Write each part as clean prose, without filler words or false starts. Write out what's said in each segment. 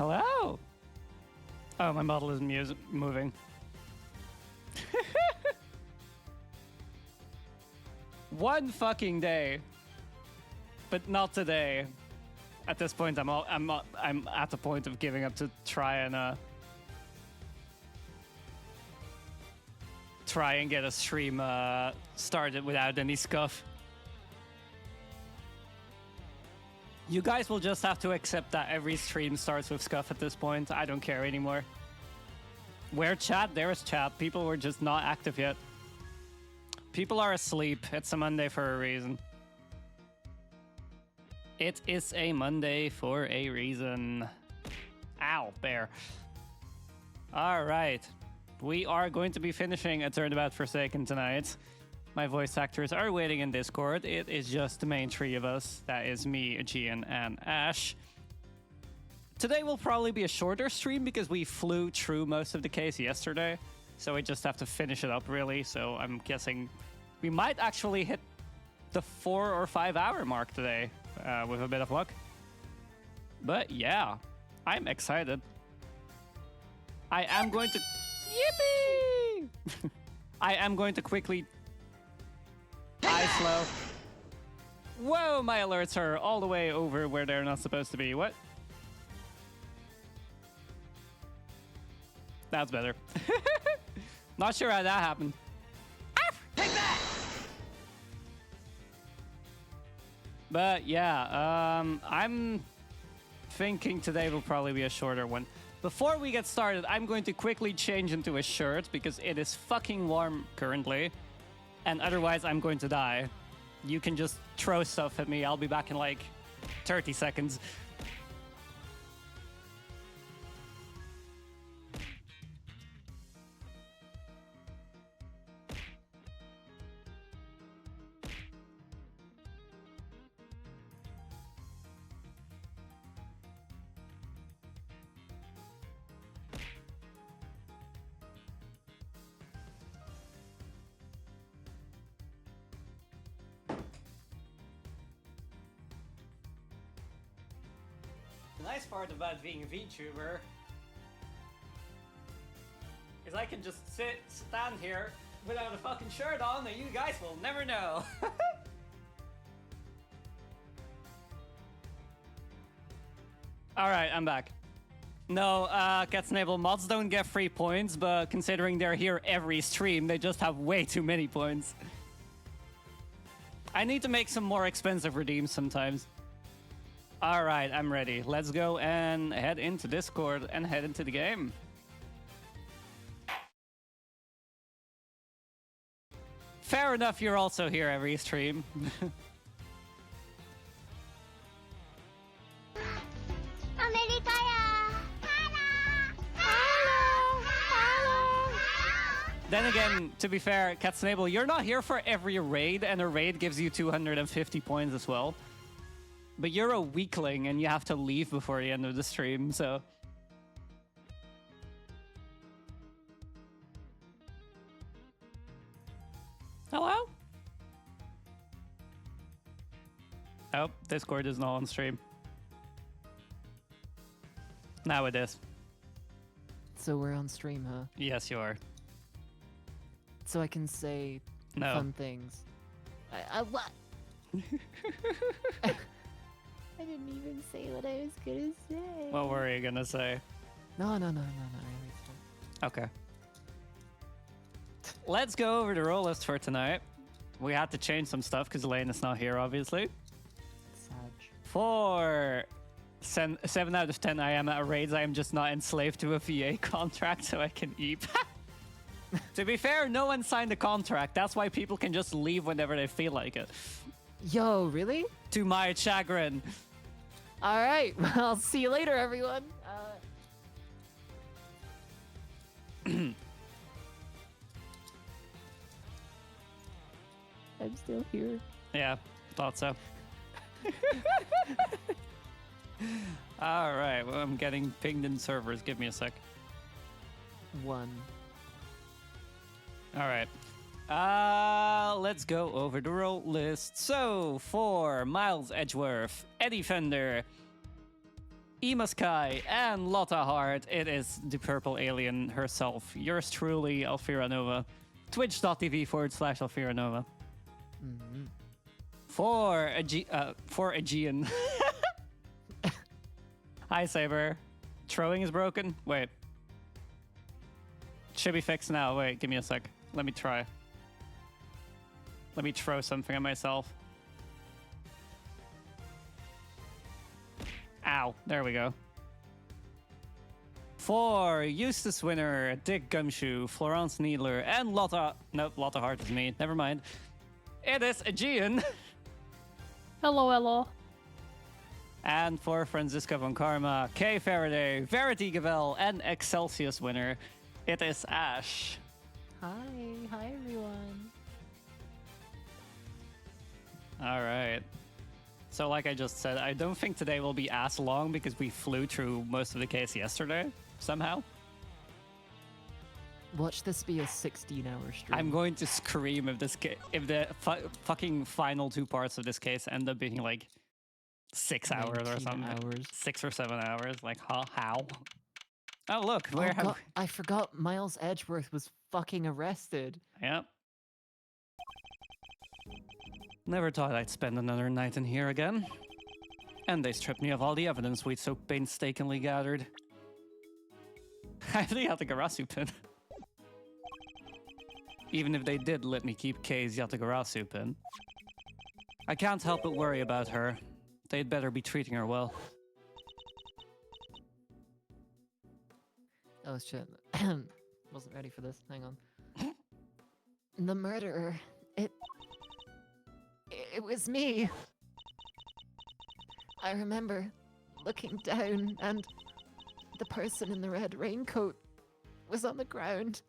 Hello. Oh, my model is moving. One fucking day, but not today. At this point, I'm at the point of giving up to try and get a stream started without any scuff. You guys will just have to accept that every stream starts with scuff at this point. I don't care anymore. Where chat? There is chat. People were just not active yet. People are asleep. It's a Monday for a reason. It is a Monday for a reason. Ow, bear. All right. We are going to be finishing a Turnabout Forsaken tonight. My voice actors are waiting in Discord. It is just the main three of us. That is me, Gian, and Ash. Today will probably be a shorter stream because we flew through most of the case yesterday. So we just have to finish it up, really. So I'm guessing we might actually hit the 4 or 5 hour mark today with a bit of luck. But yeah, I'm excited. I am going to... Yippee! I am going to quickly... slow. Whoa, my alerts are all the way over where they're not supposed to be. What? That's better. Not sure how that happened. Take that! But yeah, I'm thinking today will probably be a shorter one. Before we get started, I'm going to quickly change into a shirt because it is fucking warm currently. And otherwise, I'm going to die. You can just throw stuff at me. I'll be back in like 30 seconds. The nice part about being a VTuber is I can just stand here without a fucking shirt on and you guys will never know. Alright, I'm back. No, Catsnable mods don't get free points, but considering they're here every stream, they just have way too many points. I need to make some more expensive redeems sometimes. All right, I'm ready. Let's go and head into Discord and head into the game. Fair enough, you're also here every stream. Then again, to be fair, Catsnable, you're not here for every raid, and a raid gives you 250 points as well. But you're a weakling, and you have to leave before the end of the stream, so... Hello? Oh, Discord is not on stream. Now it is. So we're on stream, huh? Yes, you are. So I can say fun things. What? I didn't even say what I was gonna say. What were you gonna say? No. Okay. Let's go over the roll list for tonight. We had to change some stuff because Lane is not here, obviously. Sag. For 7 out of 10 I am at raids, I am just not enslaved to a VA contract so I can eat. To be fair, no one signed a contract. That's why people can just leave whenever they feel like it. Yo, really? To my chagrin. All right. Well, I'll see you later, everyone. I'm still here. Yeah, thought so. All right. Well, I'm getting pinged in servers. Give me a sec. 1. All right. Let's go over the roll list. So, for Miles Edgeworth, Eddie Fender, Emaskai, and Lotta Hart. It is the purple alien herself. Yours truly, Alfira Nova. Twitch.tv/Alfira Nova. Mm-hmm. For Aegean. Hi, Saber. Throwing is broken? Wait. Should be fixed now. Wait, give me a sec. Let me try. Let me throw something at myself. Ow. There we go. For Eustace Winner, Dick Gumshoe, Florence Needler, and Lotta... Nope, Lotta Hart is me. Never mind. It is Aegean. Hello, hello. And for Franziska von Karma, Kay Faraday, Verity Gavel, and Excelsius winner, it is Ash. Hi everyone. All right. So like I just said, I don't think today will be as long because we flew through most of the case yesterday, somehow. Watch this be a 16-hour stream. I'm going to scream if if the fucking final 2 parts of this case end up being like 6 hours or 19 something. hours. 6 or 7 hours. Like, how? Oh, look, where have God, I forgot Miles Edgeworth was fucking arrested. Yep. Never thought I'd spend another night in here again. And they stripped me of all the evidence we'd so painstakingly gathered. I really had the Garasu pin. Even if they did let me keep Kay's Yatagarasu pin. I can't help but worry about her. They'd better be treating her well. Oh shit. Wasn't ready for this. Hang on. The murderer. It was me. I remember looking down and the person in the red raincoat was on the ground.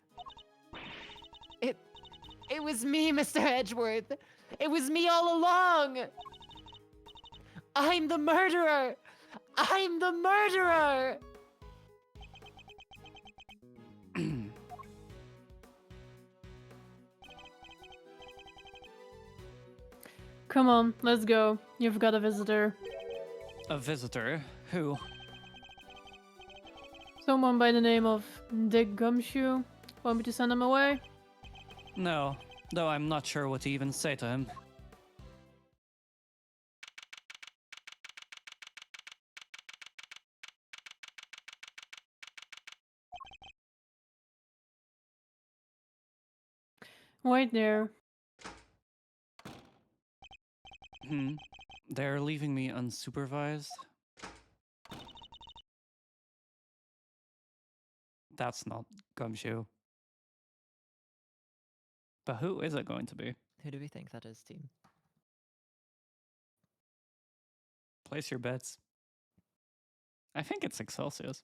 It was me, Mr. Edgeworth. It was me all along. I'm the murderer. I'm the murderer. Come on, let's go. You've got a visitor. A visitor? Who? Someone by the name of Dick Gumshoe. Want me to send him away? No, though I'm not sure what to even say to him. Wait there. They're leaving me unsupervised? That's not Gumshoe. But who is it going to be? Who do we think that is, team? Place your bets. I think it's Excelsius.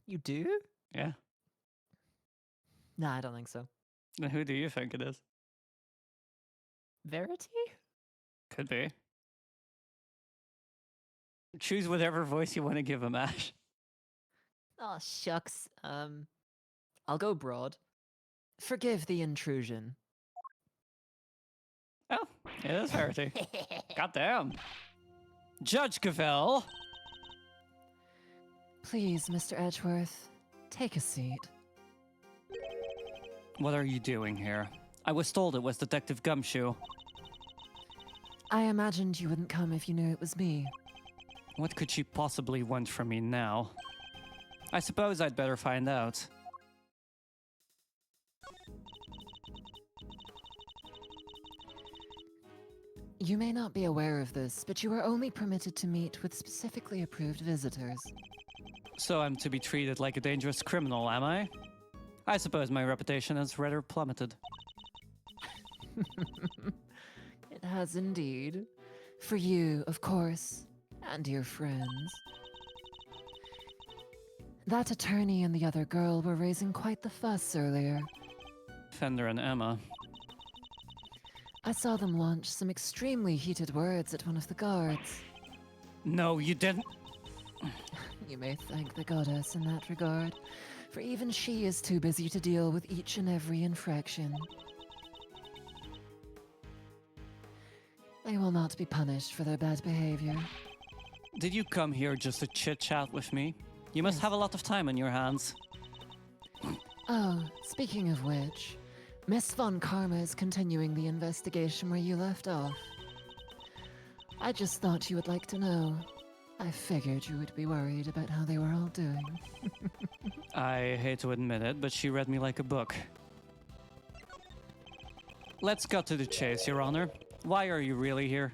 You do? Yeah. Nah, I don't think so. Then who do you think it is? Verity? Could be. Choose whatever voice you want to give him, Ash. Oh, shucks. I'll go broad. Forgive the intrusion. Oh, it is Verity. Goddamn. Judge Gavel. Please, Mr. Edgeworth, take a seat. What are you doing here? I was told it was Detective Gumshoe. I imagined you wouldn't come if you knew it was me. What could she possibly want from me now? I suppose I'd better find out. You may not be aware of this, but you are only permitted to meet with specifically approved visitors. So I'm to be treated like a dangerous criminal, am I? I suppose my reputation has rather plummeted. It has indeed. For you, of course, and your friends. That attorney and the other girl were raising quite the fuss earlier. Fender and Emma. I saw them launch some extremely heated words at one of the guards. No, you didn't. You may thank the goddess in that regard, for even she is too busy to deal with each and every infraction. They will not be punished for their bad behavior. Did you come here just to chit-chat with me? You must Yes. have a lot of time on your hands. Oh, speaking of which, Miss Von Karma is continuing the investigation where you left off. I just thought you would like to know. I figured you would be worried about how they were all doing. I hate to admit it, but she read me like a book. Let's cut to the chase, Your Honor. Why are you really here?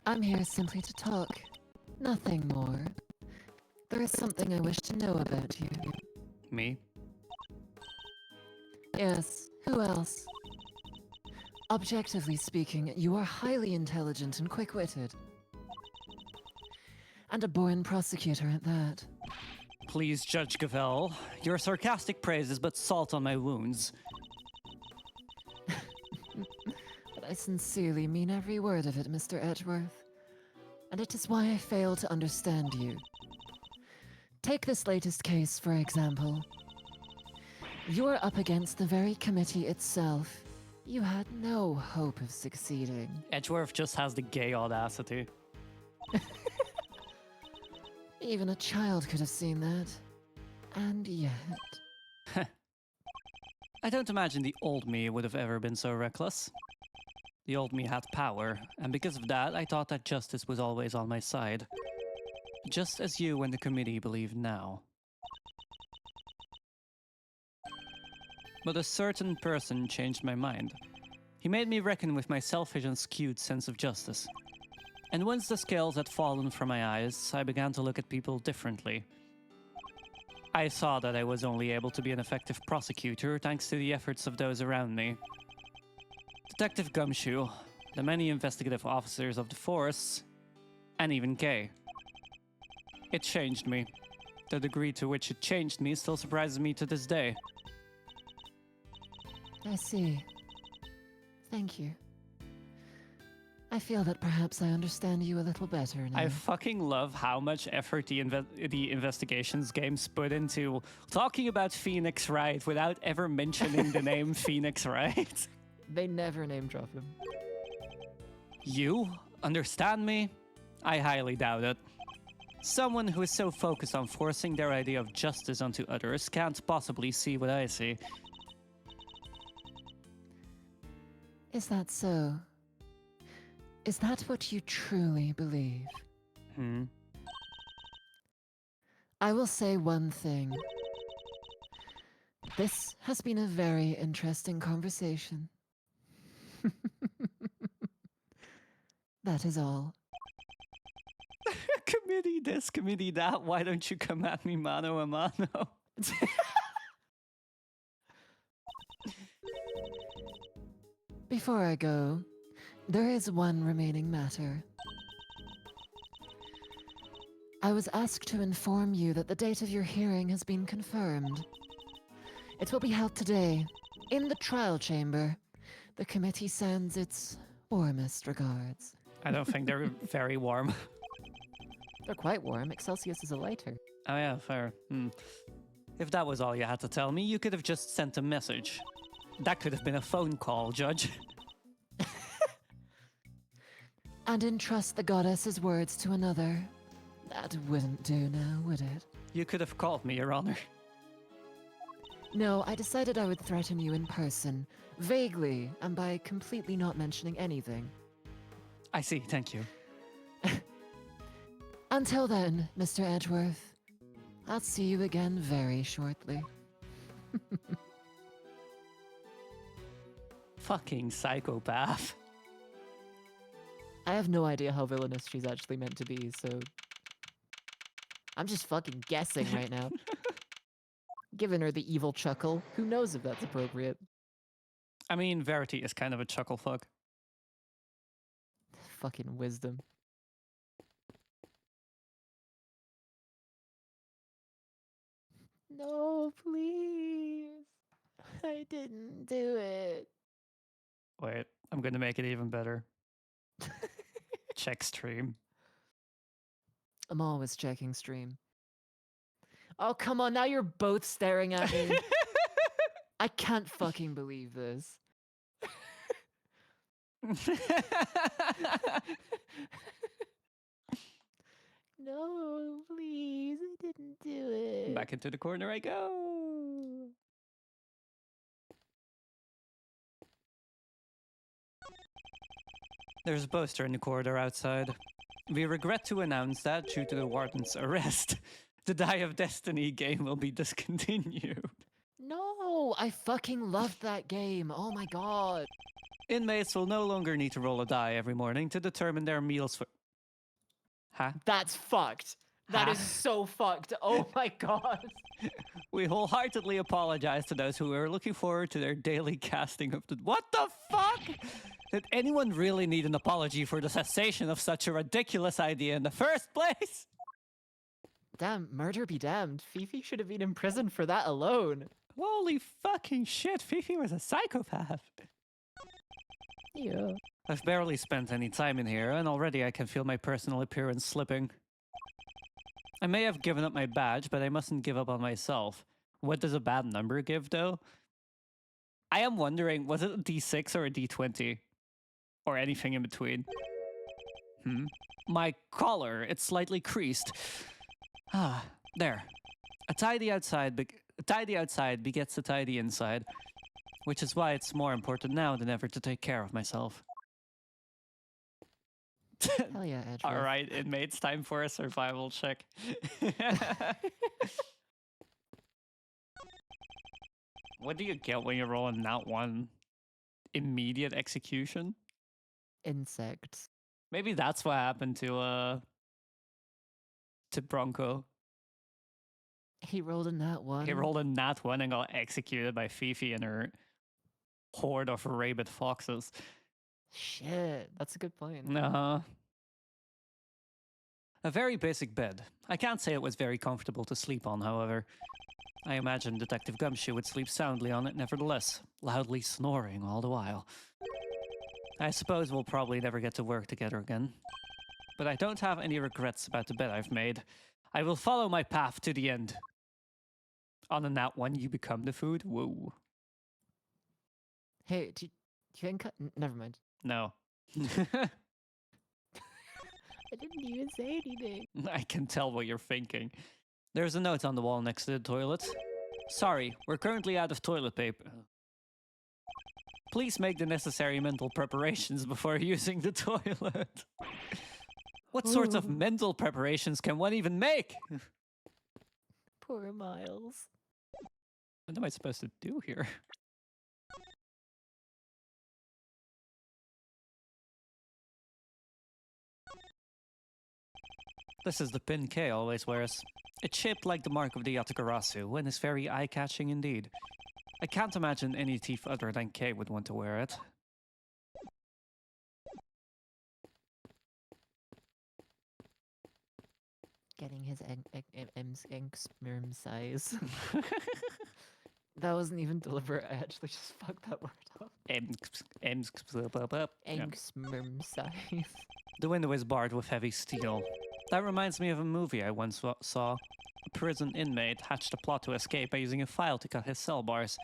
I'm here simply to talk. Nothing more. There is something I wish to know about you. Me? Yes, who else? Objectively speaking, you are highly intelligent and quick-witted. And a born prosecutor at that. Please, Judge Gavel. Your sarcastic praise is but salt on my wounds. But I sincerely mean every word of it, Mr. Edgeworth. And it is why I fail to understand you. Take this latest case, for example. You are up against the very committee itself. You had no hope of succeeding. Edgeworth just has the gay audacity. Even a child could have seen that. And yet... I don't imagine the old me would have ever been so reckless. The old me had power, and because of that, I thought that justice was always on my side. Just as you and the committee believe now. But a certain person changed my mind. He made me reckon with my selfish and skewed sense of justice. And once the scales had fallen from my eyes, I began to look at people differently. I saw that I was only able to be an effective prosecutor thanks to the efforts of those around me. Detective Gumshoe, the many investigative officers of the force, and even Kay. It changed me. The degree to which it changed me still surprises me to this day. I see. Thank you. I feel that perhaps I understand you a little better now. I fucking love how much effort the investigations games put into talking about Phoenix Wright without ever mentioning the name Phoenix Wright. They never name drop him. You understand me? I highly doubt it. Someone who is so focused on forcing their idea of justice onto others can't possibly see what I see. Is that so? Is that what you truly believe? I will say one thing. This has been a very interesting conversation. That is all. Committee this, committee that. Why don't you come at me mano a mano? Before I go, there is one remaining matter. I was asked to inform you that the date of your hearing has been confirmed. It will be held today, in the trial chamber. The committee sends its warmest regards. I don't think they're very warm. They're quite warm. Excelsius is a lighter. Oh yeah, fair. If that was all you had to tell me, you could have just sent a message. That could have been a phone call, Judge. And entrust the goddess's words to another. That wouldn't do now, would it? You could have called me, Your Honor. No, I decided I would threaten you in person. Vaguely, and by completely not mentioning anything. I see, thank you. Until then, Mr. Edgeworth, I'll see you again very shortly. Fucking psychopath. I have no idea how villainous she's actually meant to be, so... I'm just fucking guessing right now. Giving her the evil chuckle. Who knows if that's appropriate? I mean, Verity is kind of a chuckle fuck. Fucking wisdom. No, please. I didn't do it. Wait, I'm gonna make it even better. Check stream. I'm always checking stream. Oh, come on. Now you're both staring at me. I can't fucking believe this. no, please. I didn't do it. Back into the corner I go. There's a poster in the corridor outside. We regret to announce that, due to the warden's arrest, the Die of Destiny game will be discontinued. No, I fucking loved that game. Oh my god. Inmates will no longer need to roll a die every morning to determine their meals for... Huh? That's fucked. That is Huh? so fucked. Oh my god. We wholeheartedly apologize to those who are looking forward to their daily casting of the... What the fuck? Did anyone really need an apology for the cessation of such a ridiculous idea in the first place? Damn, murder be damned. Fifi should have been in prison for that alone. Holy fucking shit, Fifi was a psychopath. Yeah. I've barely spent any time in here, and already I can feel my personal appearance slipping. I may have given up my badge, but I mustn't give up on myself. What does a bad number give, though? I am wondering, was it a D6 or a D20? Or anything in between? My collar, it's slightly creased. Ah, there. A tidy outside begets a tidy inside, which is why it's more important now than ever to take care of myself. Hell yeah, Edgeworth. All right, inmates, time for a survival check. What do you get when you're rolling that one? Immediate execution? Insects. Maybe that's what happened to Bronco. He rolled a nat one. He rolled a nat one and got executed by Fifi and her horde of rabid foxes. Shit, that's a good point. A very basic bed. I can't say it was very comfortable to sleep on, however. I imagine Detective Gumshoe would sleep soundly on it nevertheless, loudly snoring all the while. I suppose we'll probably never get to work together again. But I don't have any regrets about the bed I've made. I will follow my path to the end. On a nat one, you become the food? Whoa. Hey, do you think... Never mind. No. I didn't even say anything. I can tell what you're thinking. There's a note on the wall next to the toilet. Sorry, we're currently out of toilet paper. Please make the necessary mental preparations before using the toilet. What sorts of mental preparations can one even make? Poor Miles. What am I supposed to do here? This is the pin K always wears. It's shaped like the mark of the Yatagarasu and is very eye-catching indeed. I can't imagine any thief other than K would want to wear it. Getting his ink sperm size. That wasn't even deliberate. I actually just fucked that word up. Ink sperm size. The window is barred with heavy steel. That reminds me of a movie I once saw. A prison inmate hatched a plot to escape by using a file to cut his cell bars.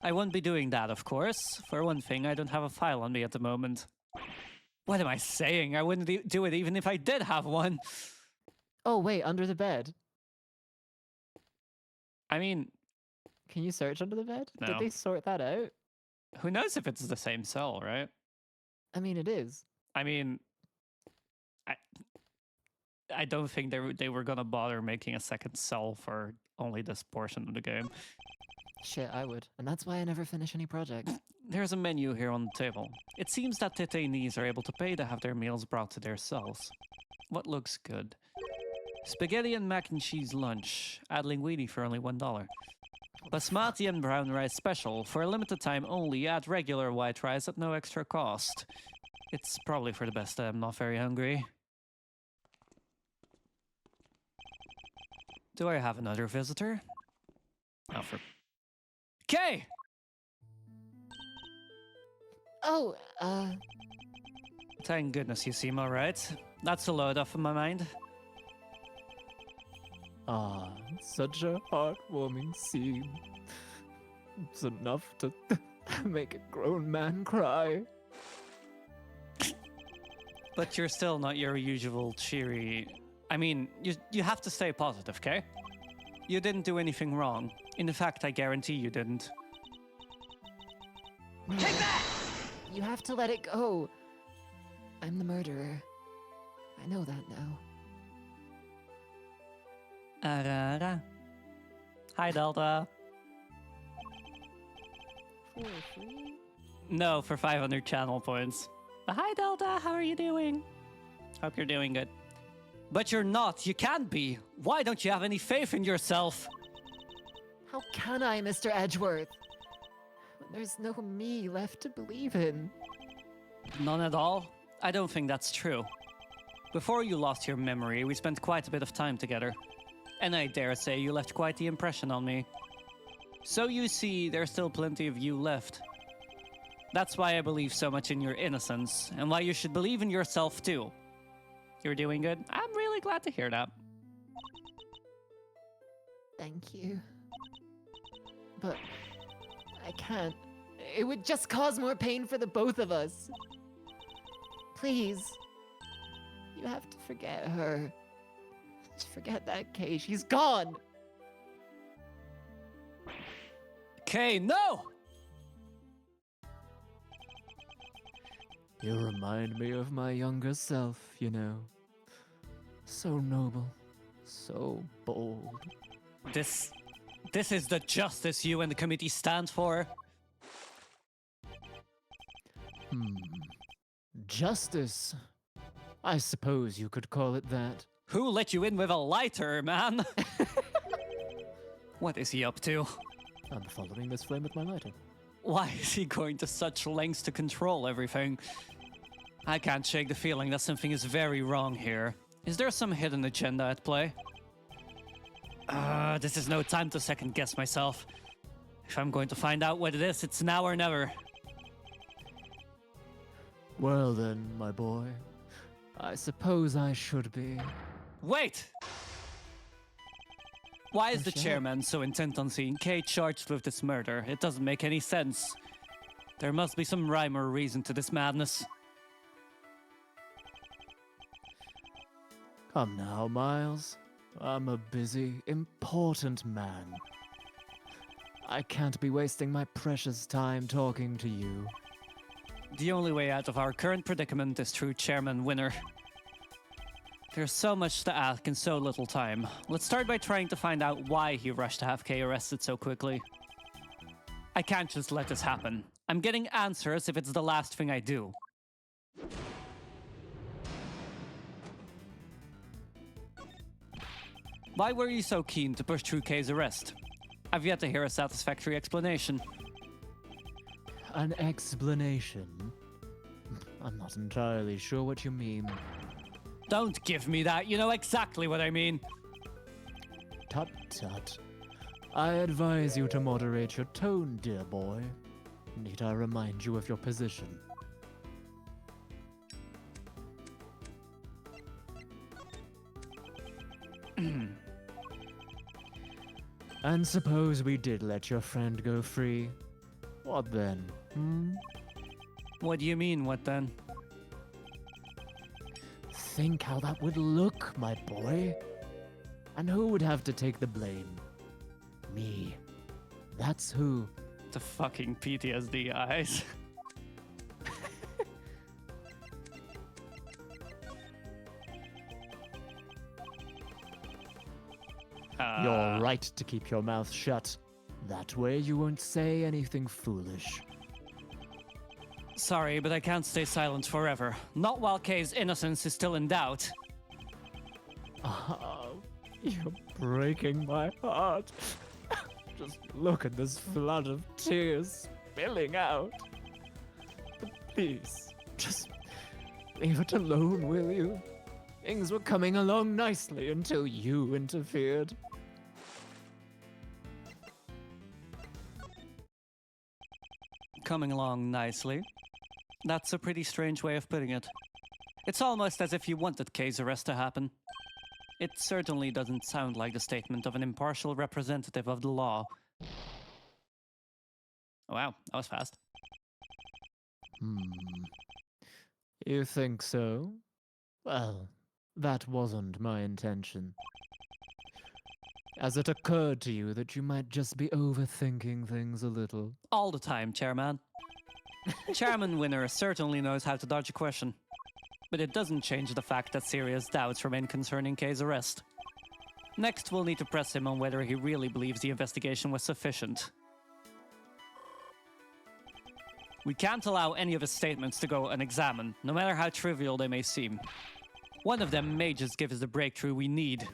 I won't be doing that, of course. For one thing, I don't have a file on me at the moment. What am I saying? I wouldn't do it even if I did have one. Oh, wait, under the bed. I mean... Can you search under the bed? No. Did they sort that out? Who knows if it's the same cell, right? I mean, it is. I mean... I don't think they were gonna bother making a second cell for only this portion of the game. Shit, I would. And that's why I never finish any projects. There's a menu here on the table. It seems that detainees are able to pay to have their meals brought to their cells. What looks good? Spaghetti and mac and cheese lunch. Add linguine for only $1. Basmati and brown rice special. For a limited time only, add regular white rice at no extra cost. It's probably for the best that I'm not very hungry. Do I have another visitor? Oh, for... Kay! Oh, Thank goodness you seem alright. That's a load off of my mind. ah, such a heartwarming scene. It's enough to make a grown man cry. But you're still not your usual cheery I mean, you have to stay positive, okay? You didn't do anything wrong. In fact, I guarantee you didn't. Take that! You have to let it go. I'm the murderer. I know that now. Hi, Delta. For free? No, for 500 channel points. Hi, Delta. How are you doing? Hope you're doing good. But you're not. You can't be. Why don't you have any faith in yourself? How can I, Mr. Edgeworth? When there's no me left to believe in. None at all? I don't think that's true. Before you lost your memory, we spent quite a bit of time together. And I dare say you left quite the impression on me. So you see, there's still plenty of you left. That's why I believe so much in your innocence, and why you should believe in yourself too. You're doing good? I'm really glad to hear that. Thank you. But I can't. It would just cause more pain for the both of us. Please. You have to forget her. Just forget that Kay. She's gone. Okay, no! You remind me of my younger self, you know. So noble, so bold. This is the justice you and the committee stand for? Justice? I suppose you could call it that. Who let you in with a lighter, man? What is he up to? I'm following this flame with my lighter. Why is he going to such lengths to control everything? I can't shake the feeling that something is very wrong here. Is there some hidden agenda at play? This is no time to second guess myself. If I'm going to find out what it is, it's now or never. Well then, my boy. I suppose I should be. Wait! Why is the Shut up. chairman so intent on seeing Kay charged with this murder? It doesn't make any sense. There must be some rhyme or reason to this madness. Come now, Miles. I'm a busy, important man. I can't be wasting my precious time talking to you. The only way out of our current predicament is through Chairman Winner. There's so much to ask in so little time. Let's start by trying to find out why he rushed to have Kay arrested so quickly. I can't just let this happen. I'm getting answers if it's the last thing I do. Why were you so keen to push through Kay's arrest? I've yet to hear a satisfactory explanation. An explanation? I'm not entirely sure what you mean. Don't give me that, you know exactly what I mean. Tut tut. I advise you to moderate your tone, dear boy. Need I remind you of your position? And suppose we did let your friend go free. What then? What do you mean, what then? Think how that would look, my boy. And who would have to take the blame? Me. That's who. The fucking PTSD eyes. You're right to keep your mouth shut. That way you won't say anything foolish. Sorry, but I can't stay silent forever. Not while Kay's innocence is still in doubt. Oh, you're breaking my heart. Just look at this flood of tears spilling out. But please, just leave it alone, will you? Things were coming along nicely until you interfered. Coming along nicely. That's a pretty strange way of putting it. It's almost as if you wanted Kay's arrest to happen. It certainly doesn't sound like the statement of an impartial representative of the law. Wow, that was fast. You think so? Well, That wasn't my intention. Has it occurred to you that you might just be overthinking things a little? All the time, Chairman. Chairman Winner certainly knows how to dodge a question. But it doesn't change the fact that serious doubts remain concerning Kay's arrest. Next, we'll need to press him on whether he really believes the investigation was sufficient. We can't allow any of his statements to go unexamined, no matter how trivial they may seem. One of them may just give us the breakthrough we need.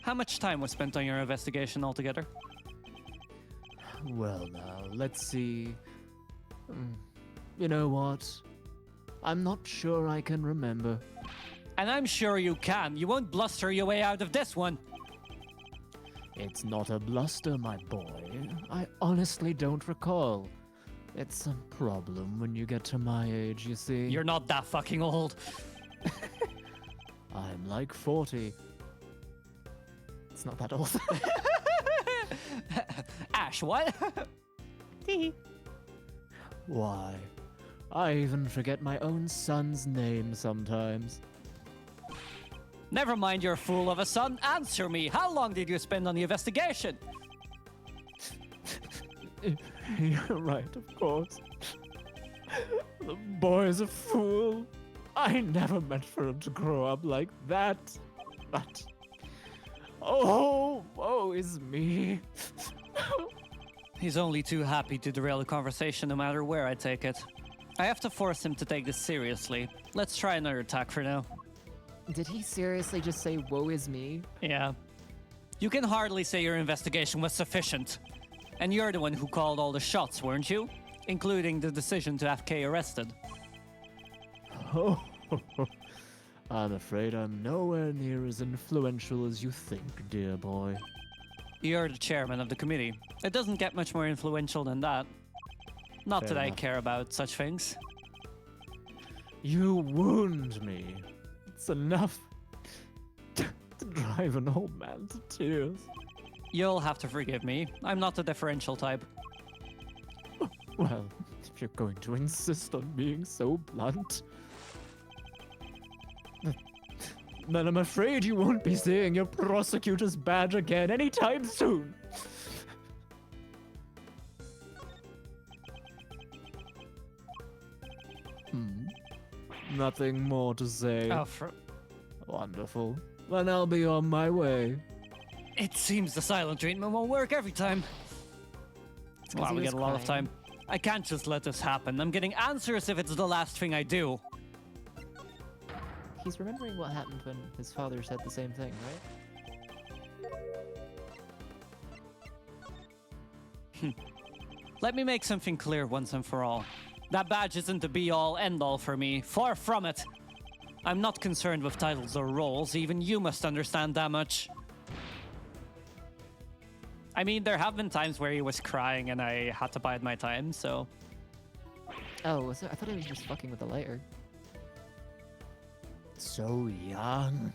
How much time was spent on your investigation altogether? Well, now, let's see. You know what? I'm not sure I can remember. And I'm sure you can. You won't bluster your way out of this one. It's not a bluster, my boy. I honestly don't recall. It's a problem when you get to my age, you see. You're not that fucking old. I'm like 40. It's not that old. Ash, what? Why? I even forget my own son's name sometimes. Never mind your fool of a son. Answer me. How long did you spend on the investigation? You're right, of course. The boy's a fool. I never meant for him to grow up like that. But... oh, woe is me. He's only too happy to derail the conversation no matter where I take it. I have to force him to take this seriously. Let's try another attack for now. Did he seriously just say, woe is me? Yeah. You can hardly say your investigation was sufficient. And you're the one who called all the shots, weren't you? Including the decision to have Kay arrested. Oh, I'm afraid I'm nowhere near as influential as you think, dear boy. You're the chairman of the committee. It doesn't get much more influential than that. Not Fair that I enough. care about such things. You wound me. It's enough to drive an old man to tears. You'll have to forgive me. I'm not the deferential type. Well, if you're going to insist on being so blunt, then I'm afraid you won't be seeing your prosecutor's badge again anytime soon. Nothing more to say. Oh, Wonderful. Then I'll be on my way. it seems the silent treatment won't work every time. It's 'cause Wow, he we was get a lot of crying. time. I can't just let this happen. I'm getting answers if it's the last thing I do. He's remembering what happened when his father said the same thing, right? Let me make something clear once and for all. That badge isn't the be-all, end-all for me. Far from it. I'm not concerned with titles or roles. Even you must understand that much. I mean, there have been times where he was crying and I had to bide my time, so... Oh, was it? I thought he was just fucking with the lighter. So young.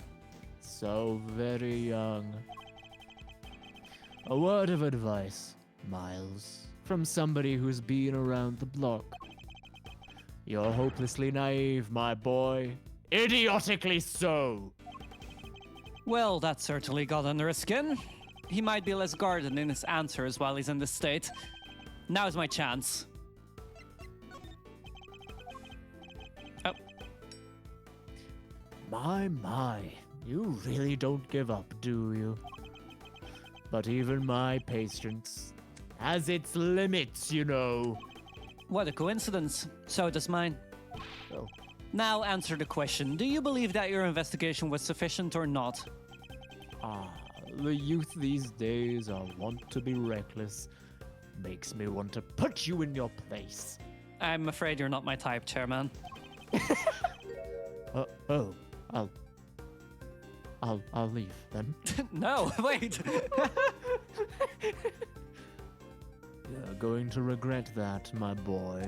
So very young. A word of advice, Miles, from somebody who's been around the block. You're hopelessly naive, my boy. Idiotically so. Well, that certainly got under his skin. He might be less guarded in his answers while he's in this state. Now's my chance. Oh. My, you really don't give up, do you? But even my patience has its limits, you know. What a coincidence. So does mine. Oh. Now answer the question. Do you believe that your investigation was sufficient or not? The youth these days are wont to be reckless. Makes me want to put you in your place. I'm afraid you're not my type, Chairman. I'll leave then. No, wait. You're going to regret that, my boy.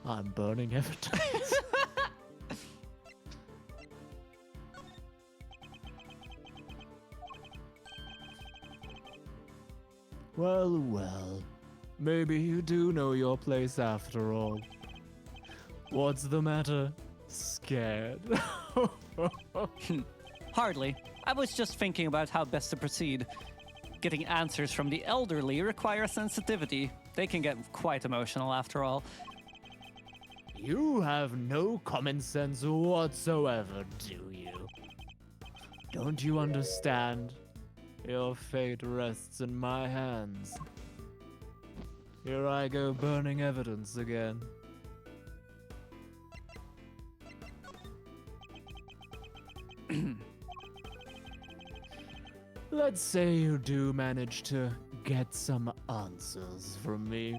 I'm burning evidence. Well, Maybe you do know your place after all. What's the matter? Scared? Hardly. I was just thinking about how best to proceed. Getting answers from the elderly requires sensitivity. They can get quite emotional after all. You have no common sense whatsoever, do you? Don't you understand? Your fate rests in my hands. Here I go burning evidence again. Let's say you do manage to get some answers from me.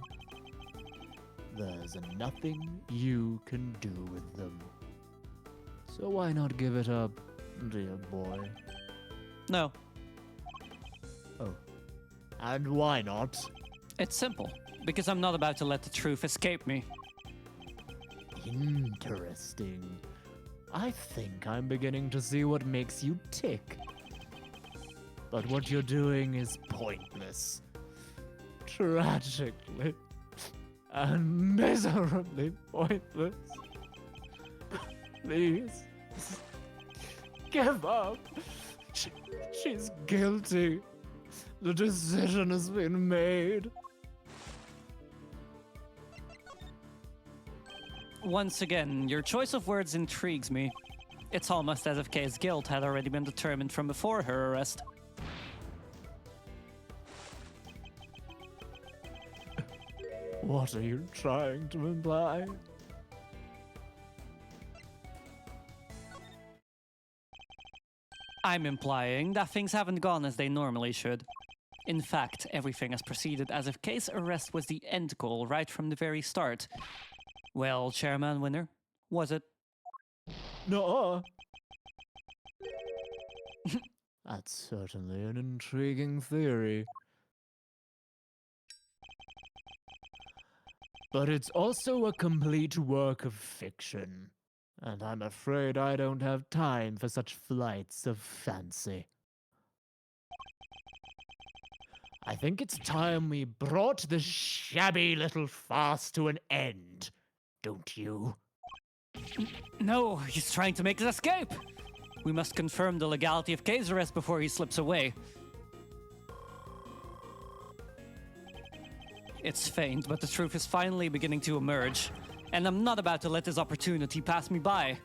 There's nothing you can do with them. So why not give it up, dear boy? No, Oh. And why not? it's simple. Because I'm not about to let the truth escape me. Interesting. I think I'm beginning to see what makes you tick. But what you're doing is pointless. Tragically and miserably pointless. Please, give up. She's guilty. The decision has been made. Once again, your choice of words intrigues me. It's almost as if Kay's guilt had already been determined from before her arrest. What are you trying to imply? I'm implying that things haven't gone as they normally should. In fact, everything has proceeded as if Kay's arrest was the end goal right from the very start. Well, Chairman Winner, was it? No. That's certainly an intriguing theory. But it's also a complete work of fiction. And I'm afraid I don't have time for such flights of fancy. I think it's time we brought this shabby little farce to an end, don't you? No, he's trying to make his escape! We must confirm the legality of Kay's arrest before he slips away. It's faint, but the truth is finally beginning to emerge. And I'm not about to let this opportunity pass me by.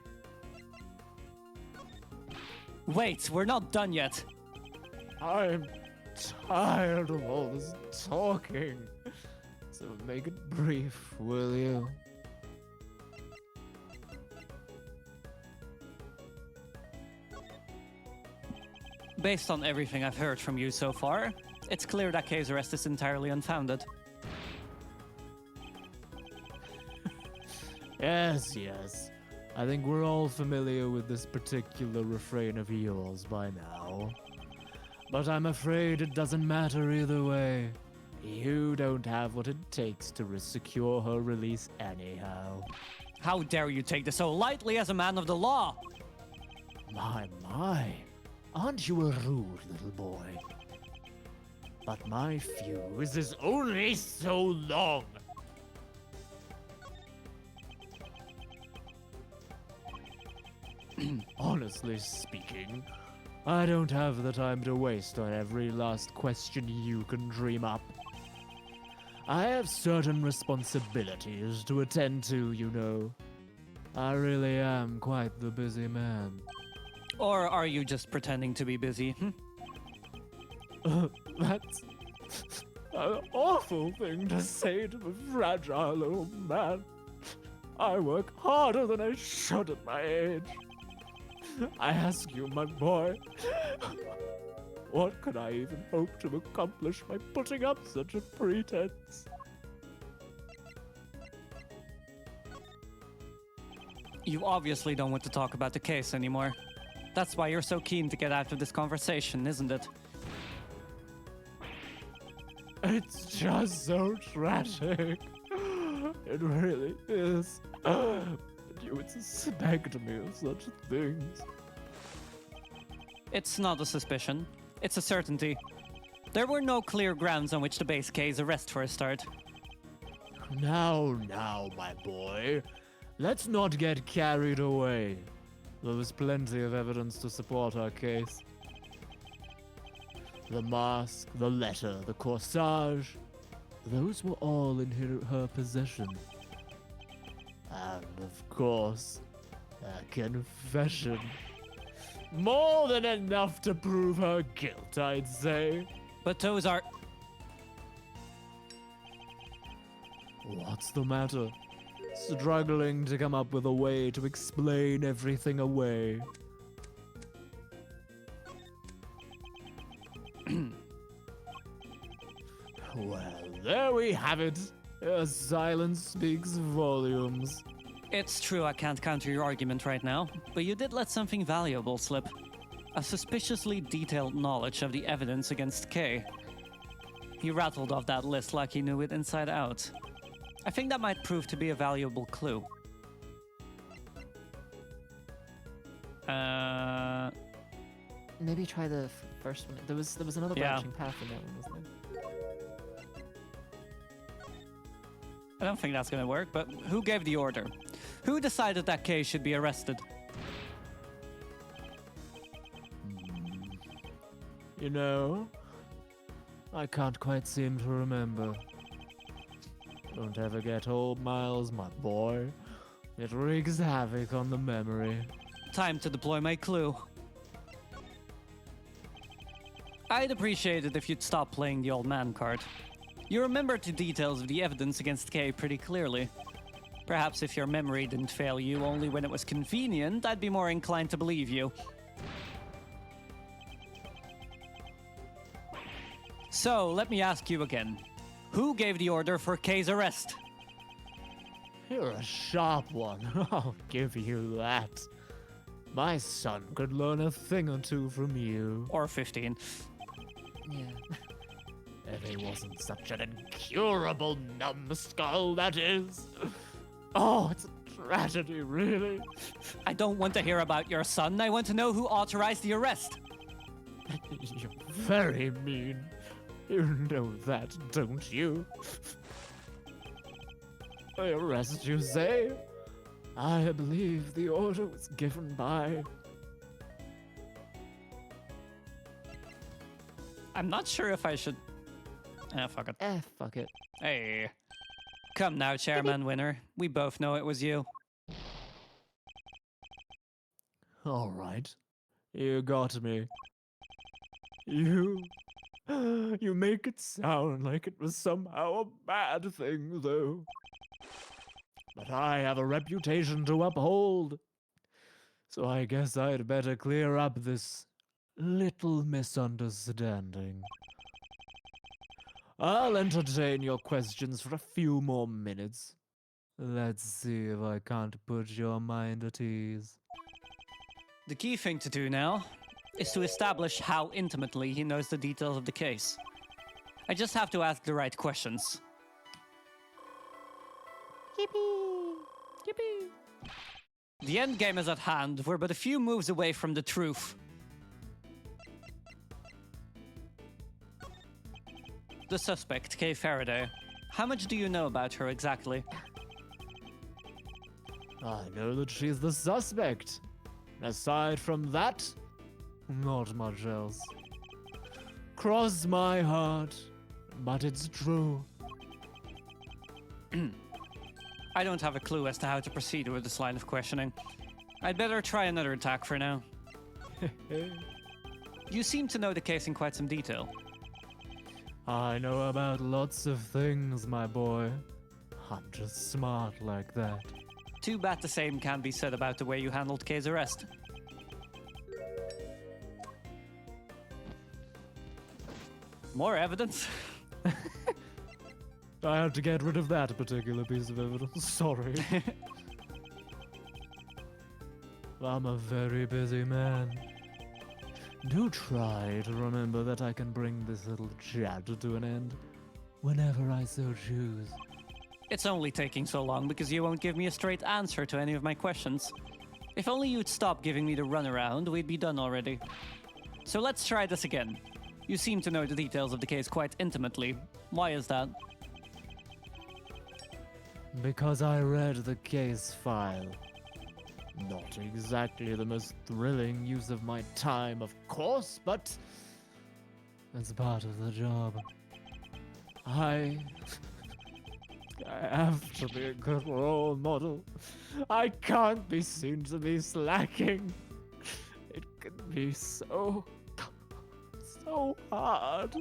Wait, we're not done yet. I'm tired of all this talking. So make it brief, will you? Based on everything I've heard from you so far, it's clear that Kay's arrest is entirely unfounded. Yes. I think we're all familiar with this particular refrain of yours by now. But I'm afraid it doesn't matter either way. You don't have what it takes to secure her release anyhow. How dare you take this so lightly as a man of the law? My. Aren't you a rude little boy? But my fuse is only so long. Honestly speaking, I don't have the time to waste on every last question you can dream up. I have certain responsibilities to attend to, you know. I really am quite the busy man. Or are you just pretending to be busy? That's an awful thing to say to a fragile old man. I work harder than I should at my age. I ask you, my boy, what could I even hope to accomplish by putting up such a pretense? You obviously don't want to talk about the case anymore. That's why you're so keen to get out of this conversation, isn't it? It's just so tragic. It really is. That you would suspect me of such things. It's not a suspicion. It's a certainty. There were no clear grounds on which to base Kay's arrest for a start. Now, my boy. Let's not get carried away. There was plenty of evidence to support our case. The mask, the letter, the corsage, those were all in her possession. And of course, a confession. More than enough to prove her guilt, I'd say. But those are... What's the matter? Struggling to come up with a way to explain everything away. Well, there we have it. Your silence speaks volumes. It's true I can't counter your argument right now, but you did let something valuable slip. A suspiciously detailed knowledge of the evidence against Kay. He rattled off that list like he knew it inside out. I think that might prove to be a valuable clue. Maybe try the first one. There was another Yeah. branching path in that one, wasn't there? I don't think that's gonna work, but who gave the order? Who decided that Kay should be arrested? You know, I can't quite seem to remember. Don't ever get old, Miles, my boy. It wreaks havoc on the memory. Time to deploy my clue. I'd appreciate it if you'd stop playing the old man card. You remembered the details of the evidence against Kay pretty clearly. Perhaps if your memory didn't fail you only when it was convenient, I'd be more inclined to believe you. So, let me ask you again. Who gave the order for Kay's arrest? You're a sharp one, I'll give you that. My son could learn a thing or two from you. Or 15. Yeah. If he wasn't such an incurable numbskull, that is. Oh, it's a tragedy, really. I don't want to hear about your son. I want to know who authorized the arrest. You're very mean. You know that, don't you? The arrest, you say? I believe the order was given by... I'm not sure if I should... fuck it. Fuck it. Hey. Come now, Chairman Winner. We both know it was you. All right. You got me. You make it sound like it was somehow a bad thing, though. But I have a reputation to uphold. So I guess I'd better clear up this little misunderstanding. I'll entertain your questions for a few more minutes. Let's see if I can't put your mind at ease. The key thing to do now is to establish how intimately he knows the details of the case. I just have to ask the right questions. Yippee! Yippee! The end game is at hand. We're but a few moves away from the truth. The suspect, Kay Faraday. How much do you know about her exactly? I know that she's the suspect. Aside from that, not much else. Cross my heart, but it's true. I don't have a clue as to how to proceed with this line of questioning. I'd better try another attack for now. You seem to know the case in quite some detail. I know about lots of things, my boy. I'm just smart like that. Too bad the same can't be said about the way you handled Kay's arrest. More evidence? I had to get rid of that particular piece of evidence. Sorry. I'm a very busy man. Do try to remember that I can bring this little chat to an end whenever I so choose. It's only taking so long because you won't give me a straight answer to any of my questions. If only you'd stop giving me the runaround, we'd be done already. So let's try this again. You seem to know the details of the case quite intimately. Why is that? Because I read the case file. Not exactly the most thrilling use of my time, of course, but it's part of the job. I have to be a good role model. I can't be seen to be slacking. It can be so hard.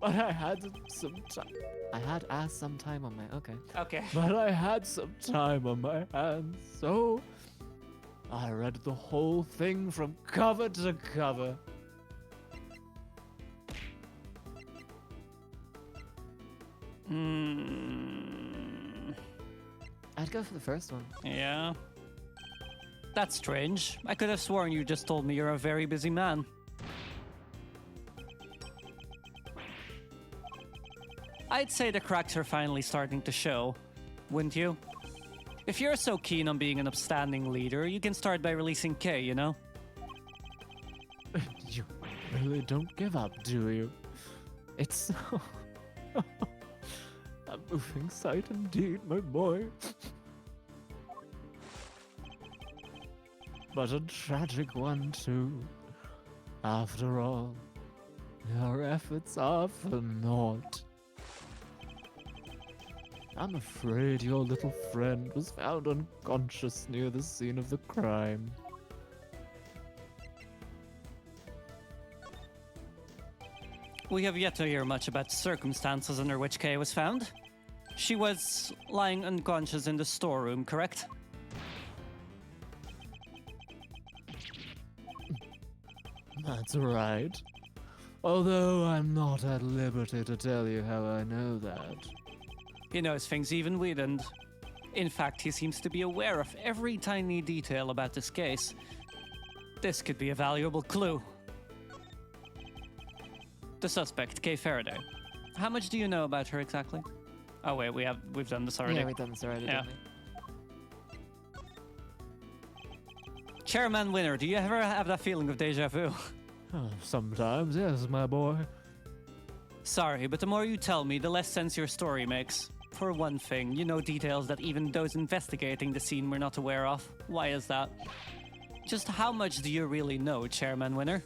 But I had some time. I had asked some time on my Okay. But I had some time on my hands, so I read the whole thing from cover to cover. I'd go for the first one. Yeah. That's strange. I could have sworn you just told me you're a very busy man. I'd say the cracks are finally starting to show, wouldn't you? If you're so keen on being an upstanding leader, you can start by releasing Kay, you know? You really don't give up, do you? It's a moving sight indeed, my boy. But a tragic one, too. After all, your efforts are for naught. I'm afraid your little friend was found unconscious near the scene of the crime. We have yet to hear much about the circumstances under which Kay was found. She was lying unconscious in the storeroom, correct? That's right. Although I'm not at liberty to tell you how I know that. He knows things even we didn't. In fact, he seems to be aware of every tiny detail about this case. This could be a valuable clue. The suspect, Kay Faraday. How much do you know about her exactly? Oh wait, we've done this already. Yeah, we've done this already, Yeah. didn't we? Chairman Winner, do you ever have that feeling of deja vu? Oh, sometimes, yes, my boy. Sorry, but the more you tell me, the less sense your story makes. For one thing, you know details that even those investigating the scene were not aware of. Why is that? Just how much do you really know, Chairman Winner?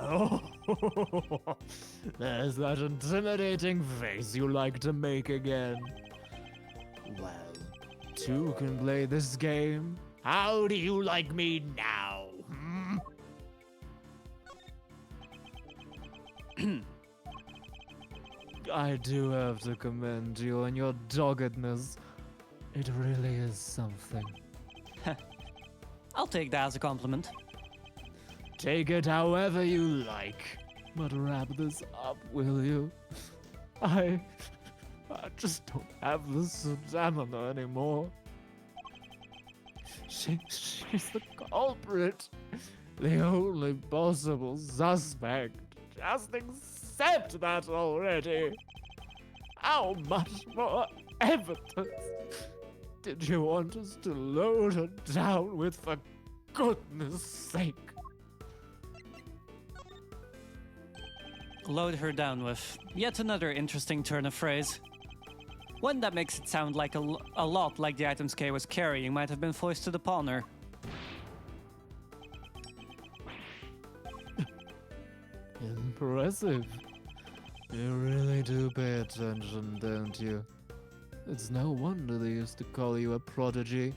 Oh, there's that intimidating face you like to make again. Well, two can play this game. How do you like me now? I do have to commend you on your doggedness. It really is something. I'll take that as a compliment. Take it however you like. But wrap this up, will you? I just don't have the stamina anymore. She's the culprit. The only possible suspect. Just accept that already. How much more evidence did you want us to load her down with, for goodness sake? Load her down with yet another interesting turn of phrase. One that makes it sound like a lot like the items Kay was carrying might have been foisted upon her. Impressive. You really do pay attention, don't you? It's no wonder they used to call you a prodigy,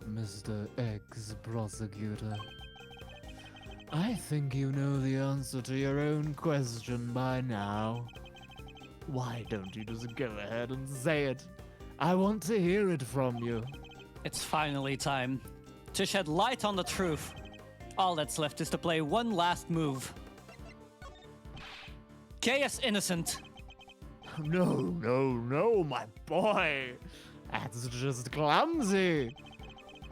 Mr. Ex-Prosecutor. I think you know the answer to your own question by now. Why don't you just go ahead and say it? I want to hear it from you. It's finally time to shed light on the truth. All that's left is to play one last move. Kay is innocent. No, my boy. That's just clumsy.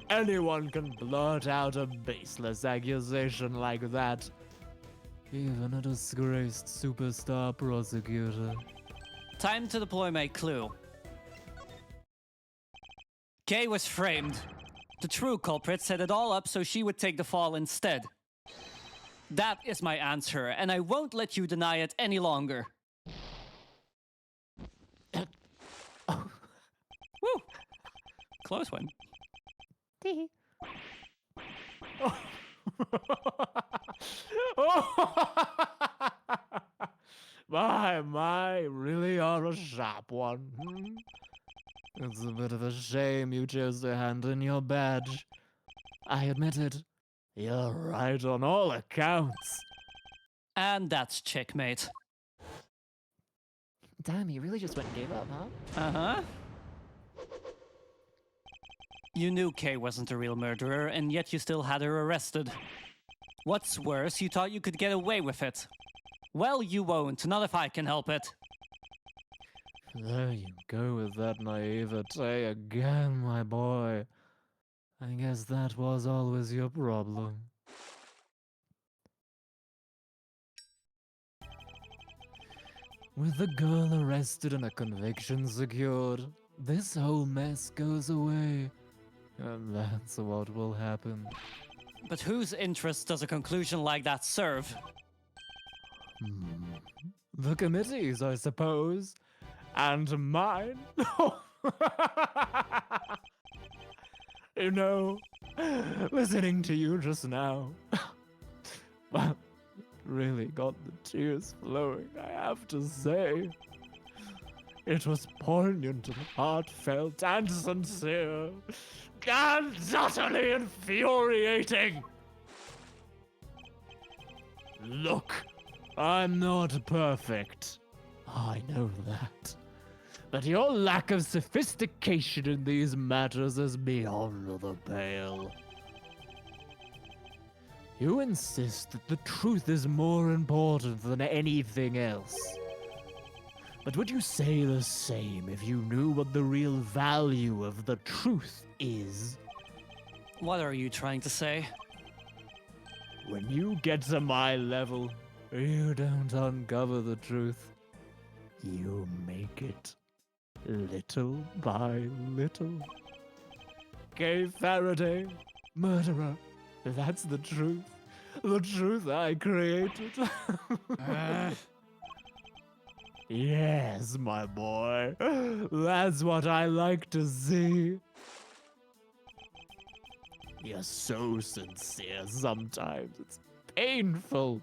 Anyone can blurt out a baseless accusation like that. Even a disgraced superstar prosecutor. Time to deploy my clue. Kay was framed. The true culprit set it all up so she would take the fall instead. That is my answer, and I won't let you deny it any longer. Woo! Close one. Tee. My, really are a sharp one. Hmm? It's a bit of a shame you chose to hand in your badge. I admit it. You're right on all accounts. And that's checkmate. Damn, you really just went and gave up, huh? Uh-huh. You knew Kay wasn't a real murderer, and yet you still had her arrested. What's worse, you thought you could get away with it. Well, you won't, not if I can help it. There you go with that naivete again, my boy. I guess that was always your problem. With the girl arrested and a conviction secured, this whole mess goes away. And that's what will happen. But whose interest does a conclusion like that serve? The committees, I suppose. And mine. You know, listening to you just now, well, really got the tears flowing, I have to say. It was poignant and heartfelt and sincere, and utterly infuriating. Look, I'm not perfect. I know that. But your lack of sophistication in these matters is beyond the pale. You insist that the truth is more important than anything else. But would you say the same if you knew what the real value of the truth is? What are you trying to say? When you get to my level, you don't uncover the truth. You make it. Little by little. Gay Faraday, murderer. That's the truth. The truth I created. Yes, my boy. That's what I like to see. You're so sincere sometimes. It's painful.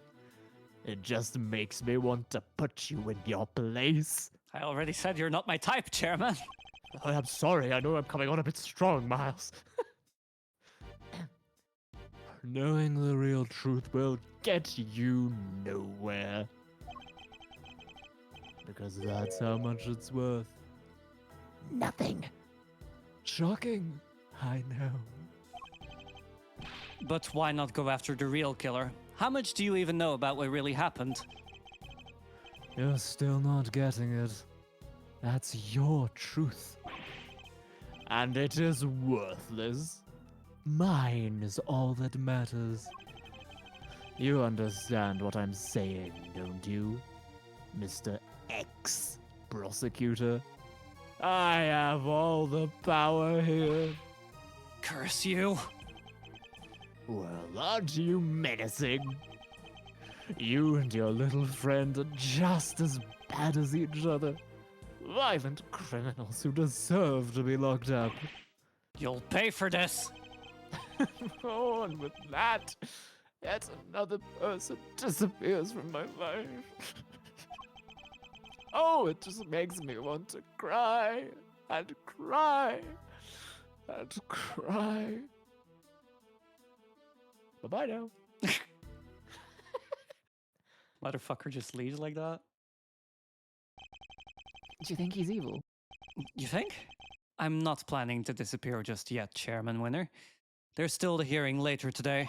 It just makes me want to put you in your place. I already said you're not my type, Chairman. Oh, I'm sorry. I know I'm coming on a bit strong, Miles. Knowing the real truth will get you nowhere. Because that's how much it's worth. Nothing. Shocking, I know. But why not go after the real killer? How much do you even know about what really happened? You're still not getting it. That's your truth. And it is worthless. Mine is all that matters. You understand what I'm saying, don't you, Mr. Ex-Prosecutor? I have all the power here. Curse you. Well, aren't you menacing? You and your little friend are just as bad as each other. Violent criminals who deserve to be locked up. You'll pay for this. Oh, and with that, yet another person disappears from my life. Oh, it just makes me want to cry and cry and cry. Bye-bye now. Motherfucker just leaves like that? Do you think he's evil? You think? I'm not planning to disappear just yet, Chairman Winner. There's still the hearing later today.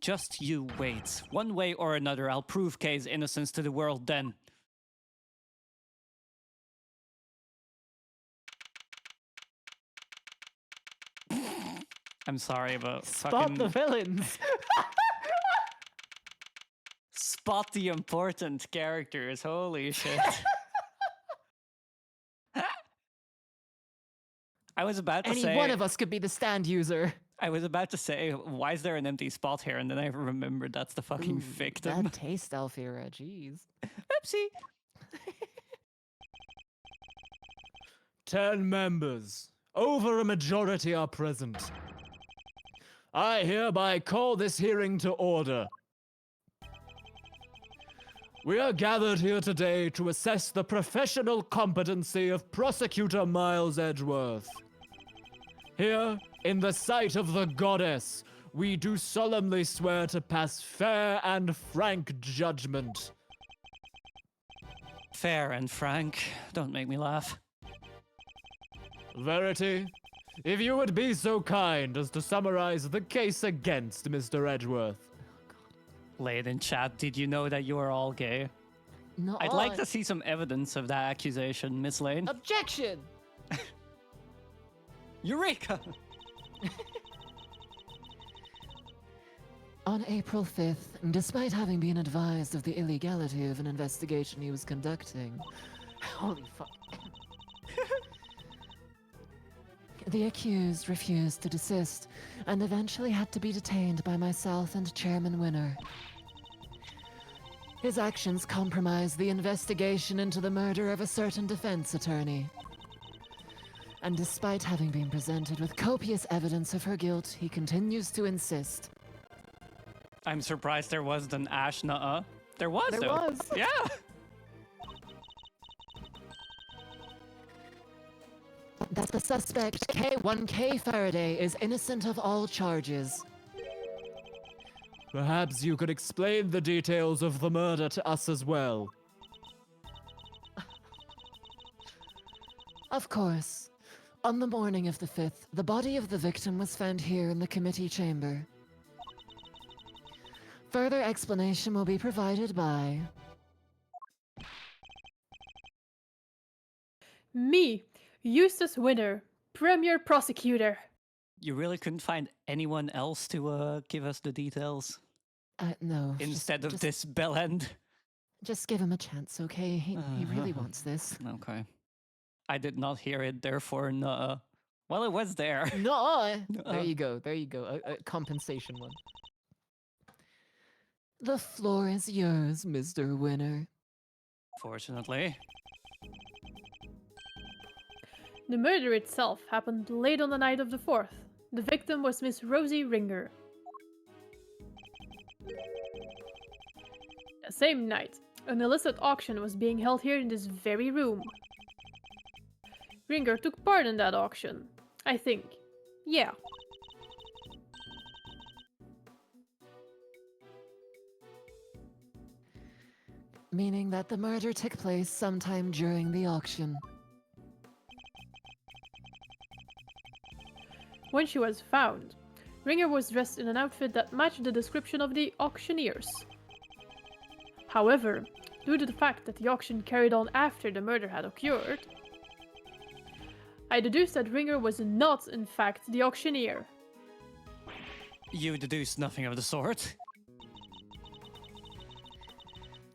Just you wait. One way or another, I'll prove Kay's innocence to the world then. I'm sorry, but Spot the villains! spot the important characters. Holy shit. I was about to Any say. one of us could be the stand user. I was about to say, why is there an empty spot here? And then I remembered that's the fucking Ooh, victim. Bad taste, Alfira. Jeez. Oopsie. 10 members. Over a majority are present. I hereby call this hearing to order. We are gathered here today to assess the professional competency of Prosecutor Miles Edgeworth. Here, in the sight of the goddess, we do solemnly swear to pass fair and frank judgment. Fair and frank. Don't make me laugh. Verity, if you would be so kind as to summarize the case against Mr. Edgeworth. Late in chat, did you know that you are all gay? No. I'd like to see some evidence of that accusation, Miss Lane. Objection! Eureka! On April 5th, despite having been advised of the illegality of an investigation he was conducting, holy fuck, the accused refused to desist and eventually had to be detained by myself and Chairman Winner. His actions compromised the investigation into the murder of a certain defense attorney. And despite having been presented with copious evidence of her guilt, he continues to insist. I'm surprised there wasn't an Ash nuh-uh. There was, There though. was. Yeah! That the suspect, K1K Faraday, is innocent of all charges. Perhaps you could explain the details of the murder to us as well. Of course. On the morning of the 5th, the body of the victim was found here in the committee chamber. Further explanation will be provided by... Me, Eustace Winner, Premier Prosecutor. You really couldn't find anyone else to give us the details? No. Instead of just, this bellend? Just give him a chance, okay? He really wants this. Okay. I did not hear it, therefore, nuh-uh. Well, it was there. No! Nuh-uh. There you go, there you go. A compensation one. The floor is yours, Mr. Winner. Fortunately. The murder itself happened late on the night of the 4th. The victim was Miss Rosie Ringer. The same night, an illicit auction was being held here in this very room. Ringer took part in that auction, I think. Yeah. Meaning that the murder took place sometime during the auction. When she was found, Ringer was dressed in an outfit that matched the description of the auctioneers. However, due to the fact that the auction carried on after the murder had occurred, I deduced that Ringer was not, in fact, the auctioneer. You deduced nothing of the sort.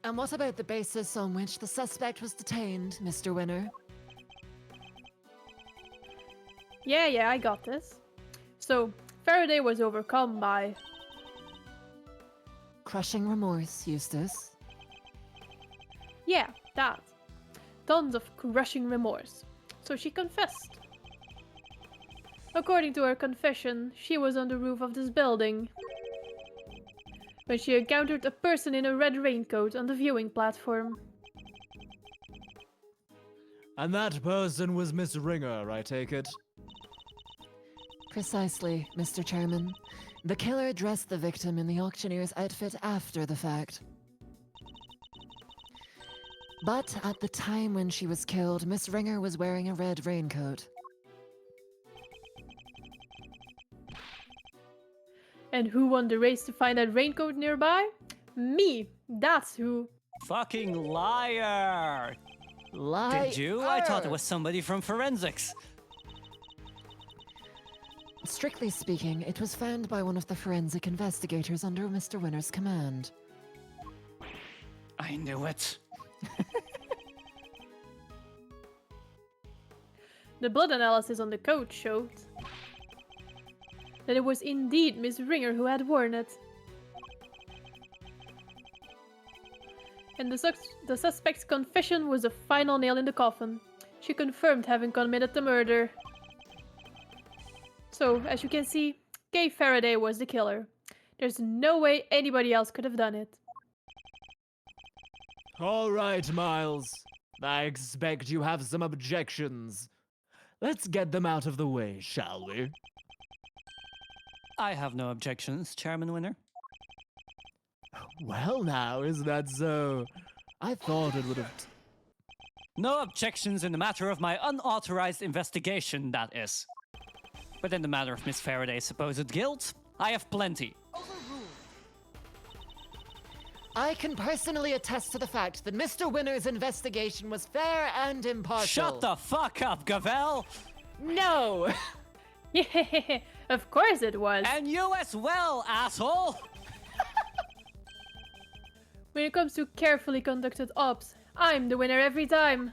And what about the basis on which the suspect was detained, Mr. Winner? Yeah, I got this. So, Faraday was overcome by... Crushing remorse, Eustace. Yeah, that. Tons of crushing remorse. So she confessed. According to her confession, she was on the roof of this building when she encountered a person in a red raincoat on the viewing platform. And that person was Miss Ringer, I take it? Precisely, Mr. Chairman. The killer dressed the victim in the auctioneer's outfit after the fact. But at the time when she was killed, Miss Ringer was wearing a red raincoat. And who won the race to find that raincoat nearby? Me! That's who! Fucking liar! Did you? I thought it was somebody from forensics. Strictly speaking, it was found by one of the forensic investigators under Mr. Winner's command. I knew it. The blood analysis on the coat showed that it was indeed Miss Ringer who had worn it. And the suspect's confession was the final nail in the coffin. She confirmed having committed the murder. So, as you can see, Kay Faraday was the killer. There's no way anybody else could have done it. All right, Miles. I expect you have some objections. Let's get them out of the way, shall we? I have no objections, Chairman Winner. Well now, is that so? I thought it would have... No objections in the matter of my unauthorized investigation, that is. But in the matter of Miss Faraday's supposed guilt, I have plenty. I can personally attest to the fact that Mr. Winner's investigation was fair and impartial. Shut the fuck up, Gavel! No! Yeah, of course it was. And you as well, asshole! When it comes to carefully conducted ops, I'm the winner every time.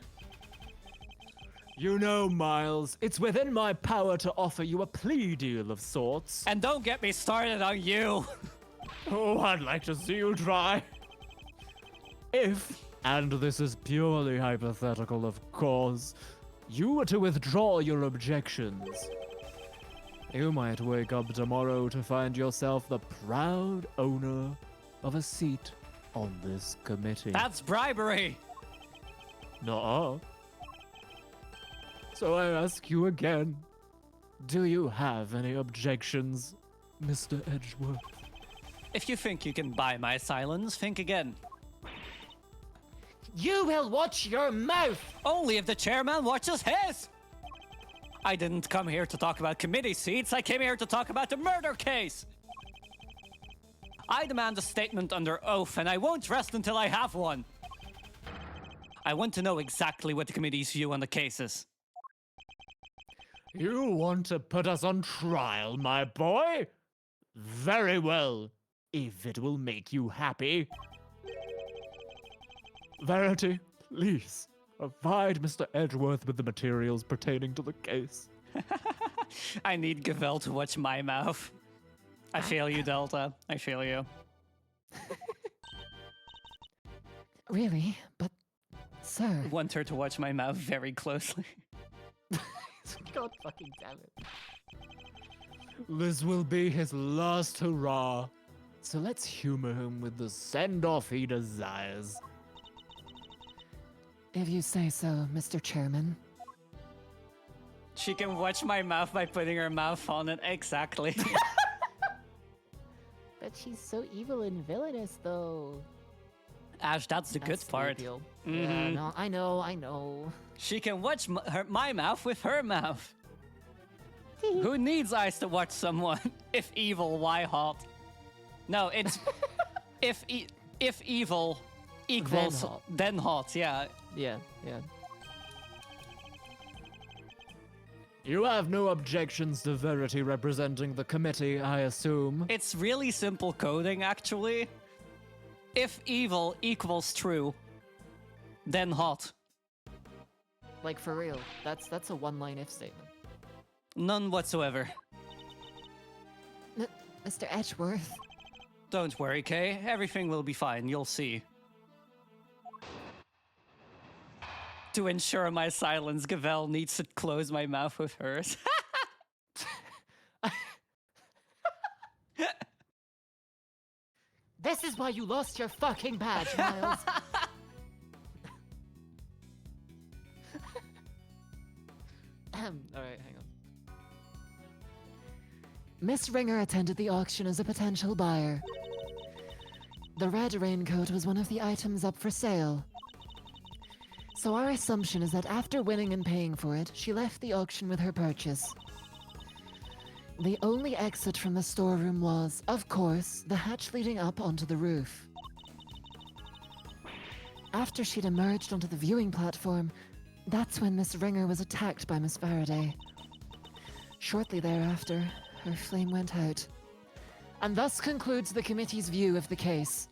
You know, Miles, it's within my power to offer you a plea deal of sorts. And don't get me started on you! Oh, I'd like to see you try. If, and this is purely hypothetical of course, you were to withdraw your objections, you might wake up tomorrow to find yourself the proud owner of a seat on this committee. That's bribery! Nuh-uh. So I ask you again, do you have any objections, Mr. Edgeworth? If you think you can buy my silence, think again. You will watch your mouth! Only if the chairman watches his! I didn't come here to talk about committee seats, I came here to talk about the murder case! I demand a statement under oath, and I won't rest until I have one. I want to know exactly what the committee's view on the case is. You want to put us on trial, my boy? Very well, if it will make you happy. Verity, please, provide Mr. Edgeworth with the materials pertaining to the case. I need Gavel to watch my mouth. I feel you, Delta. I feel you. Really? But, sir... Want her to watch my mouth very closely. God fucking damn it. This will be his last hurrah, so let's humor him with the send-off he desires. If you say so, Mr. Chairman. She can watch my mouth by putting her mouth on it, exactly. But she's so evil and villainous, though. Ash, that's the good That's the part. deal. Mhm. Yeah, no, I know. She can watch my mouth with her mouth. Who needs eyes to watch someone? If evil, why hot? No, it's if evil equals then hot. Yeah. Yeah. You have no objections to Verity representing the committee, I assume. It's really simple coding, actually. If evil equals true, then hot. Like, for real. That's a one-line if statement. None whatsoever. Mr. Edgeworth. Don't worry, Kay. Everything will be fine. You'll see. To ensure my silence, Gavel needs to close my mouth with hers. This is why you lost your fucking badge, Miles. Alright, hang on. Miss Ringer attended the auction as a potential buyer. The red raincoat was one of the items up for sale. So our assumption is that after winning and paying for it, she left the auction with her purchase. The only exit from the storeroom was, of course, the hatch leading up onto the roof. After she'd emerged onto the viewing platform, that's when Miss Ringer was attacked by Miss Faraday. Shortly thereafter, her flame went out. And thus concludes the committee's view of the case.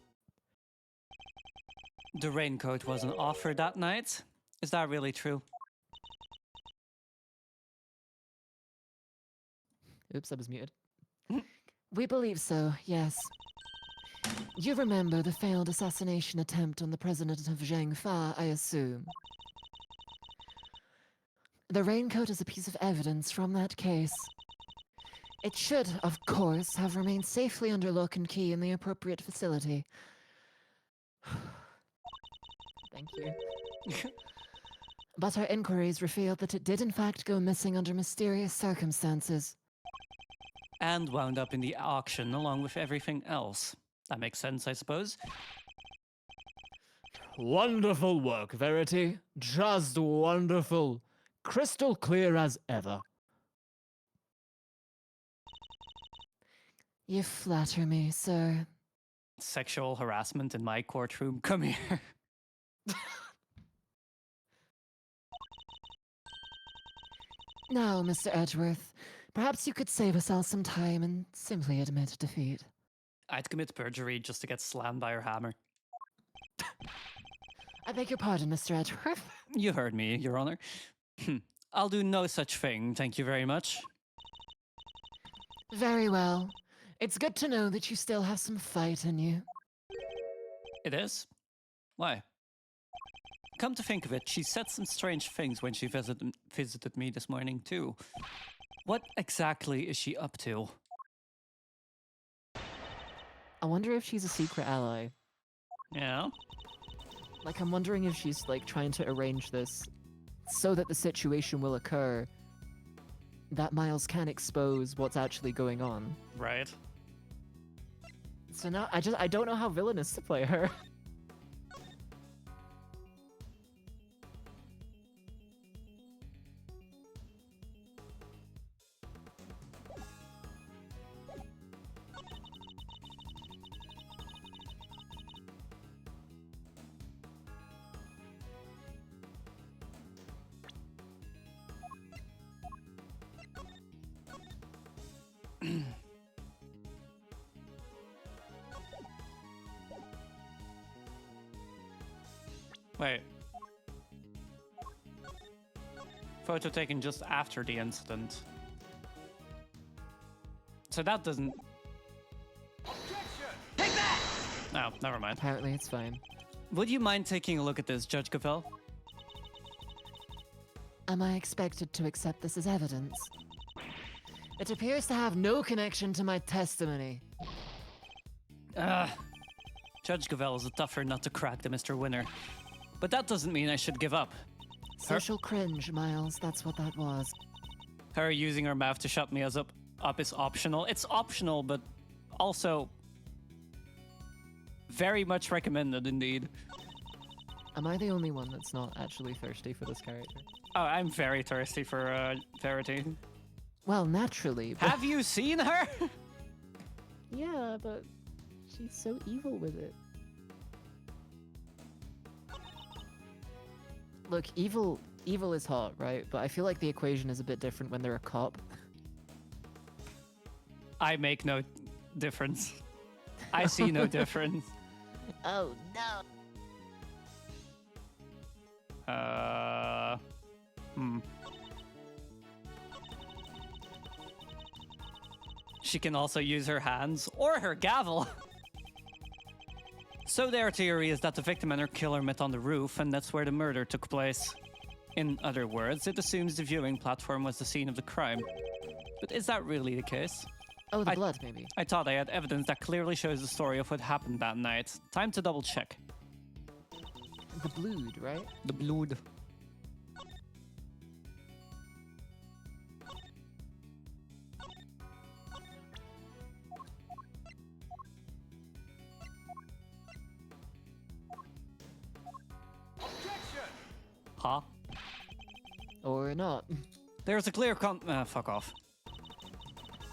The raincoat wasn't offered that night. Is that really true? Oops, I was muted. We believe so, yes. You remember the failed assassination attempt on the president of Zhang Fa, I assume. The raincoat is a piece of evidence from that case. It should, of course, have remained safely under lock and key in the appropriate facility. Thank you. But our inquiries revealed that it did in fact go missing under mysterious circumstances. And wound up in the auction along with everything else. That makes sense, I suppose. Wonderful work, Verity. Just wonderful. Crystal clear as ever. You flatter me, sir. Sexual harassment in my courtroom. Come here. Now, Mr. Edgeworth, perhaps you could save us all some time and simply admit defeat. I'd commit perjury just to get slammed by her hammer. I beg your pardon, Mr. Edgeworth. You heard me, Your Honor. I'll do no such thing, thank you very much. Very well. It's good to know that you still have some fight in you. It is? Why? Come to think of it, she said some strange things when she visited me this morning, too. What exactly is she up to? I wonder if she's a secret ally. Yeah? Like, I'm wondering if she's, like, trying to arrange this so that the situation will occur that Miles can expose what's actually going on. Right. So now, I don't know how villainous to play her. Wait. Photo taken just after the incident. So that doesn't... Take that! No, never mind. Apparently it's fine. Would you mind taking a look at this, Judge Cavell? Am I expected to accept this as evidence? It appears to have no connection to my testimony. Judge Cavell is a tougher nut to crack than Mr. Winner. But that doesn't mean I should give up. Social cringe, Miles, that's what that was. Her using her mouth to shut me up is optional. It's optional, but also very much recommended indeed. Am I the only one that's not actually thirsty for this character? Oh, I'm very thirsty for Verity. Well, naturally, but... Have you seen her? Yeah, but she's so evil with it. Look, evil is hot, right? But I feel like the equation is a bit different when they're a cop. I make no difference. I see no difference. Oh, no. She can also use her hands or her gavel. So their theory is that the victim and her killer met on the roof, and that's where the murder took place. In other words, it assumes the viewing platform was the scene of the crime. But is that really the case? Oh, the blood, maybe. I thought I had evidence that clearly shows the story of what happened that night. Time to double check. The blood, right? The blood. Huh? Or not. There's a clear fuck off.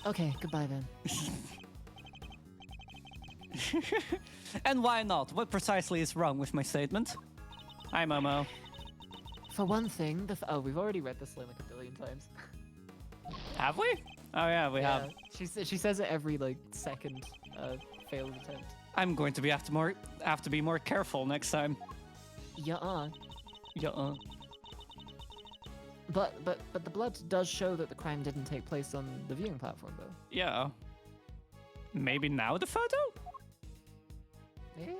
Okay, goodbye then. And why not? What precisely is wrong with my statement? Hi, Momo. For one thing, oh, we've already read this line like a billion times. Have we? Oh yeah, we have. She says it every like second failed attempt. I'm going to have to be more careful next time. Yeah. Yeah. But the blood does show that the crime didn't take place on the viewing platform, though. Yeah. Maybe now the photo? Maybe?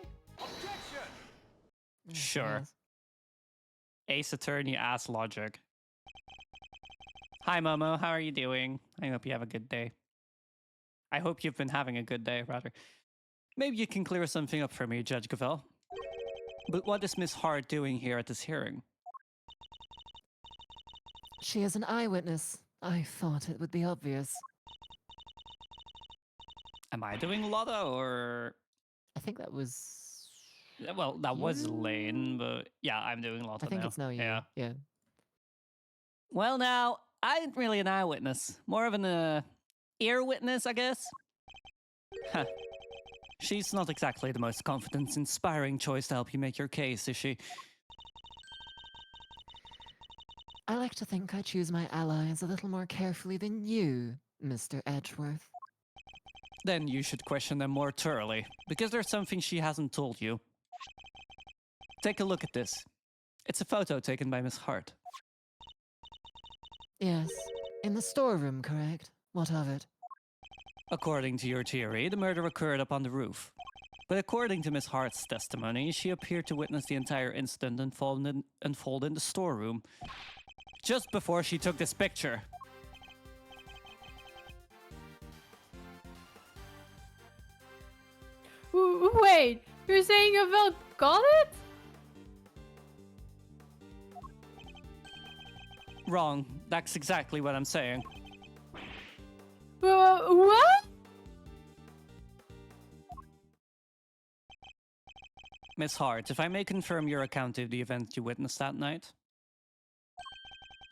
Sure. Yes. Ace Attorney ass logic. Hi, Momo. How are you doing? I hope you have a good day. I hope you've been having a good day, rather. Maybe you can clear something up for me, Judge Gavel. But what is Miss Hart doing here at this hearing? She is an eyewitness. I thought it would be obvious. Am I doing Lotto, or... I think that was... Well, that was You? Lane, but yeah, I'm doing Lotto I think now. it's now you. Yeah. Yeah. Well, now, I ain't really an eyewitness. More of an ear witness, I guess. Huh. She's not exactly the most confidence-inspiring choice to help you make your case, is she? I like to think I choose my allies a little more carefully than you, Mr. Edgeworth. Then you should question them more thoroughly, because there's something she hasn't told you. Take a look at this. It's a photo taken by Miss Hart. Yes. In the storeroom, correct? What of it? According to your theory, the murder occurred up on the roof. But according to Miss Hart's testimony, she appeared to witness the entire incident unfold in the storeroom, just before she took this picture. Wait, you're saying Gavel got it? Wrong. That's exactly what I'm saying. What? Miss Hart, if I may confirm your account of the event you witnessed that night.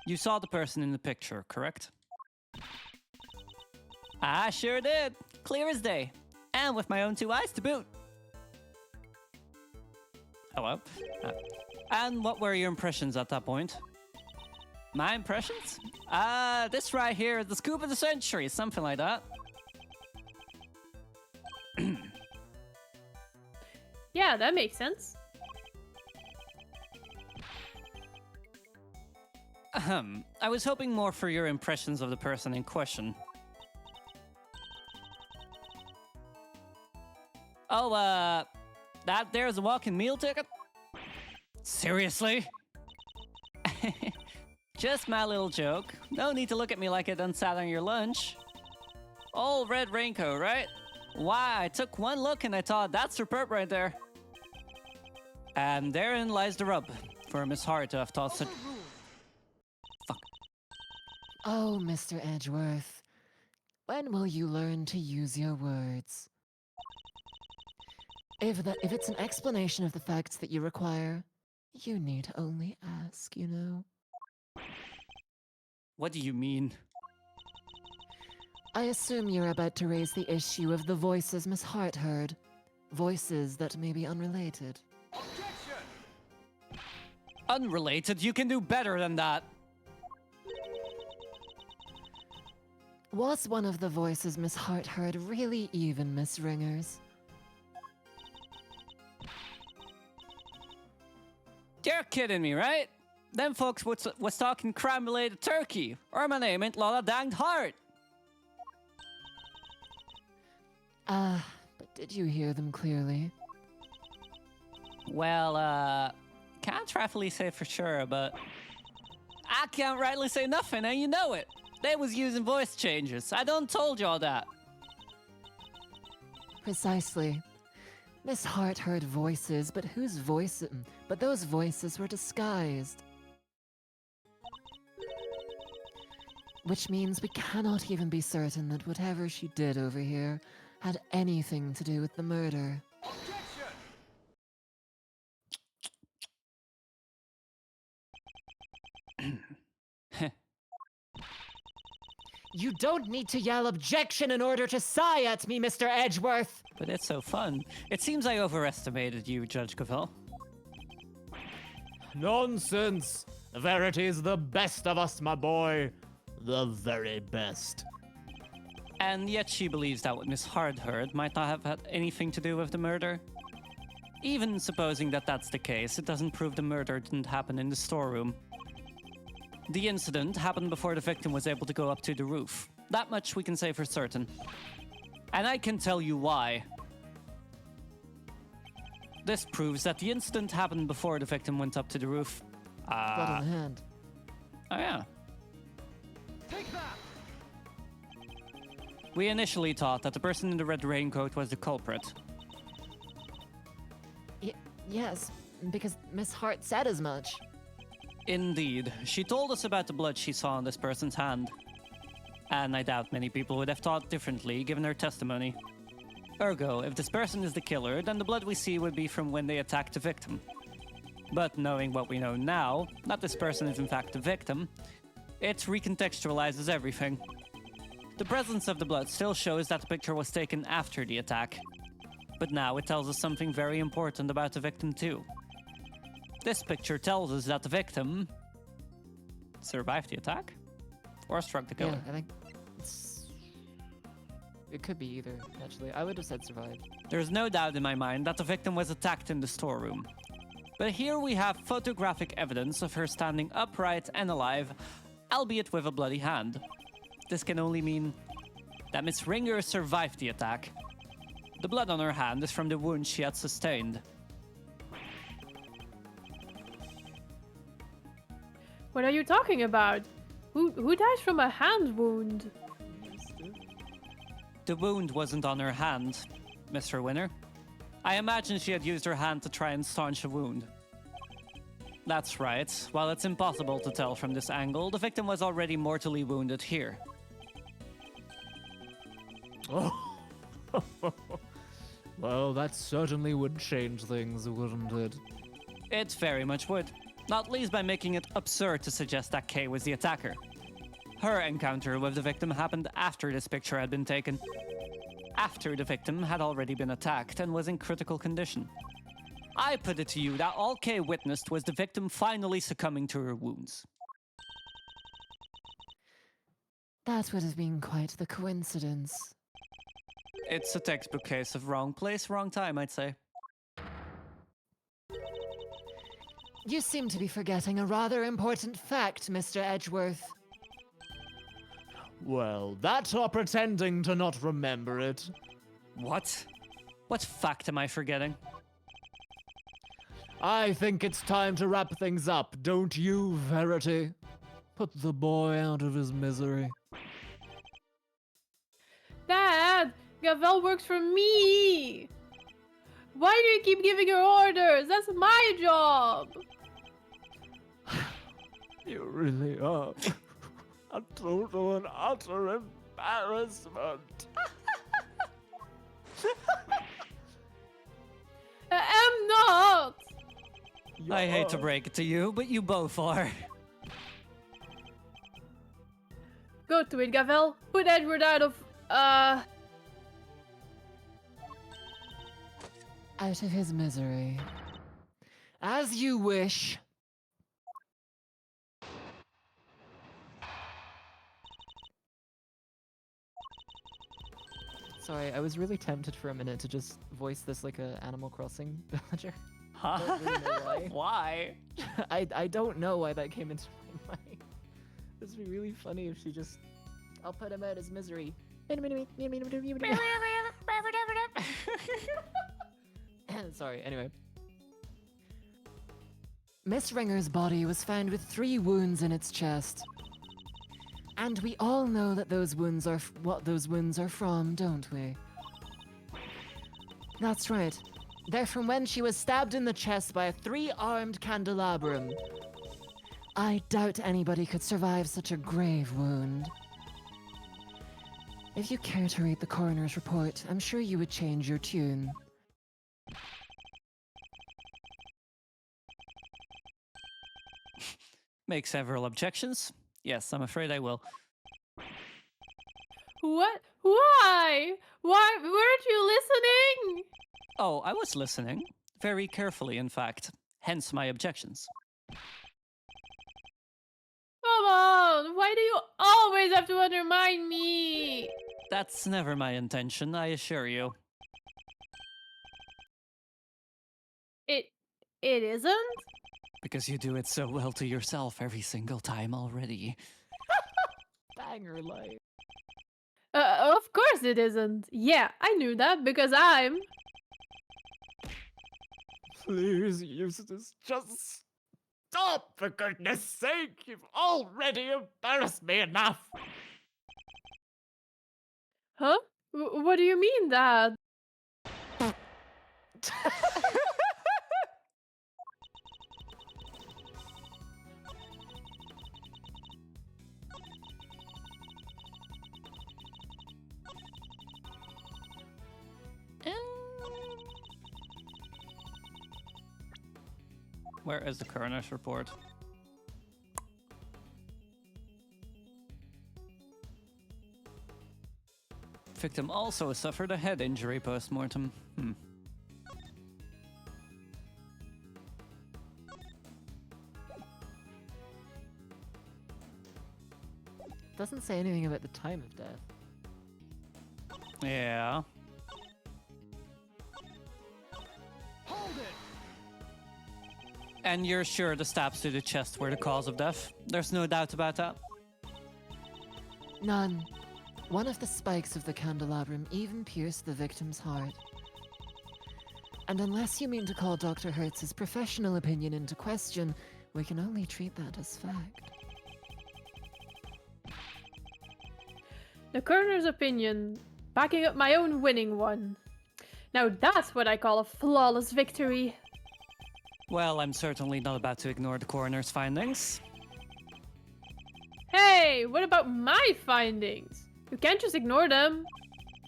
You saw the person in the picture, correct? I sure did. Clear as day. And with my own 2 eyes to boot. Hello? And what were your impressions at that point? My impressions? This right here is the scoop of the century, something like that. Yeah, that makes sense. I was hoping more for your impressions of the person in question. Oh, that there's a walk-in meal ticket? Seriously? Just my little joke. No need to look at me like I done sat on your lunch. Old red raincoat, right? Why, I took one look and I thought, that's superb right there. And therein lies the rub, for Miss Hart to have thought such... Fuck. Oh, Mr. Edgeworth. When will you learn to use your words? If it's an explanation of the facts that you require, you need only ask, you know. What do you mean? I assume you're about to raise the issue of the voices Miss Hart heard. Voices that may be unrelated. Unrelated? You can do better than that. Was one of the voices Miss Hart heard really even Miss Ringer's? You're kidding me, right? Them folks was talking crime-related turkey, or my name ain't Lola Danged Hart. But did you hear them clearly? Well, can't rightfully say for sure, but I can't rightly say nothing, and you know it. They was using voice changes. I done told you all that. Precisely. Miss Hart heard voices, but whose voices? But those voices were disguised. Which means we cannot even be certain that whatever she did over here had anything to do with the murder. You don't need to yell objection in order to sigh at me, Mr. Edgeworth! But it's so fun. It seems I overestimated you, Judge Cavell. Nonsense! Verity's the best of us, my boy. The very best. And yet she believes that what Miss Hart heard might not have had anything to do with the murder. Even supposing that that's the case, it doesn't prove the murder didn't happen in the storeroom. The incident happened before the victim was able to go up to the roof. That much we can say for certain. And I can tell you why. This proves that the incident happened before the victim went up to the roof. Blood on the hand. Oh yeah. Take that! We initially thought that the person in the red raincoat was the culprit. Yes, because Miss Hart said as much. Indeed. She told us about the blood she saw on this person's hand. And I doubt many people would have thought differently given her testimony. Ergo, if this person is the killer, then the blood we see would be from when they attacked the victim. But knowing what we know now, that this person is in fact the victim, it recontextualizes everything. The presence of the blood still shows that the picture was taken after the attack. But now it tells us something very important about the victim too. This picture tells us that the victim survived the attack? Or struck the killer? Yeah, I think it could be either, actually. I would have said survived. There's no doubt in my mind that the victim was attacked in the storeroom. But here we have photographic evidence of her standing upright and alive, albeit with a bloody hand. This can only mean that Miss Ringer survived the attack. The blood on her hand is from the wound she had sustained. What are you talking about? Who dies from a hand wound? The wound wasn't on her hand, Mr. Winner. I imagine she had used her hand to try and staunch a wound. That's right. While it's impossible to tell from this angle, the victim was already mortally wounded here. Oh. Well, that certainly would change things, wouldn't it? It very much would. Not least by making it absurd to suggest that Kay was the attacker. Her encounter with the victim happened after this picture had been taken. After the victim had already been attacked and was in critical condition. I put it to you that all Kay witnessed was the victim finally succumbing to her wounds. That would have been quite the coincidence. It's a textbook case of wrong place, wrong time, I'd say. You seem to be forgetting a rather important fact, Mr. Edgeworth. Well, that or pretending to not remember it. What? What fact am I forgetting? I think it's time to wrap things up, don't you, Verity? Put the boy out of his misery. Dad, Gavel works for me. Why do you keep giving her orders? That's my job. You really are a total and utter embarrassment. I am not. I hate to break it to you, but you both are. Go to it, Gavel. Put Edward out of, Out of his misery. As you wish. Sorry, I was really tempted for a minute to just voice this like a Animal Crossing villager. Huh? Don't really know why. Why? I don't know why that came into my mind. This would be really funny if she just... I'll put him out his misery. Sorry, anyway. Miss Ringer's body was found with 3 wounds in its chest. And we all know that those wounds are what those wounds are from, don't we? That's right. They're from when she was stabbed in the chest by a 3-armed candelabrum. I doubt anybody could survive such a grave wound. If you care to read the coroner's report, I'm sure you would change your tune. Make several objections? Yes, I'm afraid I will. what? Why? Why? Weren't you listening? Oh, I was listening. Very carefully, in fact. Hence my objections. Come on. Why do you always have to undermine me? That's never my intention, I assure you. It isn't? Because you do it so well to yourself every single time already. Banger life. Of course it isn't. Yeah, I knew that because I'm. Please, Eustace, just stop, for goodness sake! You've already embarrassed me enough! Huh? What do you mean, Dad? Where is the coroner's report? Victim also suffered a head injury post-mortem. Doesn't say anything about the time of death. Yeah. And you're sure the stabs to the chest were the cause of death? There's no doubt about that? None. One of the spikes of the candelabrum even pierced the victim's heart. And unless you mean to call Dr. Hertz's professional opinion into question, we can only treat that as fact. The coroner's opinion, backing up my own winning one. Now that's what I call a flawless victory. Well, I'm certainly not about to ignore the coroner's findings. Hey, what about my findings? You can't just ignore them.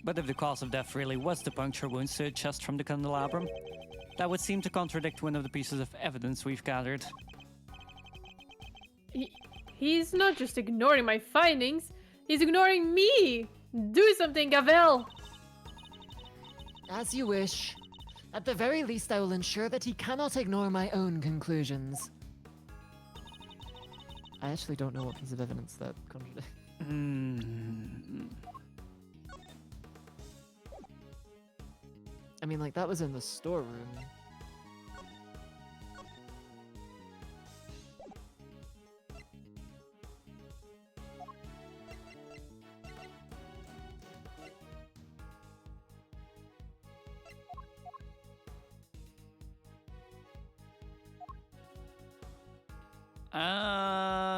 But if the cause of death really was the puncture wounds to the chest from the candelabrum, that would seem to contradict one of the pieces of evidence we've gathered. He's not just ignoring my findings, he's ignoring me! Do something, Gavel! As you wish. At the very least, I will ensure that he cannot ignore my own conclusions. I actually don't know what piece of evidence that contradicts. I mean, like, that was in the storeroom.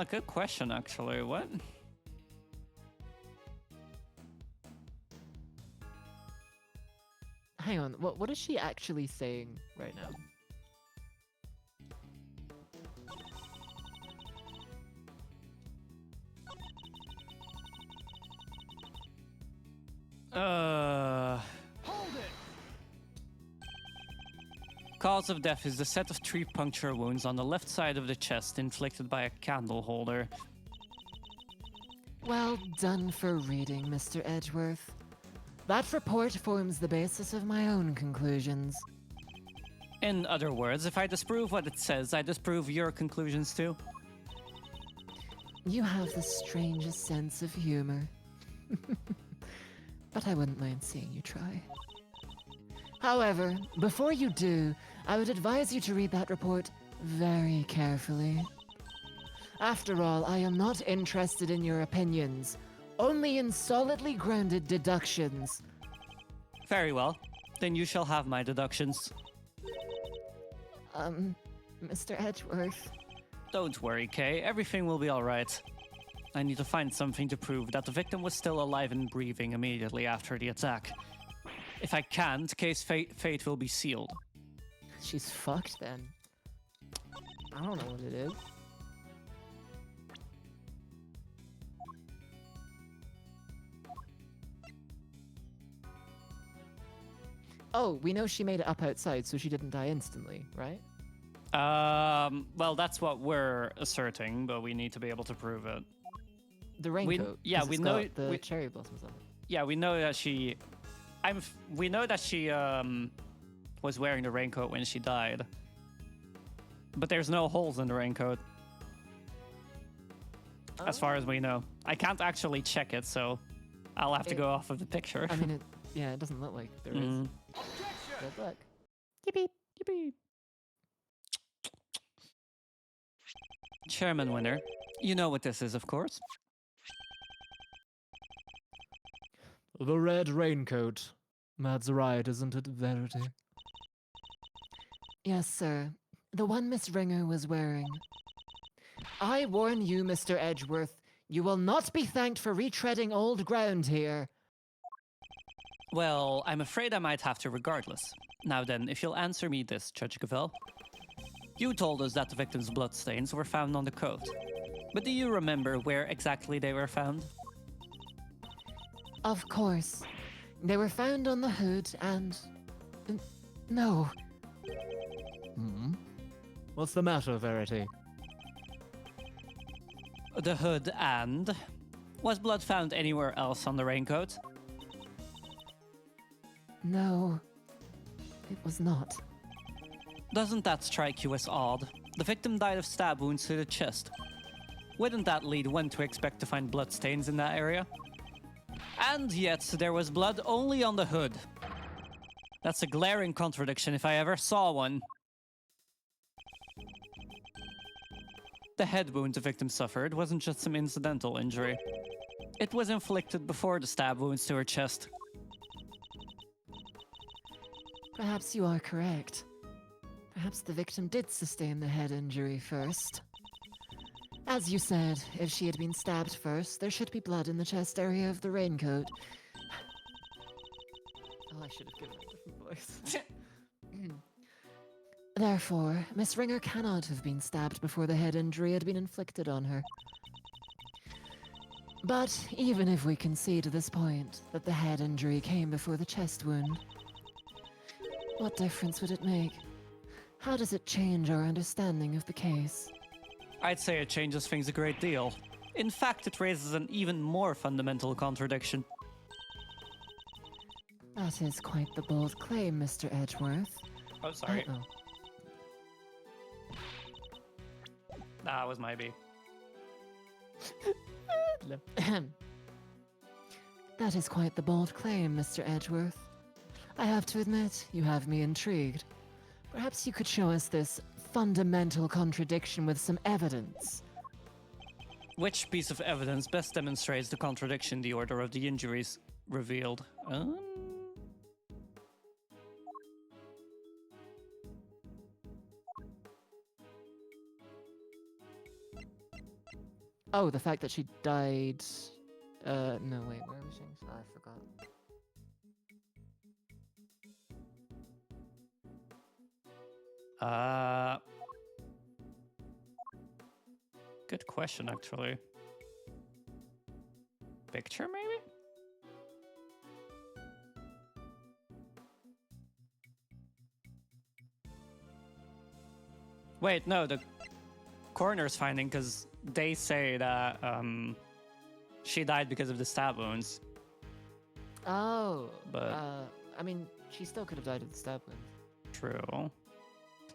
Good question, actually. What? Hang on, what is she actually saying right now? Hold it! Cause of death is the set of 3 puncture wounds on the left side of the chest inflicted by a candle holder. Well done for reading, Mr. Edgeworth. That report forms the basis of my own conclusions. In other words, if I disprove what it says, I disprove your conclusions too. You have the strangest sense of humor. But I wouldn't mind seeing you try. However, before you do, I would advise you to read that report very carefully. After all, I am not interested in your opinions, only in solidly grounded deductions. Very well. Then you shall have my deductions. Mr. Edgeworth. Don't worry, Kay. Everything will be alright. I need to find something to prove that the victim was still alive and breathing immediately after the attack. If I can't, Kay's fate will be sealed. She's fucked then. I don't know what it is. Oh, we know she made it up outside, so she didn't die instantly, right? Well, that's what we're asserting, but we need to be able to prove it. The raincoat. Yeah, 'cause we it's know got the cherry blossoms on it. Yeah, we know that she... we know that she, was wearing the raincoat when she died. But there's no holes in the raincoat. As far as we know. I can't actually check it, so I'll have to go off of the picture. I mean, it doesn't look like there is. Good luck. Yippee! Yippee! Chairman Winner, you know what this is, of course. The red raincoat. That's right, isn't it, Verity? Yes, sir. The one Miss Ringer was wearing. I warn you, Mr. Edgeworth, you will not be thanked for retreading old ground here. Well, I'm afraid I might have to regardless. Now then, if you'll answer me this, Judge Cavell. You told us that the victim's bloodstains were found on the coat. But do you remember where exactly they were found? Of course. They were found on the hood and... no. Hmm? What's the matter, Verity? The hood and... Was blood found anywhere else on the raincoat? No. It was not. Doesn't that strike you as odd? The victim died of stab wounds to the chest. Wouldn't that lead one to expect to find bloodstains in that area? And yet, there was blood only on the hood. That's a glaring contradiction if I ever saw one. The head wound the victim suffered wasn't just some incidental injury. It was inflicted before the stab wounds to her chest. Perhaps you are correct. Perhaps the victim did sustain the head injury first. As you said, if she had been stabbed first, there should be blood in the chest area of the raincoat. Oh, I should have given it a different voice. Therefore, Miss Ringer cannot have been stabbed before the head injury had been inflicted on her. But even if we concede to this point that the head injury came before the chest wound, what difference would it make? How does it change our understanding of the case? I'd say it changes things a great deal. In fact, it raises an even more fundamental contradiction. That is quite the bold claim, Mr. Edgeworth. Oh, sorry. Uh-oh. That was my B. That is quite the bold claim, Mr. Edgeworth. I have to admit, you have me intrigued. Perhaps you could show us this fundamental contradiction with some evidence. Which piece of evidence best demonstrates the contradiction the order of the injuries revealed? Oh, the fact that she died... no, wait, where was she? I forgot. Good question, actually. Picture, maybe? Wait, no, the coroner's finding, because they say that she died because of the stab wounds. Oh, But- I mean, she still could have died of the stab wound. True.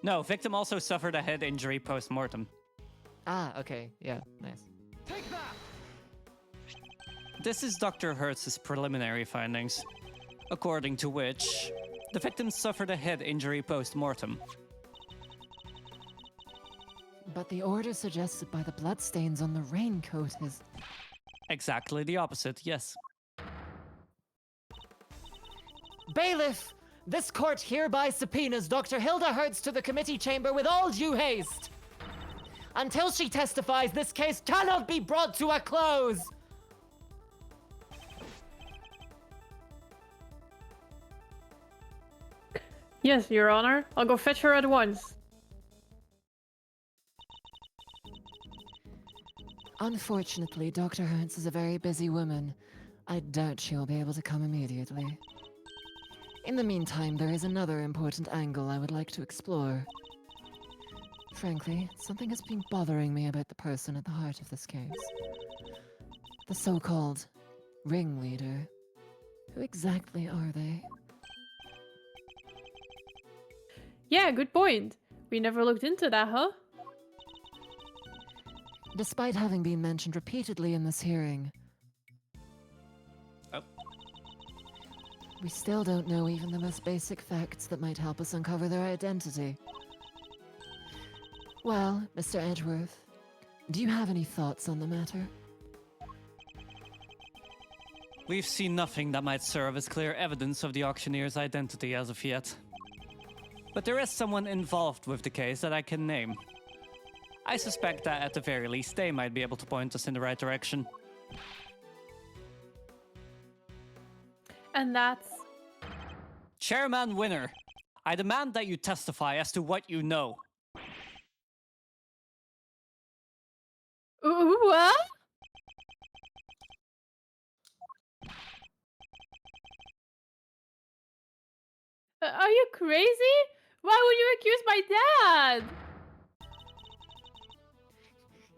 No, victim also suffered a head injury post-mortem. Ah, okay, yeah, nice. This is Dr. Hertz's preliminary findings, according to which the victim suffered a head injury post-mortem. But the order suggested by the bloodstains on the raincoat is... Exactly the opposite, yes. Bailiff! This court hereby subpoenas Dr. Hilda Hertz to the committee chamber with all due haste. Until she testifies, this case cannot be brought to a close! Yes, Your Honor. I'll go fetch her at once. Unfortunately, Dr. Hertz is a very busy woman. I doubt she'll be able to come immediately. In the meantime, there is another important angle I would like to explore. Frankly, something has been bothering me about the person at the heart of this case. The so-called ringleader. Who exactly are they? Yeah, good point. We never looked into that, huh? Despite having been mentioned repeatedly in this hearing, we still don't know even the most basic facts that might help us uncover their identity. Well, Mr. Edgeworth, Do you have any thoughts on the matter? We've seen nothing that might serve as clear evidence of the auctioneer's identity as of yet. But there is someone involved with the case that I can name. I suspect that at the very least they might be able to point us in the right direction. And that's... Chairman Winner, I demand that you testify as to what you know. What? Are you crazy? Why would you accuse my dad?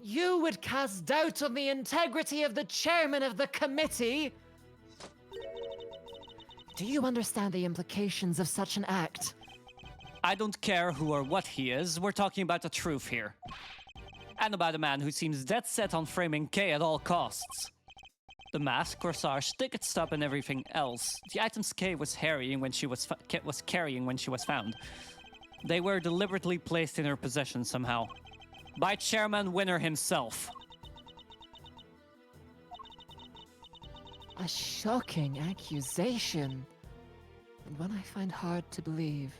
You would cast doubt on the integrity of the chairman of the committee? Do you understand the implications of such an act? I don't care who or what he is, we're talking about the truth here. And about a man who seems dead set on framing Kay at all costs. The mask, corsage, ticket stub, and everything else. The items Kay was carrying when she was found. They were deliberately placed in her possession somehow. By Chairman Winner himself. A shocking accusation, and one I find hard to believe.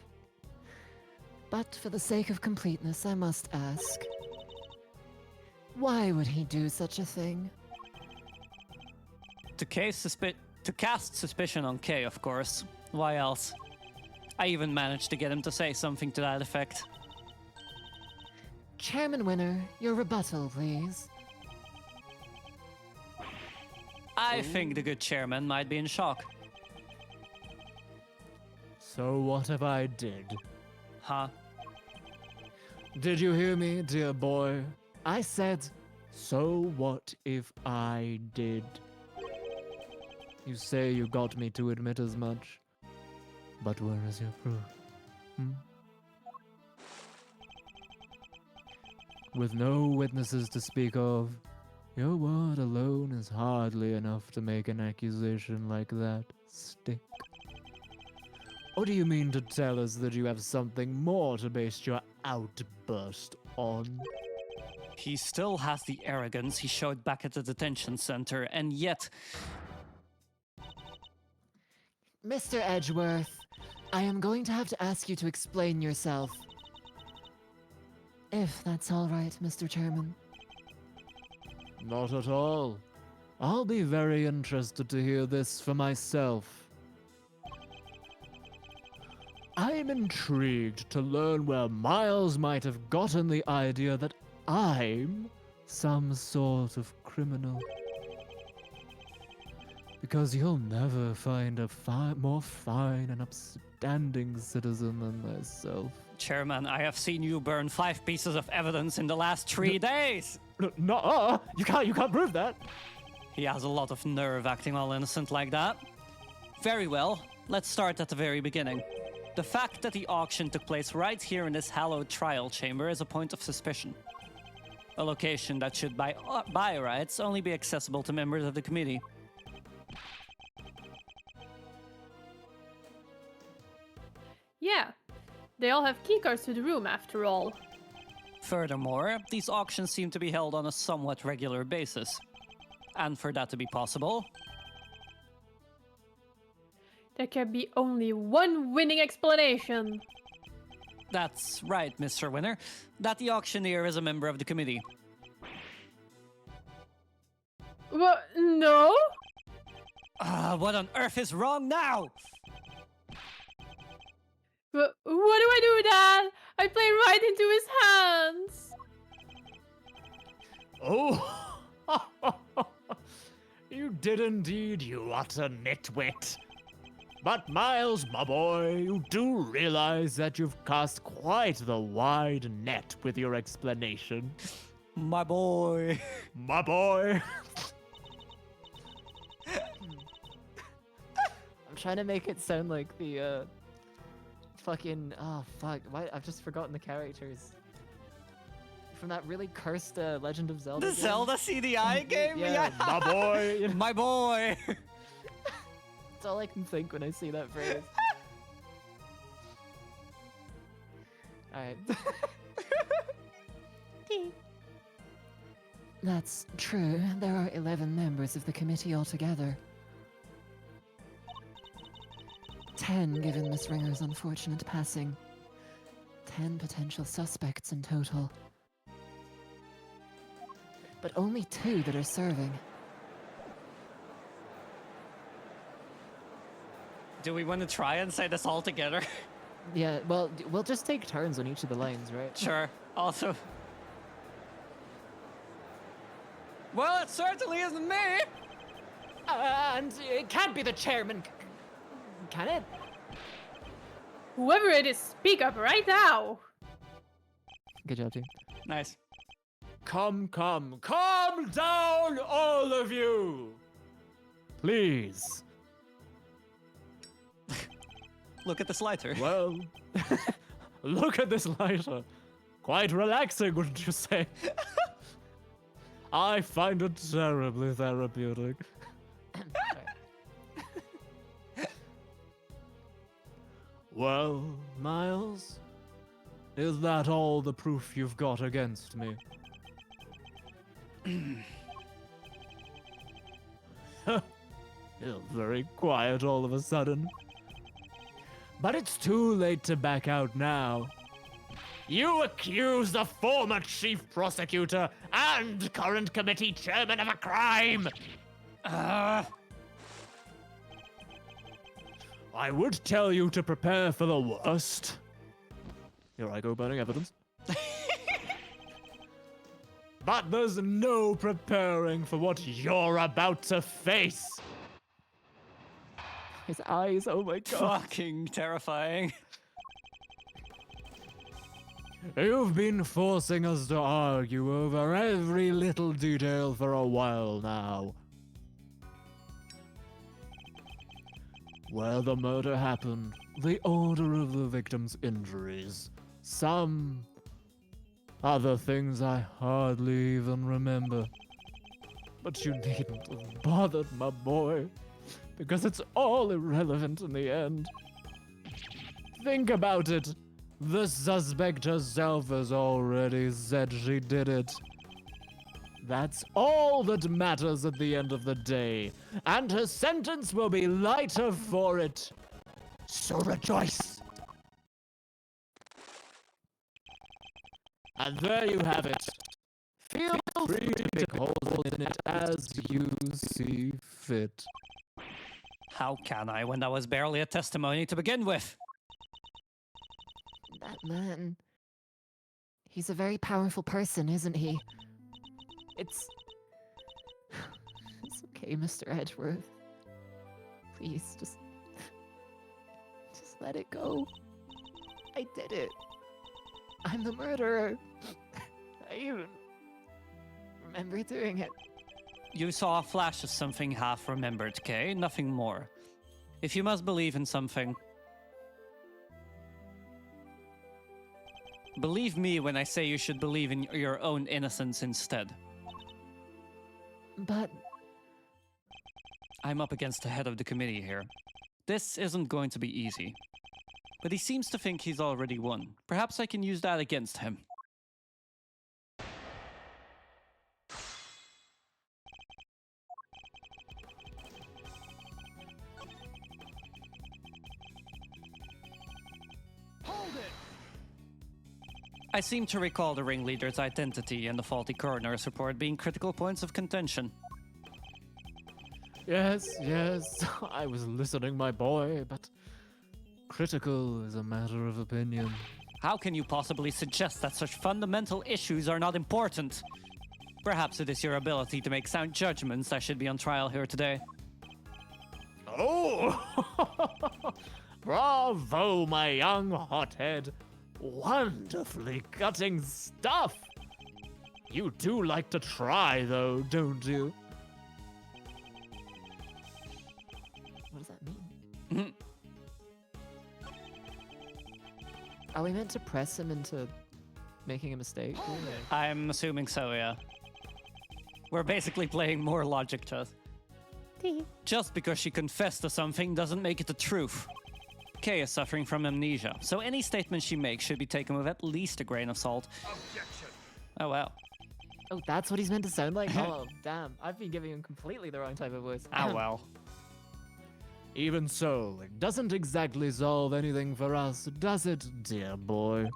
But for the sake of completeness, I must ask, why would he do such a thing? To cast suspicion on Kay, of course. Why else? I even managed to get him to say something to that effect. Chairman Winner, your rebuttal, please. I think the good chairman might be in shock. So what if I did? Huh? Did you hear me, dear boy? I said, so what if I did? You say you got me to admit as much, but where is your proof? With no witnesses to speak of, your word alone is hardly enough to make an accusation like that stick. Or do you mean to tell us that you have something more to base your outburst on? He still has the arrogance he showed back at the detention center, and yet... Mr. Edgeworth, I am going to have to ask you to explain yourself. If that's all right, Mr. Chairman. Not at all. I'll be very interested to hear this for myself. I'm intrigued to learn where Miles might have gotten the idea that I'm some sort of criminal. Because you'll never find a more fine and upstanding citizen than myself. Chairman, I have seen you burn 5 pieces of evidence in the last 3 days! No, you can't prove that. He has a lot of nerve acting all innocent like that. Very well, let's start at the very beginning. The fact that the auction took place right here in this hallowed trial chamber is a point of suspicion. A location that should, by rights, only be accessible to members of the committee. Yeah, they all have keycards to the room after all. Furthermore, these auctions seem to be held on a somewhat regular basis. And for that to be possible, There can be only one winning explanation. that's right, Mr. Winner, that the auctioneer is a member of the committee. What? No? What on earth is wrong now? What do I do with that? I play right into his hands. Oh, you did indeed, you utter nitwit. But Miles, my boy, you do realize that you've cast quite the wide net with your explanation. My boy. My boy. I'm trying to make it sound like the fucking why I've just forgotten the characters from that really cursed Legend of Zelda. The game. Zelda CDI game? Yeah. My boy. My boy. That's all I can think when I see that phrase. Alright. That's true. There are 11 members of the committee altogether. 10 given Miss Ringer's unfortunate passing. 10 potential suspects in total. But only 2 that are serving. Do we want to try and say this all together? Yeah, well, we'll just take turns on each of the lanes, right? Sure. Also. Well, it certainly isn't me! And it can't be the chairman, can it? Whoever it is, speak up right now! Good job, team. Nice. Calm down, all of you! Please. Look at this lighter. Well, look at this lighter. Quite relaxing, wouldn't you say? I find it terribly therapeutic. Well, Miles, is that all the proof you've got against me? You're very quiet all of a sudden. But it's too late to back out now. You accuse the former chief prosecutor and current committee chairman of a crime! I would tell you to prepare for the worst. Here I go burning evidence. But there's no preparing for what you're about to face. His eyes, oh my god. Fucking terrifying. You've been forcing us to argue over every little detail for a while now. Where the murder happened, the order of the victim's injuries, some other things I hardly even remember. But you needn't have bothered, my boy, because it's all irrelevant in the end. Think about it. The suspect herself has already said she did it. That's all that matters at the end of the day, and her sentence will be lighter for it. So rejoice! And there you have it. Feel free to pick holes in it as you see fit. How can I when that was barely a testimony to begin with? That man. He's a very powerful person, isn't he? It's It's okay, Mr. Edgeworth. Please, just let it go. I did it. I'm the murderer. I even remember doing it. You saw a flash of something half remembered, Kay? Nothing more. If you must believe in something, believe me when I say you should believe in your own innocence instead. But I'm up against the head of the committee here. This isn't going to be easy. But he seems to think he's already won. Perhaps I can use that against him. I seem to recall the ringleader's identity and the faulty coroner's report being critical points of contention. Yes, I was listening, my boy, but critical is a matter of opinion. How can you possibly suggest that such fundamental issues are not important? Perhaps it is your ability to make sound judgments that should be on trial here today. Oh! Bravo, my young hothead. Wonderfully cutting stuff. You do like to try, though, don't you? what does that mean? Are we meant to press him into making a mistake? I'm assuming so, yeah. We're basically playing more logic chess. Just because she confessed to something doesn't make it the truth. Kay is suffering from amnesia, so any statement she makes should be taken with at least a grain of salt. Objection. Oh, wow. Oh, that's what he's meant to sound like? Oh, damn. I've been giving him completely the wrong type of voice. Ah, well. Even so, it doesn't exactly solve anything for us, does it, dear boy?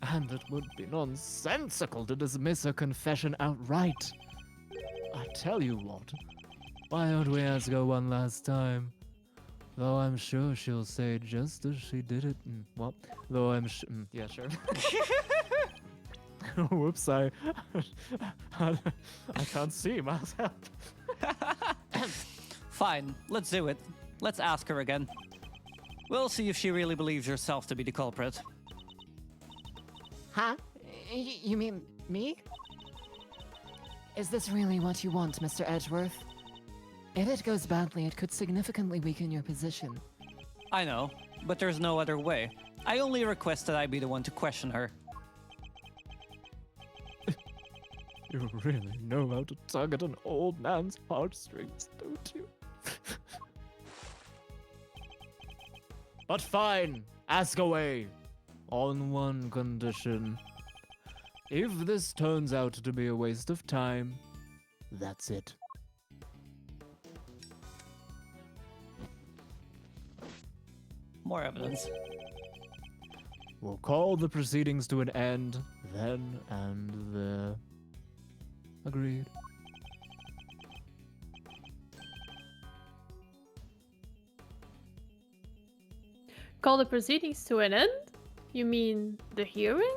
And it would be nonsensical to dismiss her confession outright. I tell you what, why don't we ask her one last time? Though I'm sure she'll say just as she did it. What? Though I'm Yeah, sure. Whoops, I can't see myself. Fine, let's do it. Let's ask her again. We'll see if she really believes herself to be the culprit. Huh? You mean me? Is this really what you want, Mr. Edgeworth? If it goes badly, it could significantly weaken your position. I know, but there's no other way. I only request that I be the one to question her. You really know how to tug at an old man's heartstrings, don't you? But fine, ask away. On one condition. If this turns out to be a waste of time, that's it. More evidence. We'll call the proceedings to an end, then and there. Agreed. Call the proceedings to an end? You mean the hearing?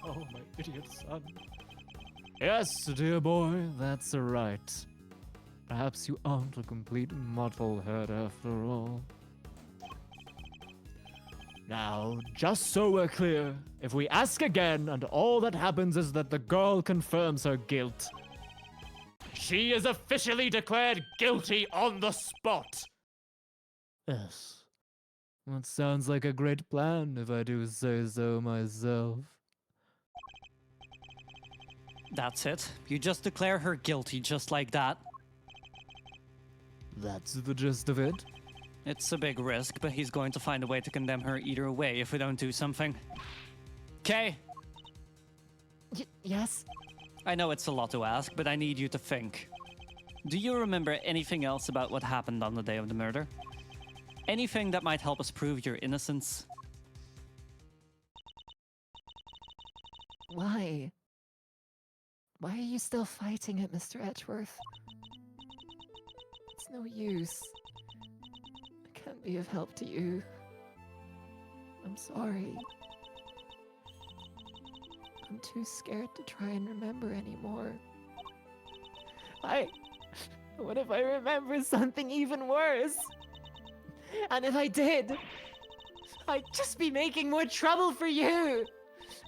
Oh, my idiot son. Yes, dear boy, that's right. Perhaps you aren't a complete muddlehead after all. Now, just so we're clear, if we ask again and all that happens is that the girl confirms her guilt, she is officially declared guilty on the spot. Yes. That sounds like a great plan, if I do say so myself. That's it. You just declare her guilty just like that. That's the gist of it. It's a big risk, but he's going to find a way to condemn her either way if we don't do something. Okay? Yes? I know it's a lot to ask, but I need you to think. Do you remember anything else about what happened on the day of the murder? Anything that might help us prove your innocence? Why? Why are you still fighting it, Mr. Edgeworth? It's no use. I can't be of help to you. I'm sorry. I'm too scared to try and remember anymore. What if I remember something even worse? And if I did, I'd just be making more trouble for you.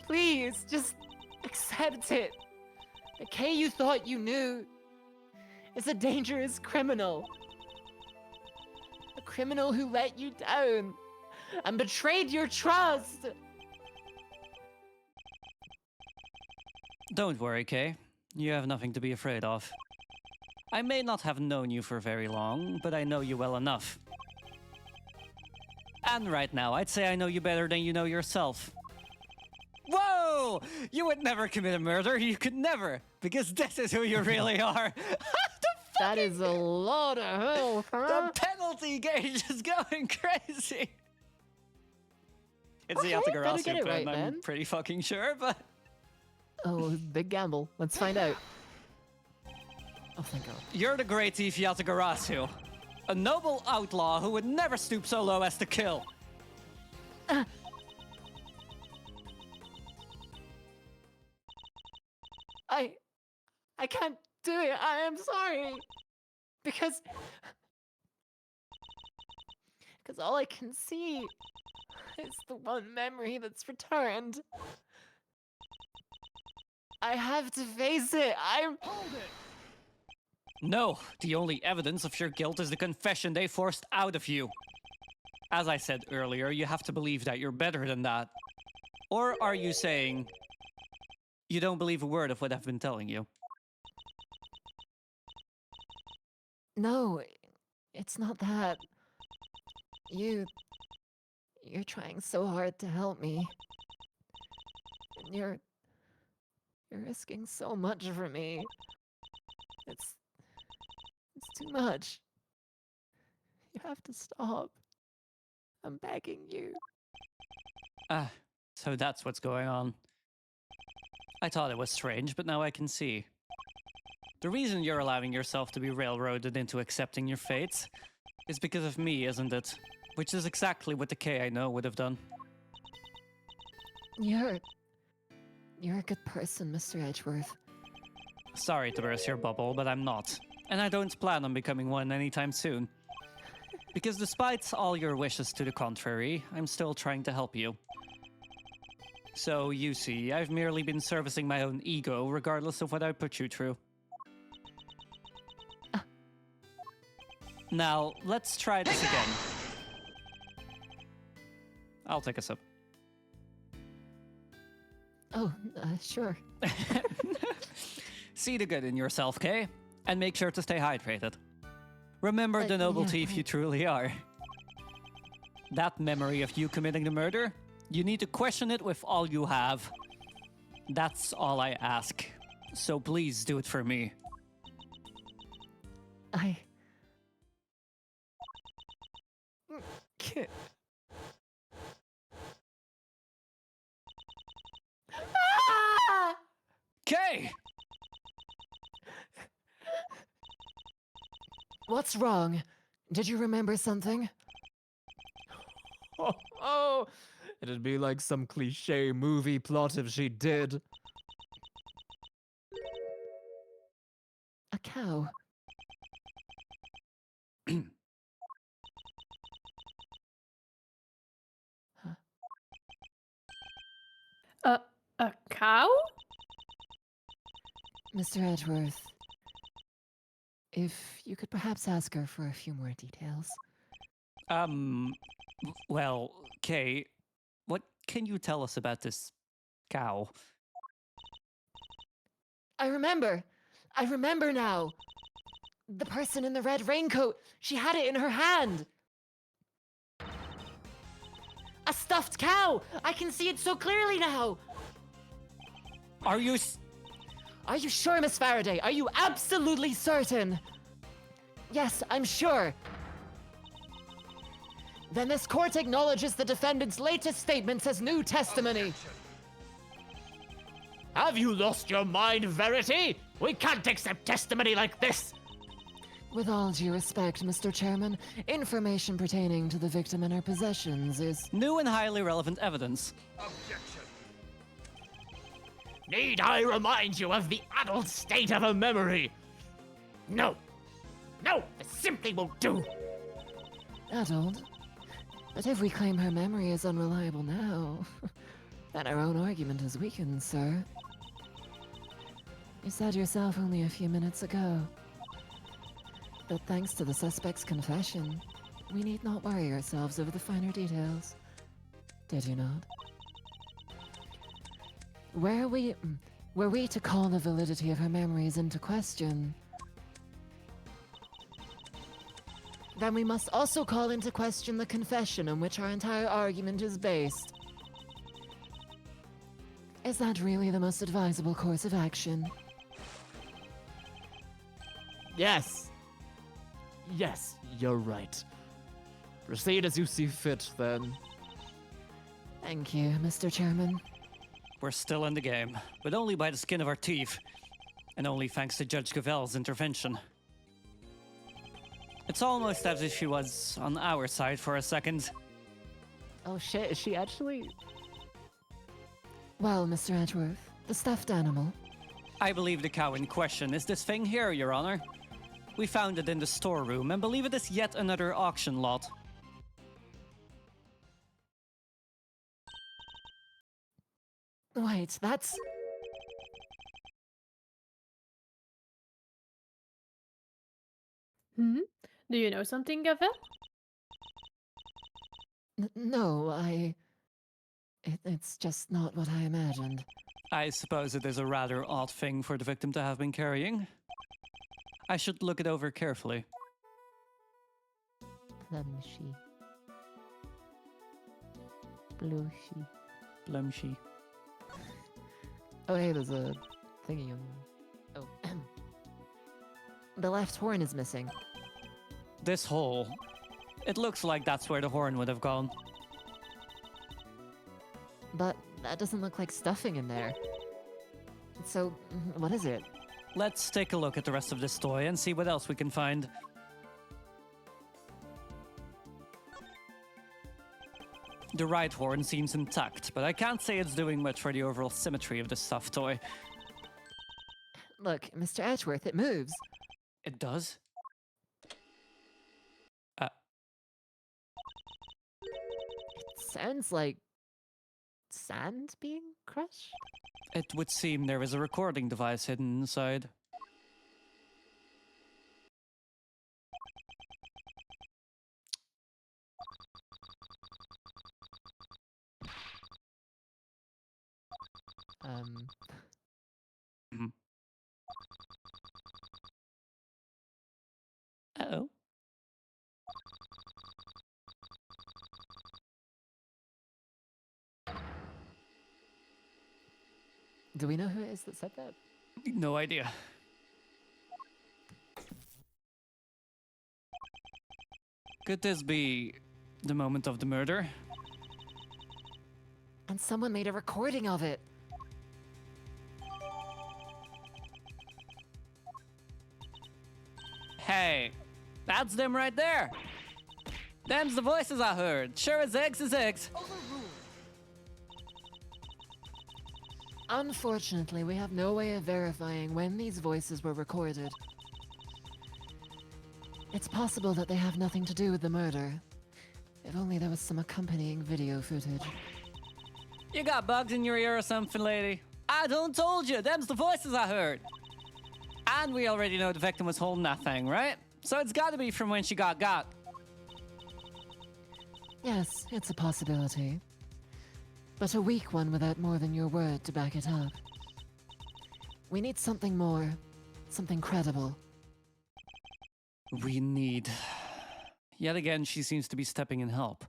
Please, just accept it. The Kay you thought you knew is a dangerous criminal. A criminal who let you down and betrayed your trust. Don't worry, Kay. You have nothing to be afraid of. I may not have known you for very long, but I know you well enough. And right now, I'd say I know you better than you know yourself. Whoa! You would never commit a murder. You could never, because this is who you really are. That is a lot of help, huh? The penalty gauge is going crazy. It's the Okay, better Yatagarasu get it pen, right, I'm man. pretty fucking sure, but... Oh, big gamble. Let's find out. Oh, thank God. You're the great thief Yatagarasu. A noble outlaw who would never stoop so low as to kill. I can't do it. I am sorry. Because all I can see is the one memory that's returned. I have to face it. No, the only evidence of your guilt is the confession they forced out of you. As I said earlier, you have to believe that you're better than that. Or are you saying you don't believe a word of what I've been telling you? No, it's not that. You're trying so hard to help me. And you're You're risking so much for me. It's too much. You have to stop. I'm begging you. Ah, so that's what's going on. I thought it was strange, but now I can see. The reason you're allowing yourself to be railroaded into accepting your fate is because of me, isn't it? Which is exactly what the K I know would have done. You're a good person, Mr. Edgeworth. Sorry to burst your bubble, but I'm not. And I don't plan on becoming one anytime soon. Because despite all your wishes to the contrary, I'm still trying to help you. So, you see, I've merely been servicing my own ego regardless of what I put you through. Now, let's try this again. I'll take a sip. Oh, sure. See the good in yourself, Kay, and make sure to stay hydrated. Remember the noble thief you truly are. That memory of you committing the murder, you need to question it with all you have. That's all I ask. So please do it for me. I... Kay! What's wrong? Did you remember something? Oh, it'd be like some cliche movie plot if she did. A cow. A cow? Mr. Edgeworth, if you could perhaps ask her for a few more details. Well, Kay, what can you tell us about this cow? I remember! I remember now! The person in the red raincoat, she had it in her hand! A stuffed cow! I can see it so clearly now! Are you Are you sure, Miss Faraday? Are you absolutely certain? Yes, I'm sure. Then this court acknowledges the defendant's latest statements as new testimony. Have you lost your mind, Verity? We can't accept testimony like this. With all due respect, Mr. Chairman, information pertaining to the victim and her possessions is... new and highly relevant evidence? Need I remind you of the adult state of her memory? No. No, this simply won't do. adult. But if we claim her memory is unreliable now, then our own argument is weakened, sir. You said yourself only a few minutes ago that thanks to the suspect's confession, we need not worry ourselves over the finer details. Did you not? Were we to call the validity of her memories into question, then we must also call into question the confession on which our entire argument is based. Is that really the most advisable course of action? Yes. Yes, you're right. Proceed as you see fit, then. Thank you, Mr. Chairman. We're still in the game, but only by the skin of our teeth. And only thanks to Judge Gavel's intervention. It's almost as if she was on our side for a second. Oh shit, is she actually... Well, Mr. Edgeworth, the stuffed animal. I believe the cow in question is this thing here, Your Honor. We found it in the storeroom and believe it is yet another auction lot. Wait, that's... Hmm? Do you know something, Gavel? No, it's just not what I imagined. I suppose it is a rather odd thing for the victim to have been carrying. I should look it over carefully. Plumshy. Blushy. Blumshy. Oh hey, there's a thingy. Oh. The left horn is missing. This hole. It looks like that's where the horn would have gone. But that doesn't look like stuffing in there. So, what is it? Let's take a look at the rest of this toy and see what else we can find. The right horn seems intact, but I can't say it's doing much for the overall symmetry of this stuffed toy. Look, Mr. Edgeworth, it moves. It does? It sounds like sand being crushed? It would seem there is a recording device hidden inside. Uh-oh. Do we know who it is that said that? No idea. Could this be the moment of the murder? And someone made a recording of it. Hey, that's them right there. Them's the voices I heard. Sure as eggs is eggs. Unfortunately, we have no way of verifying when these voices were recorded. It's possible that they have nothing to do with the murder. If only there was some accompanying video footage. You got bugs in your ear or something, lady? I done told you, them's the voices I heard. And we already know the victim was holding that thing, right? So it's gotta be from when she got. Yes, it's a possibility. But a weak one without more than your word to back it up. We need something more. Something credible. We need... Yet again, she seems to be stepping in help.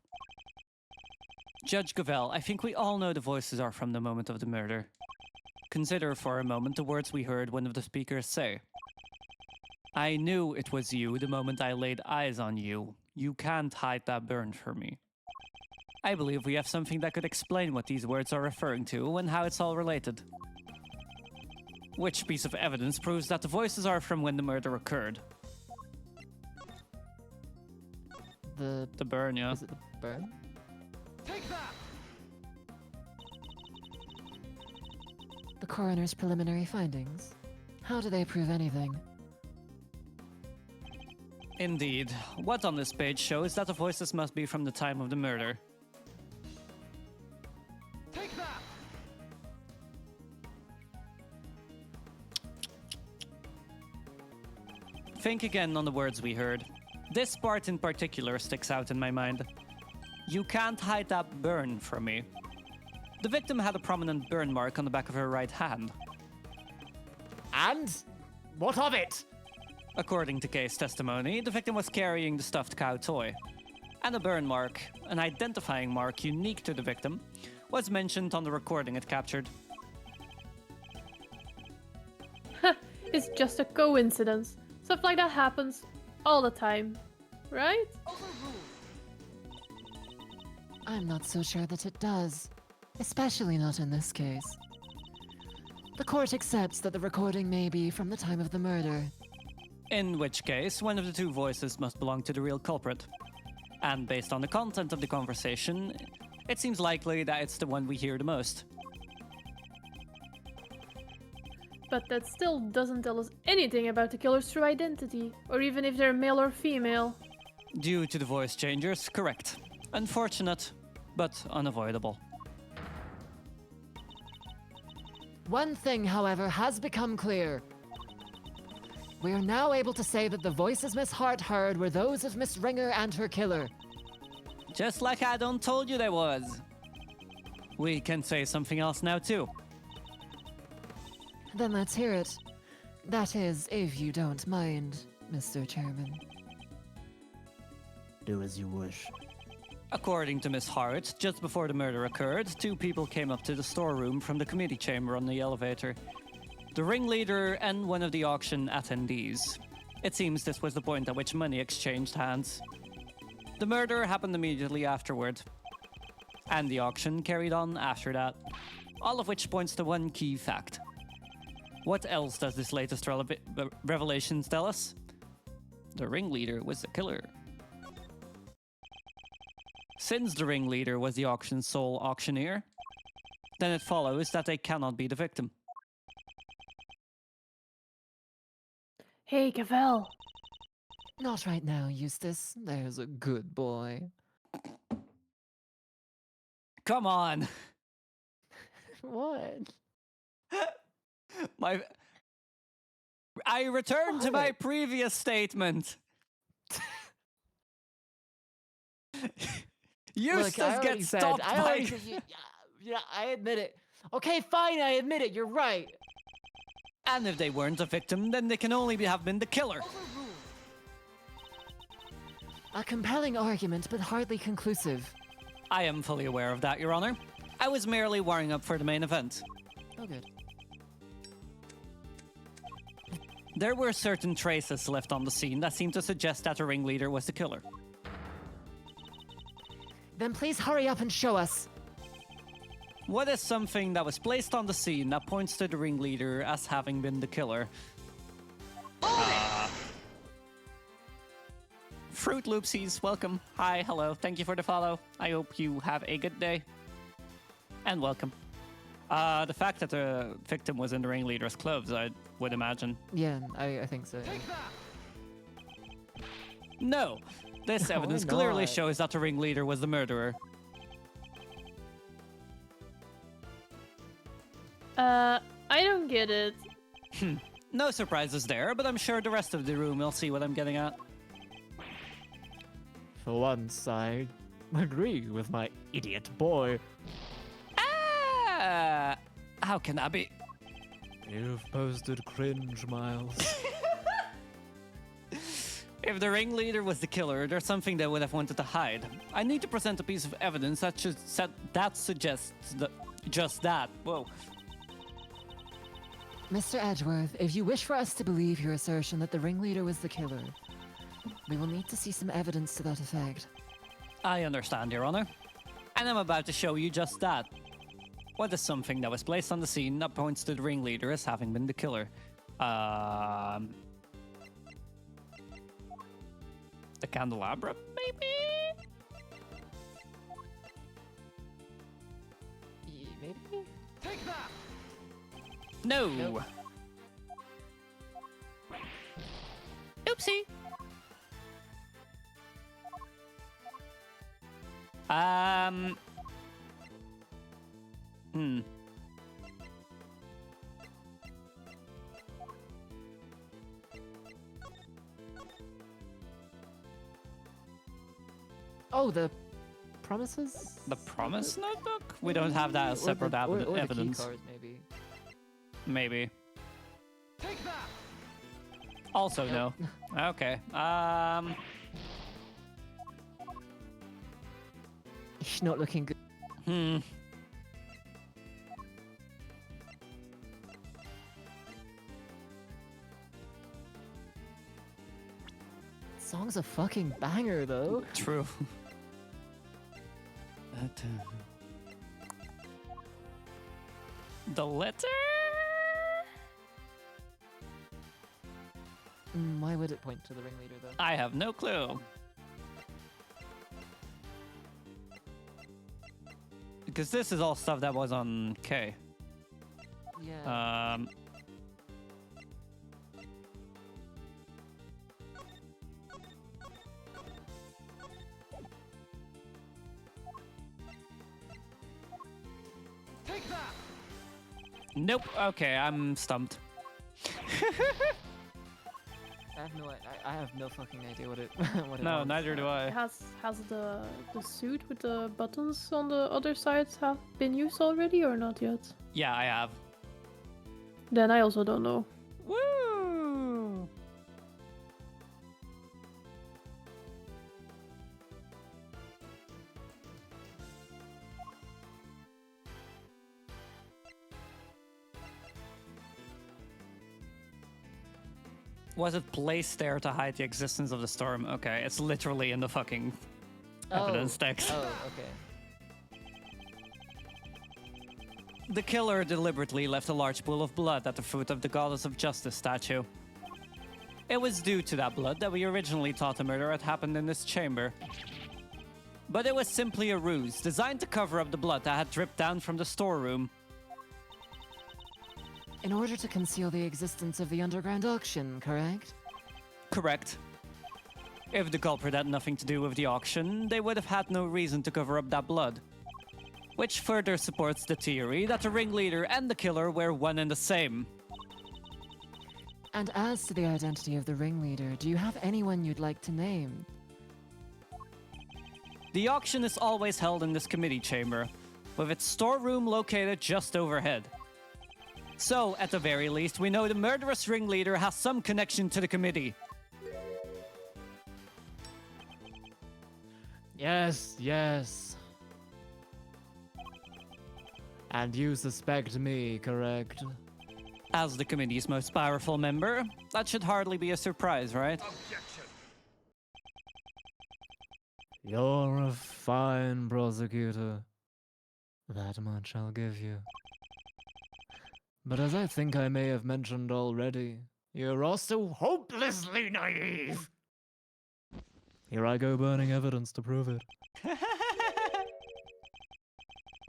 Judge Gavel, I think we all know the voices are from the moment of the murder. Consider for a moment the words we heard one of the speakers say. I knew it was you the moment I laid eyes on you. You can't hide that burn from me. I believe we have something that could explain what these words are referring to and how it's all related. Which piece of evidence proves that the voices are from when the murder occurred? The burn, yeah. Is it the burn? The coroner's preliminary findings. How do they prove anything? Indeed. What on this page shows that the voices must be from the time of the murder. Think again on the words we heard. This part in particular sticks out in my mind. You can't hide that burn from me. The victim had a prominent burn mark on the back of her right hand. And? What of it? According to case testimony, the victim was carrying the stuffed cow toy. And a burn mark, an identifying mark unique to the victim, was mentioned on the recording it captured. It's just a coincidence. Stuff like that happens all the time, right? I'm not so sure that it does. Especially not in this case. The court accepts that the recording may be from the time of the murder. In which case, one of the two voices must belong to the real culprit. And based on the content of the conversation, it seems likely that it's the one we hear the most. But that still doesn't tell us anything about the killer's true identity, or even if they're male or female. Due to the voice changers, correct. Unfortunate, but unavoidable. One thing, however, has become clear. We are now able to say that the voices Miss Hart heard were those of Miss Ringer and her killer. Just like I done told you there was. We can say something else now too. Then let's hear it. That is, if you don't mind, Mr. Chairman. Do as you wish. According to Miss Hart, just before the murder occurred, two people came up to the storeroom from the committee chamber on the elevator. the ringleader and one of the auction attendees. It seems this was the point at which money exchanged hands. The murder happened immediately afterward, and the auction carried on after that. All of which points to one key fact. What else does this latest revelation tell us? The ringleader was the killer. Since the ringleader was the auction's sole auctioneer, then it follows that they cannot be the victim. Hey, Cavell. Not right now, Eustace. There's a good boy. Come on! What? I return to my previous statement. Eustace gets stopped by... Yeah, I admit it. Okay, fine, I admit it. You're right. And if they weren't a victim, then they can only have been the killer. A compelling argument, but hardly conclusive. I am fully aware of that, Your Honor. I was merely warming up for the main event. Oh, good. There were certain traces left on the scene that seemed to suggest that the ringleader was the killer. Then please hurry up and show us. What is something that was placed on the scene that points to the ringleader as having been the killer? Fruit Loopsies, welcome. Hi, hello, thank you for the follow. I hope you have a good day. And welcome. The fact that the victim was in the ringleader's clothes, I would imagine. Yeah, I think so. No! This evidence clearly shows that the ringleader was the murderer. I don't get it. No surprises there, but I'm sure the rest of the room will see what I'm getting at. For once, I agree with my idiot boy. How can that be? You've posted cringe, Miles. If the ringleader was the killer, there's something they would have wanted to hide. I need to present a piece of evidence that suggests just that. Whoa. Mr. Edgeworth, if you wish for us to believe your assertion that the ringleader was the killer, we will need to see some evidence to that effect. I understand, Your Honor. And I'm about to show you just that. What is something that was placed on the scene that points to the ringleader as having been the killer? The candelabra, maybe? Maybe? Take that! No! Nope. Oopsie! Oh, the promises? The promise notebook? We don't have that as separate or the evidence. key card, maybe. Maybe. Take that! Also no. Okay. It's not looking good. Song's a fucking banger, though. True. The letter? Why would it point to the ringleader, though? I have no clue. Because this is all stuff that was on K. Yeah. Take that! Nope. Okay, I'm stumped. I have no fucking idea what it what it No, was. neither do I. Has the suit with the buttons on the other side have been used already or not yet? Yeah, I have. Then I also don't know. Woo! Was it placed there to hide the existence of the storm? Okay, it's literally in the fucking evidence text. Oh, okay. The killer deliberately left a large pool of blood at the foot of the Goddess of Justice statue. It was due to that blood that we originally thought the murder had happened in this chamber. But it was simply a ruse, designed to cover up the blood that had dripped down from the storeroom. In order to conceal the existence of the underground auction, correct? Correct. If the culprit had nothing to do with the auction, they would have had no reason to cover up that blood. Which further supports the theory that the ringleader and the killer were one and the same. And as to the identity of the ringleader, do you have anyone you'd like to name? The auction is always held in this committee chamber, with its storeroom located just overhead. So, at the very least, we know the murderous ringleader has some connection to the committee. Yes, yes. And you suspect me, correct? As the committee's most powerful member, that should hardly be a surprise, right? You're a fine prosecutor. That much I'll give you. But as I think I may have mentioned already, you're also hopelessly naive. Here I go burning evidence to prove it.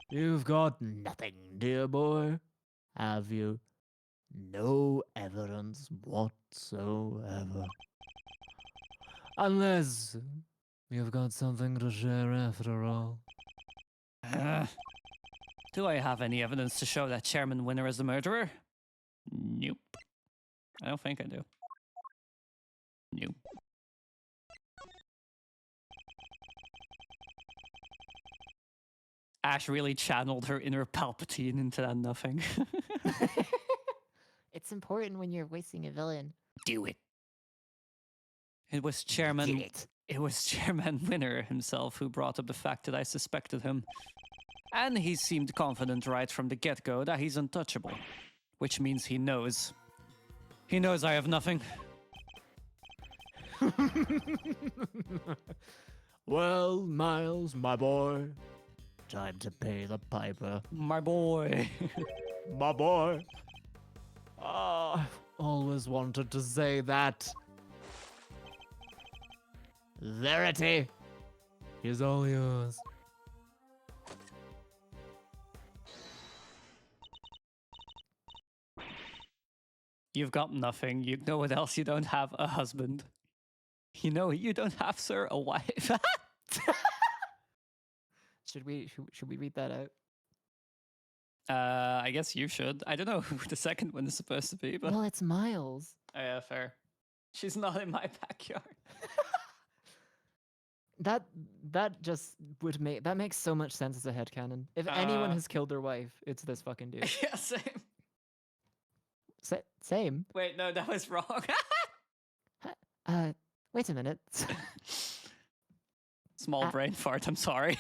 You've got nothing, dear boy, have you? No evidence whatsoever. Unless you've got something to share after all. Do I have any evidence to show that Chairman Winner is the murderer? Nope. I don't think I do. Nope. Ash really channeled her inner Palpatine into that nothing. It's important when you're voicing a villain. Do it. It was Chairman. It was Chairman Winner himself who brought up the fact that I suspected him. And he seemed confident right from the get-go that he's untouchable. Which means he knows. He knows I have nothing. Well, Miles, my boy, time to pay the piper. My boy. My boy. I've always wanted to say that. Verity is all yours. You've got nothing. You know what else you don't have? A husband. You know what you don't have, sir? A wife. Should we read that out? I guess you should. I don't know who the second one is supposed to be, but... Well, it's Miles. Oh, yeah, fair. She's not in my backyard. That just would make that makes so much sense as a headcanon. If anyone has killed their wife, it's this fucking dude. Yeah, same. Same. Wait, no, that was wrong. Wait a minute. Small brain fart, I'm sorry.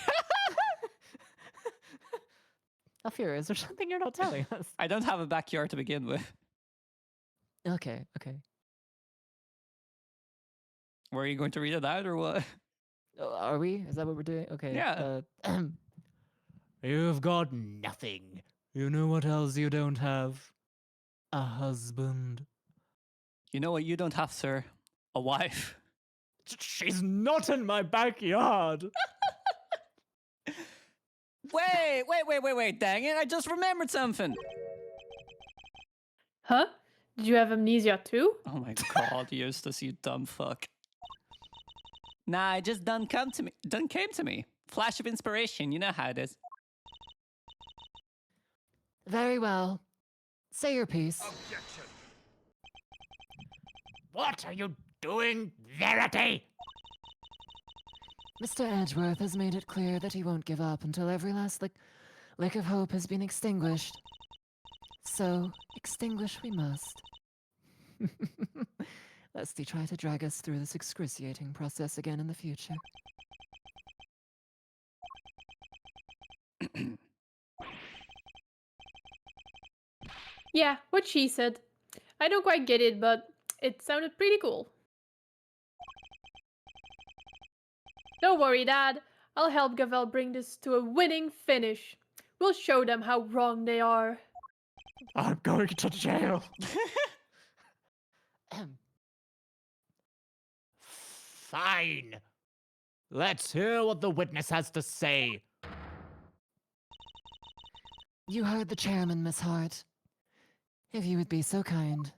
Alfira, is there something you're not telling us? I don't have a backyard to begin with. Okay. Were you going to read it out or what? Are we? Is that what we're doing? Okay. Yeah. You've got nothing. You know what else you don't have? A husband. You know what you don't have, sir? A wife. She's not in my backyard. Wait, dang it, I just remembered something. Huh? Did you have amnesia too? Oh my god, Eustace, you dumb fuck. Nah, it just done came to me. Flash of inspiration, you know how it is. Very well. Say your piece. Objection. What are you doing, Verity? Mr. Edgeworth has made it clear that he won't give up until every last lick of hope has been extinguished. So, extinguish we must. Lest he try to drag us through this excruciating process again in the future. Yeah, what she said. I don't quite get it, but It sounded pretty cool. Don't worry, Dad. I'll help Gavel bring this to a winning finish. We'll show them how wrong they are. I'm going to jail. Fine. Let's hear what the witness has to say. You heard the chairman, Miss Hart. If you would be so kind.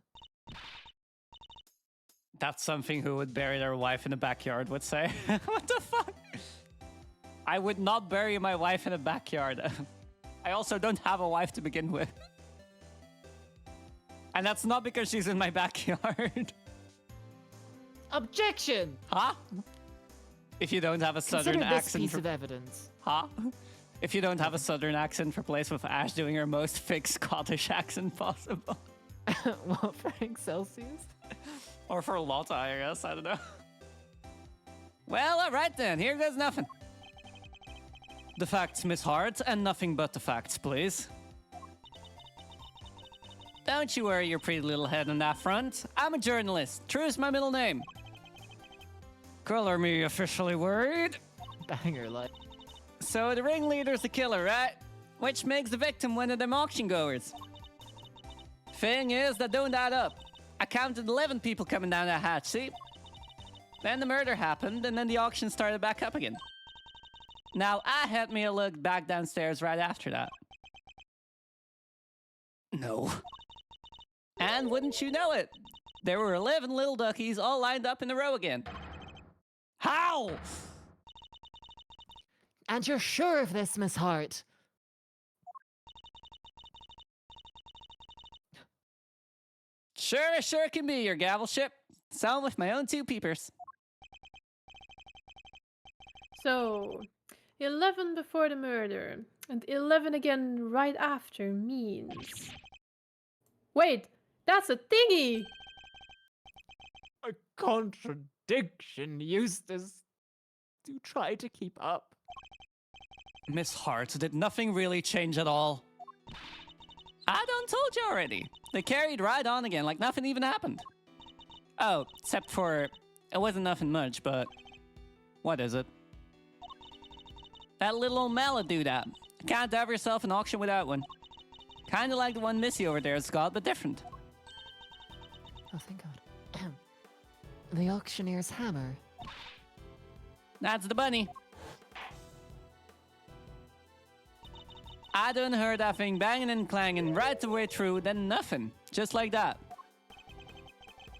That's something who would bury their wife in the backyard would say. What the fuck? I would not bury my wife in a backyard. I also don't have a wife to begin with. And that's not because she's in my backyard. Objection! Huh? If you don't have a southern Consider this accent piece for... of evidence. Huh? If you don't have a southern accent, replace with Ash doing her most fake Scottish accent possible. What, Frank Celsius? Or for Lotta, I guess. I don't know. Well, alright then. Here goes nothing. The facts, Miss Hart, and nothing but the facts, please. Don't you worry your pretty little head on that front. I'm a journalist. True's my middle name. Color me officially worried. Banger like. So the ringleader's the killer, right? Which makes the victim one of them auction goers. Thing is, that don't add up. I counted 11 people coming down that hatch, see? Then the murder happened, and then the auction started back up again. Now, I had me a look back downstairs right after that. No. And wouldn't you know it, there were 11 little duckies all lined up in a row again. How? And you're sure of this, Miss Hart? Sure can be, your gavel ship. Sound with my own two peepers. So, 11 before the murder, and 11 again right after means... Wait, that's a thingy! A contradiction, Eustace. Do try to keep up. Miss Hart, did nothing really change at all? I done told you already. They carried right on again like nothing even happened. Oh, except for... It wasn't nothing much, but... What is it? That little old mallet do that. Can't have yourself an auction without one. Kinda like the one Missy over there has got, but different. Oh, thank God. The auctioneer's hammer. That's the bunny. I done heard that thing banging and clanging right the way through, then nothing. Just like that.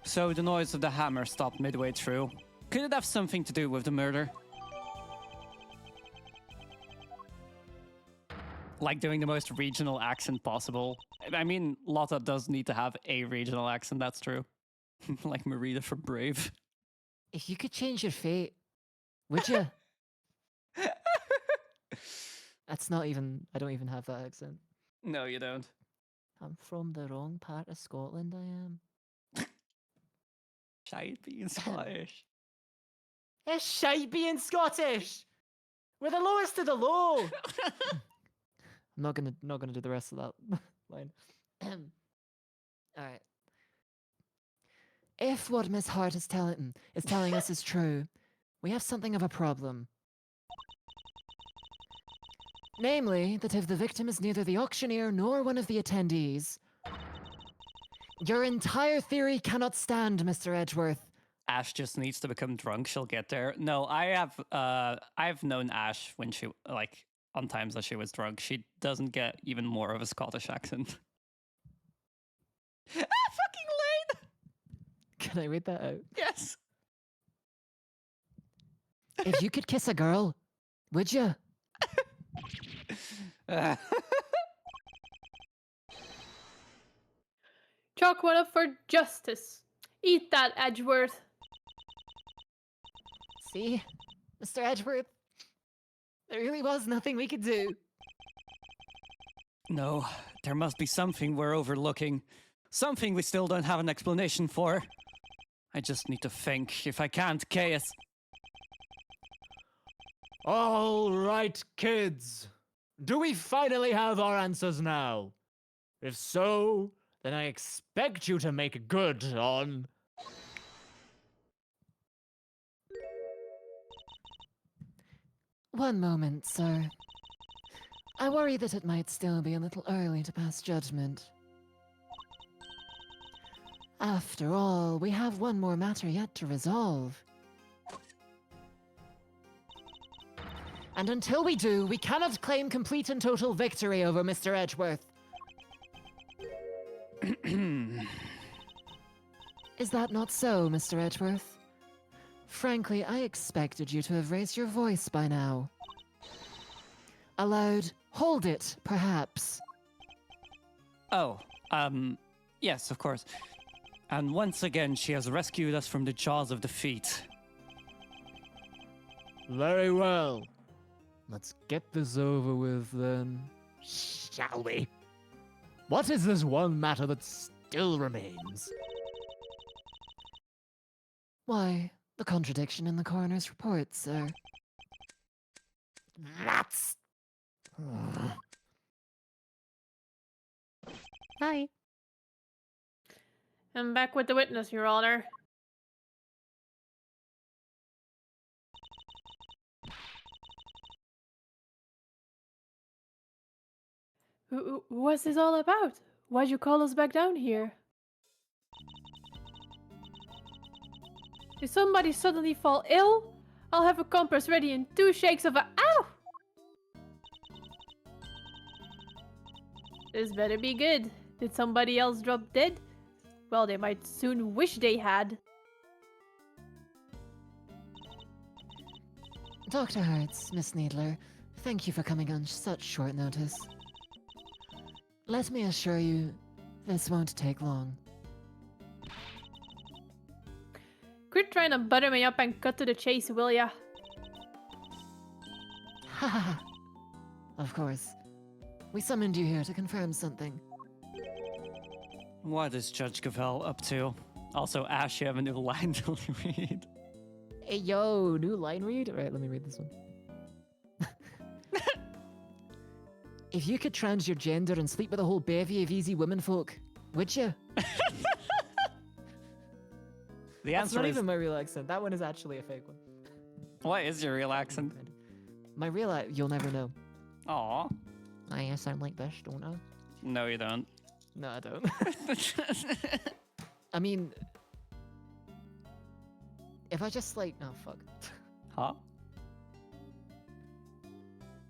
So the noise of the hammer stopped midway through. Could it have something to do with the murder? Like doing the most regional accent possible. I mean, Lotta does need to have a regional accent, that's true. Like Marita from Brave. If you could change your fate, would you? That's not even... I don't even have that accent. No, you don't. I'm from the wrong part of Scotland, I am. Shite being Scottish. It's shite being Scottish! We're the lowest of the low! I'm not gonna do the rest of that line. Alright. If what Miss Hart is telling us is true, we have something of a problem. Namely, that if the victim is neither the auctioneer nor one of the attendees, your entire theory cannot stand, Mr. Edgeworth. Ash just needs to become drunk, she'll get there. No, I've known Ash when she, like, on times that she was drunk. She doesn't get even more of a Scottish accent. Fucking Lane! Can I read that out? Yes! If you could kiss a girl, would you? Chalk one up for justice. Eat that, Edgeworth. See? Mr. Edgeworth? There really was nothing we could do. No, there must be something we're overlooking. Something we still don't have an explanation for. I just need to think. If I can't, chaos. All right, kids. Do we finally have our answers now? If so, then I expect you to make good on One moment, sir. I worry that it might still be a little early to pass judgment. After all, we have one more matter yet to resolve. And until we do, we cannot claim complete and total victory over Mr. Edgeworth. Is that not so, Mr. Edgeworth? Frankly, I expected you to have raised your voice by now. A loud, hold it, perhaps. Oh, yes, of course. And once again, she has rescued us from the jaws of defeat. Very well. Let's get this over with then, shall we? What is this one matter that still remains? Why, the contradiction in the coroner's report, sir. That's... Hi. I'm back with the witness, Your Honor. What's this all about? Why'd you call us back down here? Did somebody suddenly fall ill? I'll have a compress ready in 2 shakes of a— Ow! This better be good. Did somebody else drop dead? Well, they might soon wish they had. Dr. Hertz, Miss Needler, thank you for coming on such short notice. Let me assure you, this won't take long. Quit trying to butter me up and cut to the chase, will ya? Ha ha ha. Of course. We summoned you here to confirm something. What is Judge Cavell up to? Also, Ash, you have a new line to read. Hey, yo, new line read? Alright, let me read this one. If you could trans your gender and sleep with a whole bevy of easy womenfolk, would you? The That's answer not is... even my real accent. That one is actually a fake one. What is your real accent? My real you'll never know. Aw. I sound like this, don't I? No, you don't. No, I don't. I mean, if I just like, oh fuck, Huh?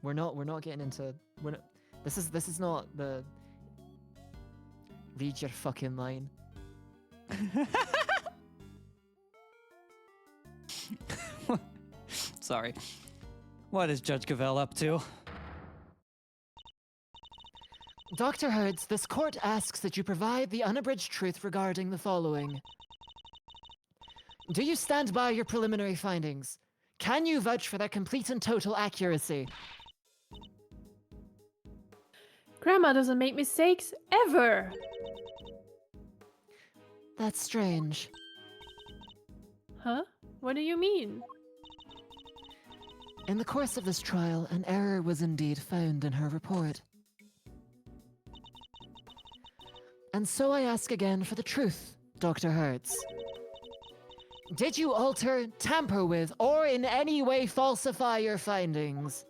we're not getting into. We're not. This is not the. Read your fucking line. Sorry. What is Judge Cavell up to? Dr. Hertz, this court asks that you provide the unabridged truth regarding the following. Do you stand by your preliminary findings? Can you vouch for their complete and total accuracy? Grandma doesn't make mistakes, ever! That's strange. Huh? What do you mean? In the course of this trial, an error was indeed found in her report. And so I ask again for the truth, Dr. Hertz. Did you alter, tamper with, or in any way falsify your findings?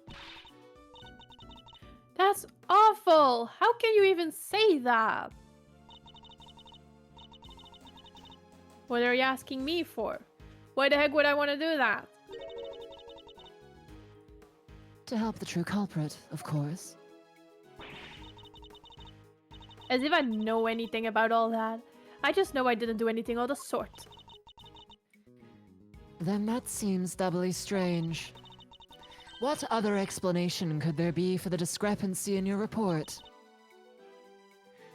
That's awful! How can you even say that? What are you asking me for? Why the heck would I want to do that? To help the true culprit, of course. As if I know anything about all that. I just know I didn't do anything of the sort. Then that seems doubly strange. What other explanation could there be for the discrepancy in your report?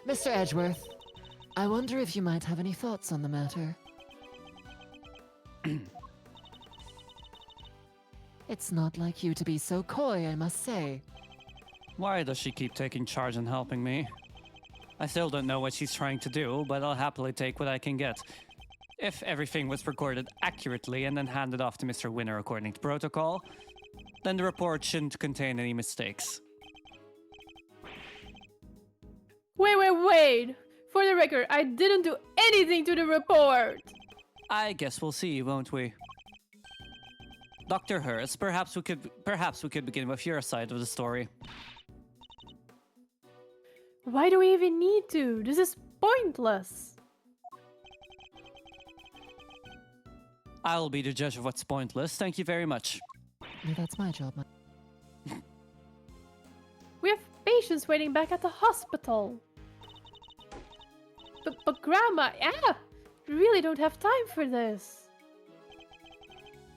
Mr. Edgeworth, I wonder if you might have any thoughts on the matter. It's not like you to be so coy, I must say. Why does she keep taking charge and helping me? I still don't know what she's trying to do, but I'll happily take what I can get. If everything was recorded accurately and then handed off to Mr. Winner according to protocol, then the report shouldn't contain any mistakes. Wait! For the record, I didn't do anything to the report! I guess we'll see, won't we? Dr. Hertz, perhaps we could begin with your side of the story. Why do we even need to? This is pointless. I'll be the judge of what's pointless. Thank you very much. Yeah, that's my job. We have patients waiting back at the hospital. But Grandma, we really don't have time for this.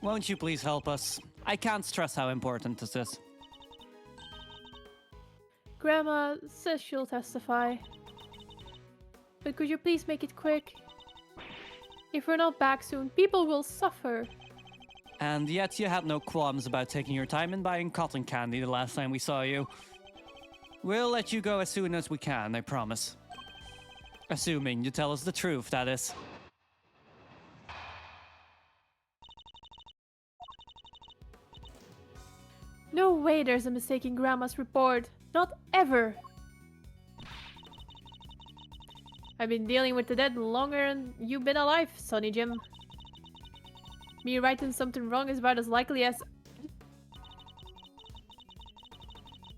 Won't you please help us? I can't stress how important this is. Grandma says she'll testify. But could you please make it quick? If we're not back soon, people will suffer. And yet you had no qualms about taking your time and buying cotton candy the last time we saw you. We'll let you go as soon as we can, I promise. Assuming you tell us the truth, that is. No way there's a mistake in Grandma's report. Not ever. I've been dealing with the dead longer than you've been alive, Sonny Jim. Me writing something wrong is about as likely as...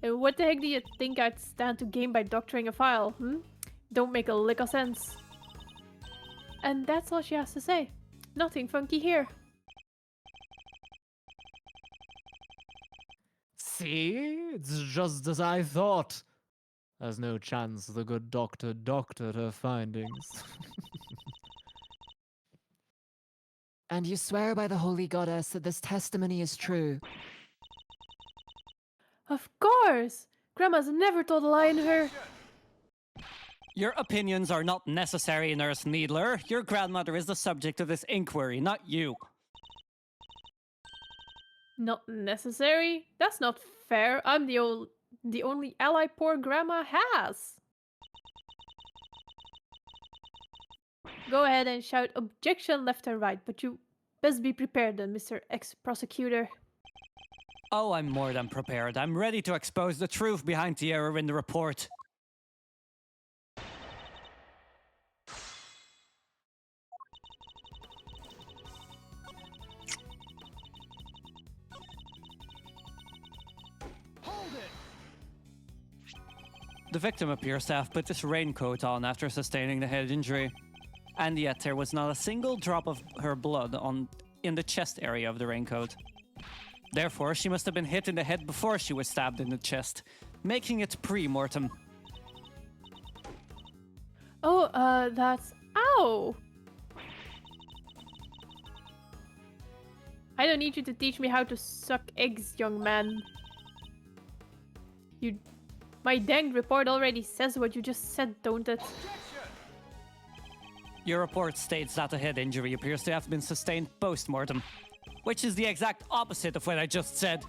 And what the heck do you think I'd stand to gain by doctoring a file, Don't make a lick of sense. And that's all she has to say. Nothing funky here. See? It's just as I thought. There's no chance the good doctor doctored her findings. And you swear by the holy goddess that this testimony is true. Of course! Grandma's never told a lie in her... Your opinions are not necessary, Nurse Needler. Your grandmother is the subject of this inquiry, not you. Not necessary? That's not fair. I'm the only ally poor Grandma has. Go ahead and shout objection left and right, but you best be prepared then, Mr. Ex-Prosecutor. Oh, I'm more than prepared. I'm ready to expose the truth behind the error in the report. The victim appears to have put this raincoat on after sustaining the head injury. And yet there was not a single drop of her blood in the chest area of the raincoat. Therefore, she must have been hit in the head before she was stabbed in the chest, making it pre-mortem. Oh, that's... Ow! I don't need you to teach me how to suck eggs, young man. My danged report already says what you just said, don't it? Your report states that the head injury appears to have been sustained post-mortem, which is the exact opposite of what I just said.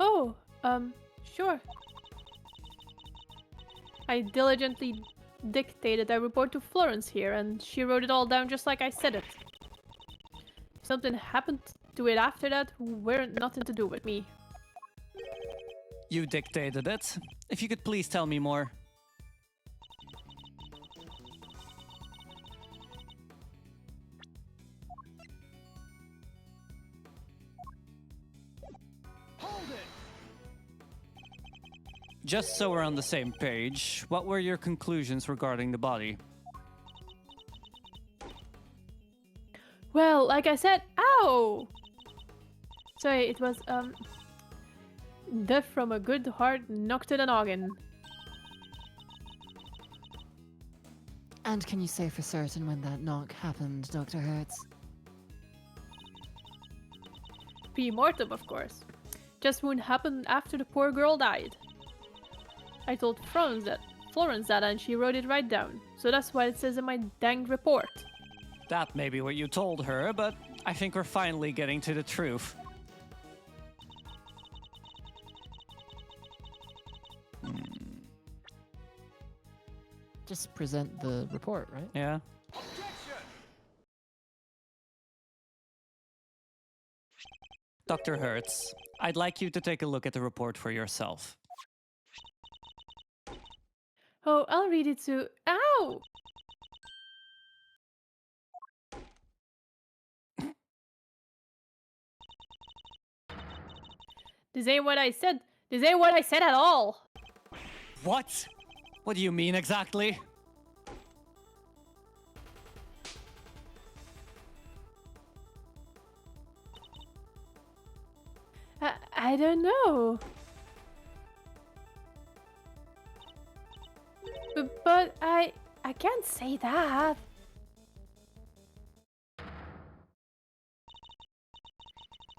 Oh, sure. I diligently dictated that report to Florence here, and she wrote it all down just like I said it. If something happened to it after that, weren't nothing to do with me. You dictated it. If you could please tell me more. Just so we're on the same page, what were your conclusions regarding the body? Well, like I said, ow! Sorry, it was, death from a good heart knocked to the noggin. And can you say for certain when that knock happened, Dr. Hertz? Pre-mortem, of course. Just wouldn't happen after the poor girl died. I told Florence that and she wrote it right down. So that's what it says in my dang report. That may be what you told her, but I think we're finally getting to the truth. Just present the report, right? Yeah? Dr. Hertz, I'd like you to take a look at the report for yourself. Oh, I'll read it too. Ow! This ain't what I said. This ain't what I said at all. What? What do you mean exactly? I don't know. But I can't say that.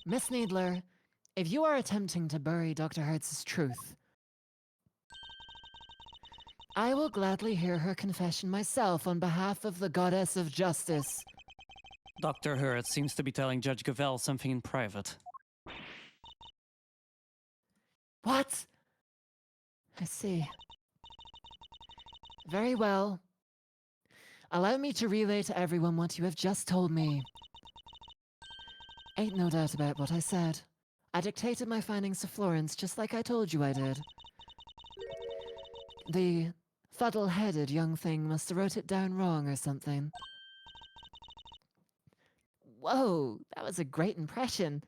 Miss Needler, if you are attempting to bury Dr. Hertz's truth, I will gladly hear her confession myself on behalf of the Goddess of Justice. Dr. Hertz seems to be telling Judge Gavel something in private. What? I see. Very well. Allow me to relay to everyone what you have just told me. Ain't no doubt about what I said. I dictated my findings to Florence just like I told you I did. The fuddle-headed young thing must have wrote it down wrong or something. Whoa, that was a great impression.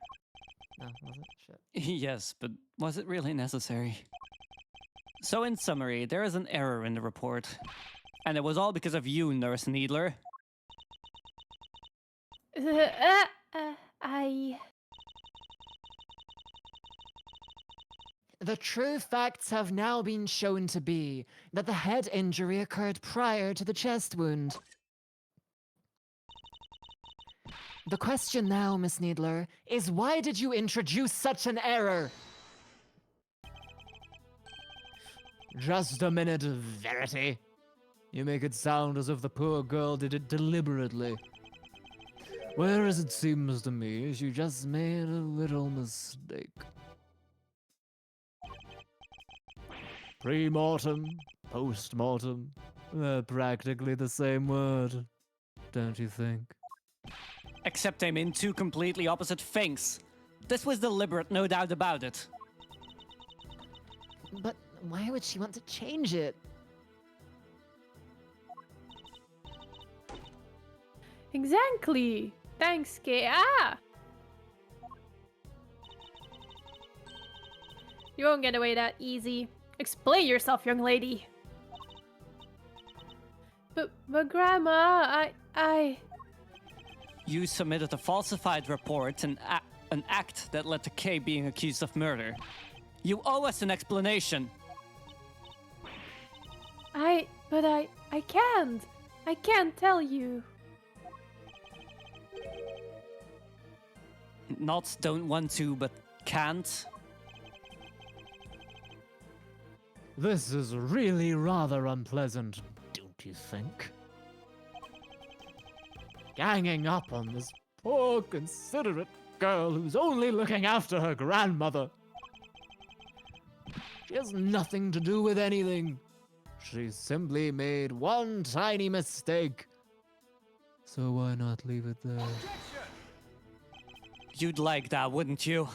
No, was it? Shit. Yes, but was it really necessary? So in summary, there is an error in the report. And it was all because of you, Nurse Needler. The true facts have now been shown to be that the head injury occurred prior to the chest wound. The question now, Miss Needler, is why did you introduce such an error? Just a minute, Verity. You make it sound as if the poor girl did it deliberately. Whereas it seems to me she just made a little mistake. Pre-mortem, post-mortem, they're practically the same word, don't you think? Except they mean two completely opposite things. This was deliberate, no doubt about it. But why would she want to change it? Exactly. Thanks, K.A. You won't get away that easy. Explain yourself, young lady. But Grandma, I... You submitted a falsified report and an act that led to Kay being accused of murder. You owe us an explanation. But I can't. I can't tell you. Not don't want to, but can't. This is really rather unpleasant, don't you think? Ganging up on this poor, considerate girl who's only looking after her grandmother. She has nothing to do with anything. She simply made one tiny mistake. So why not leave it there? You'd like that, wouldn't you?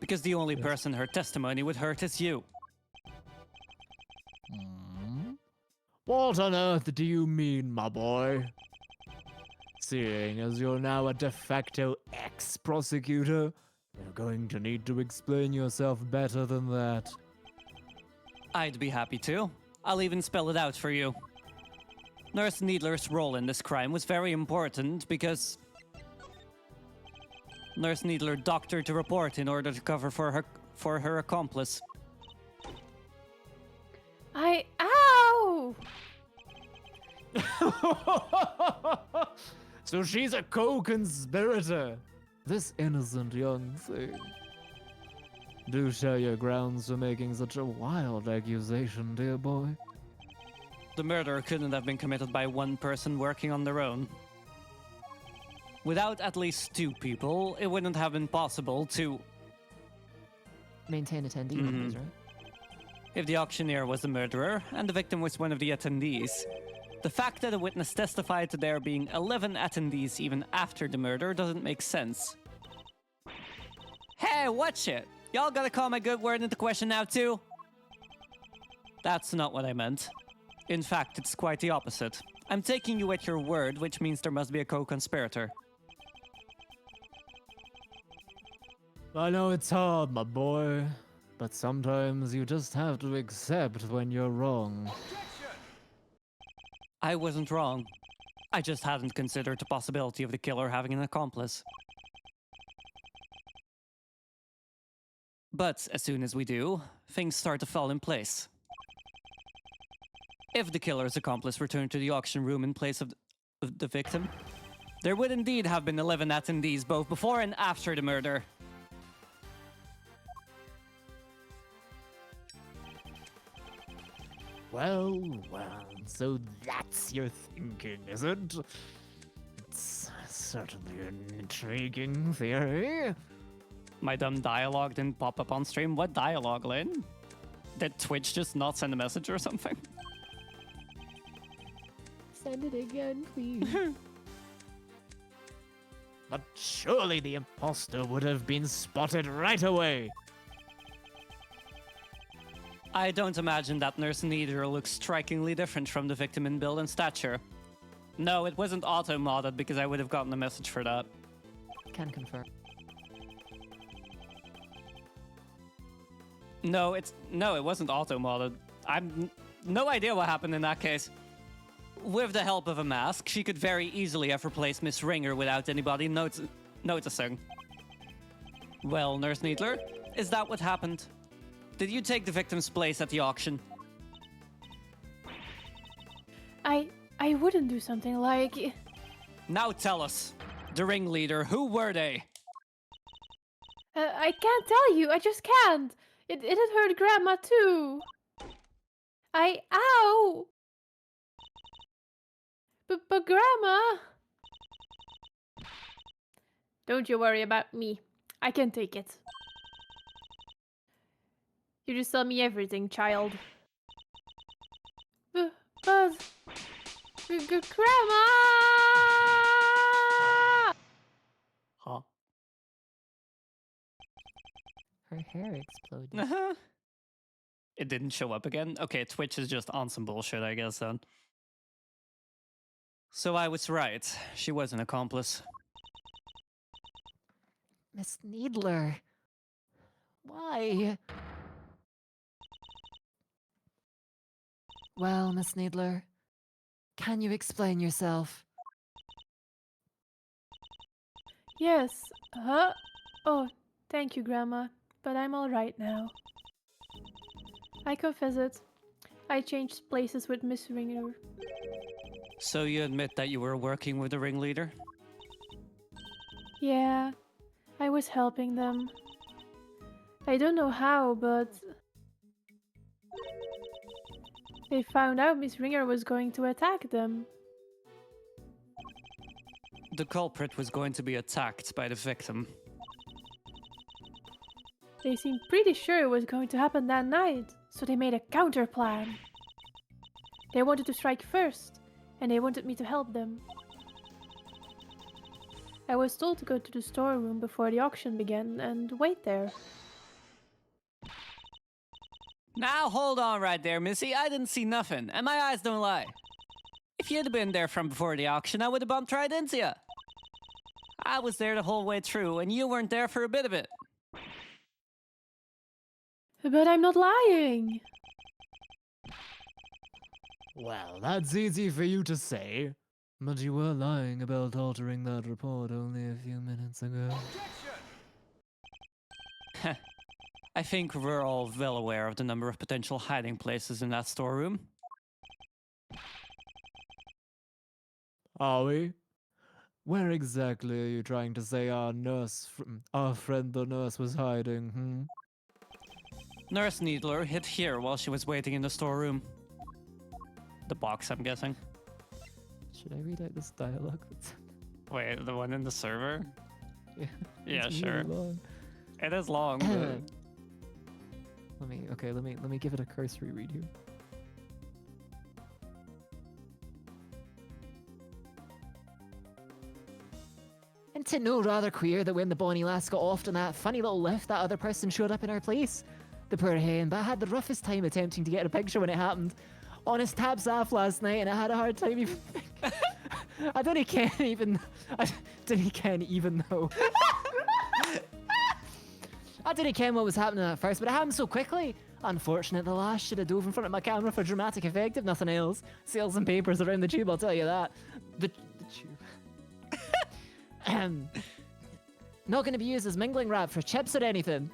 Because the only person her testimony would hurt is you. What on earth do you mean, my boy? Seeing as you're now a de facto ex-prosecutor, you're going to need to explain yourself better than that. I'd be happy to. I'll even spell it out for you. Nurse Needler's role in this crime was very important because Nurse Needler doctored the report in order to cover for her accomplice. Ow! So she's a co-conspirator. This innocent young thing. Do share your grounds for making such a wild accusation, dear boy. The murder couldn't have been committed by one person working on their own. Without at least two people, it wouldn't have been possible to... Maintain attendee numbers, right? If the auctioneer was the murderer and the victim was one of the attendees, the fact that a witness testified to there being 11 attendees even after the murder doesn't make sense. Hey, watch it! Y'all gotta call my good word into question now too? That's not what I meant. In fact, it's quite the opposite. I'm taking you at your word, which means there must be a co-conspirator. I know it's hard, my boy, but sometimes you just have to accept when you're wrong. I wasn't wrong. I just hadn't considered the possibility of the killer having an accomplice. But as soon as we do, things start to fall in place. If the killer's accomplice returned to the auction room in place of the victim, there would indeed have been 11 attendees both before and after the murder. Well, so that's your thinking, is it? It's certainly an intriguing theory. My dumb dialogue didn't pop up on stream. What dialogue, Lynn? Did Twitch just not send a message or something? Send it again, please. But surely the imposter would have been spotted right away. I don't imagine that Nurse Neither looks strikingly different from the victim in build and stature. No, it wasn't auto-modded because I would have gotten a message for that. Can confirm. No, it wasn't auto-modded. I'm no idea what happened in that case. With the help of a mask, she could very easily have replaced Miss Ringer without anybody noticing. Well, Nurse Needler, is that what happened? Did you take the victim's place at the auction? I wouldn't do something like... Now tell us. The ringleader, who were they? I can't tell you, I just can't. It had hurt Grandma too. Ow! But Grandma... Don't you worry about me. I can take it. You just tell me everything, child. But... Grandma! Huh? Her hair exploded. Uh-huh. It didn't show up again? Okay, Twitch is just on some bullshit, I guess, then. So I was right. She was an accomplice. Miss Needler. Why? Well, Miss Needler, can you explain yourself? Yes. Huh? Oh, thank you, Grandma. But I'm alright now. I confess it. I changed places with Miss Ringer. So you admit that you were working with the ringleader? Yeah, I was helping them. I don't know how, but... they found out Miss Ringer was going to attack them. The culprit was going to be attacked by the victim. They seemed pretty sure it was going to happen that night, so they made a counter plan. They wanted to strike first, and they wanted me to help them. I was told to go to the storeroom before the auction began and wait there. Now hold on right there, Missy. I didn't see nothing, and my eyes don't lie. If you'd have been there from before the auction, I would have bumped right into you. I was there the whole way through, and you weren't there for a bit of it. But I'm not lying! Well, that's easy for you to say. But you were lying about altering that report only a few minutes ago. I think we're all well aware of the number of potential hiding places in that storeroom. Are we? Where exactly are you trying to say our friend the nurse was hiding, Nurse Needler hid here while she was waiting in the storeroom. The box, I'm guessing. Should I read out this dialogue? Wait, the one in the server? Yeah, Yeah, it's sure. really long. It is long, but... Let me give it a cursory read here. And to know rather queer that when the bonny lass got off on that funny little lift, that other person showed up in her place. The poor hen, but I had the roughest time attempting to get a picture when it happened. Honest, taps off last night and I had a hard time even... I didn't even know. I didn't care what was happening at first, but it happened so quickly. Unfortunate, the lash should have dove in front of my camera for dramatic effect, if nothing else. Sales and papers around the tube, I'll tell you that. The tube. Not going to be used as mingling wrap for chips or anything.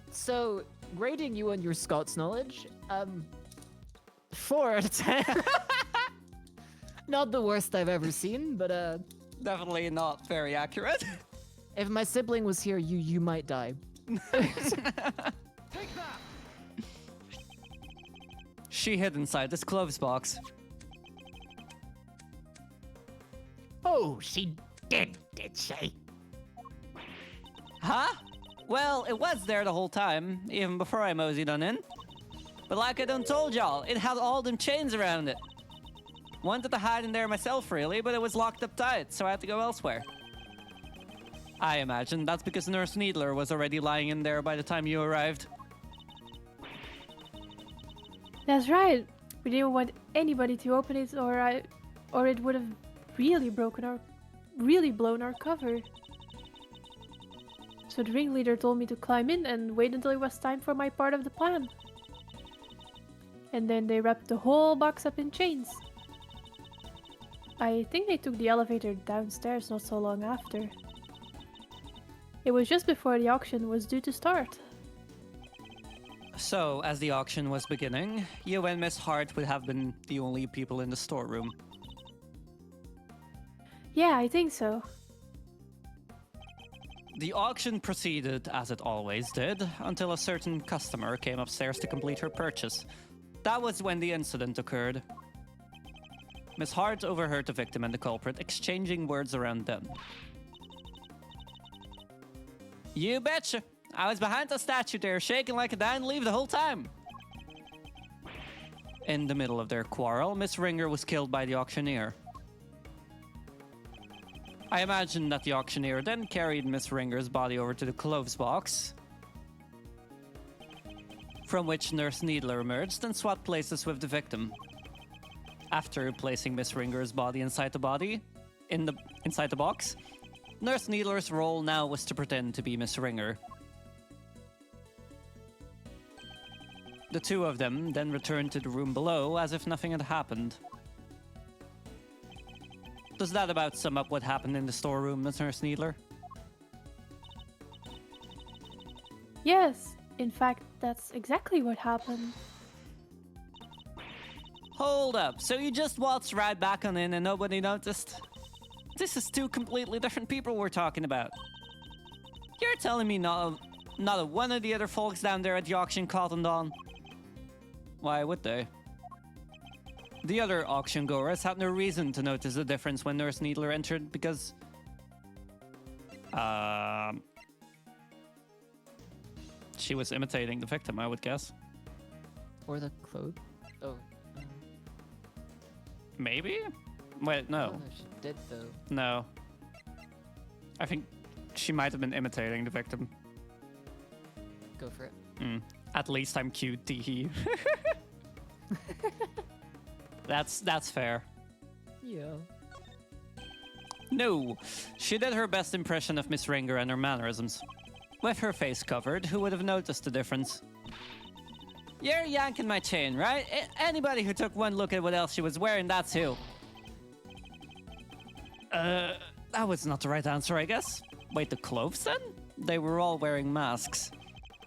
So, grading you on your Scots knowledge, 4 out of 10. Not the worst I've ever seen, but Definitely not very accurate. if my sibling was here, you might die. She hid inside this clothes box. Oh, she did she? Huh? Well, it was there the whole time, even before I moseyed on in. But like I done told y'all, it had all them chains around it. Wanted to hide in there myself, really, but it was locked up tight, so I had to go elsewhere. I imagine that's because Nurse Needler was already lying in there by the time you arrived. That's right. We didn't want anybody to open it, or it would have really blown our cover. So the ringleader told me to climb in and wait until it was time for my part of the plan. And then they wrapped the whole box up in chains. I think they took the elevator downstairs not so long after. It was just before the auction was due to start. So, as the auction was beginning, you and Miss Hart would have been the only people in the storeroom. Yeah, I think so. The auction proceeded as it always did, until a certain customer came upstairs to complete her purchase. That was when the incident occurred. Miss Hart overheard the victim and the culprit exchanging words around them. You betcha! I was behind the statue there, shaking like a dying leaf the whole time. In the middle of their quarrel, Miss Ringer was killed by the auctioneer. I imagine that the auctioneer then carried Miss Ringer's body over to the clothes box, from which Nurse Needler emerged and swapped places with the victim. After placing Miss Ringer's body inside the box, Nurse Needler's role now was to pretend to be Miss Ringer. The two of them then returned to the room below as if nothing had happened. Does that about sum up what happened in the storeroom, Miss Nurse Needler? Yes, in fact, that's exactly what happened. Hold up, so you just waltzed right back on in and nobody noticed? This is two completely different people we're talking about. You're telling me not a one of the other folks down there at the auction cottoned on? Why would they? The other auction goers had no reason to notice the difference when Nurse Needler entered because... she was imitating the victim, I would guess. Or the clothes? Oh. Maybe? Wait, I no. don't know if she did, though. No. I think she might have been imitating the victim. Go for it. At least I'm cute, teehee. That's fair. Yeah. No, she did her best impression of Miss Ringer and her mannerisms. With her face covered, who would have noticed the difference? You're yanking my chain, right? Anybody who took one look at what else she was wearing, that's who. That was not the right answer, I guess. Wait, the clothes then? They were all wearing masks.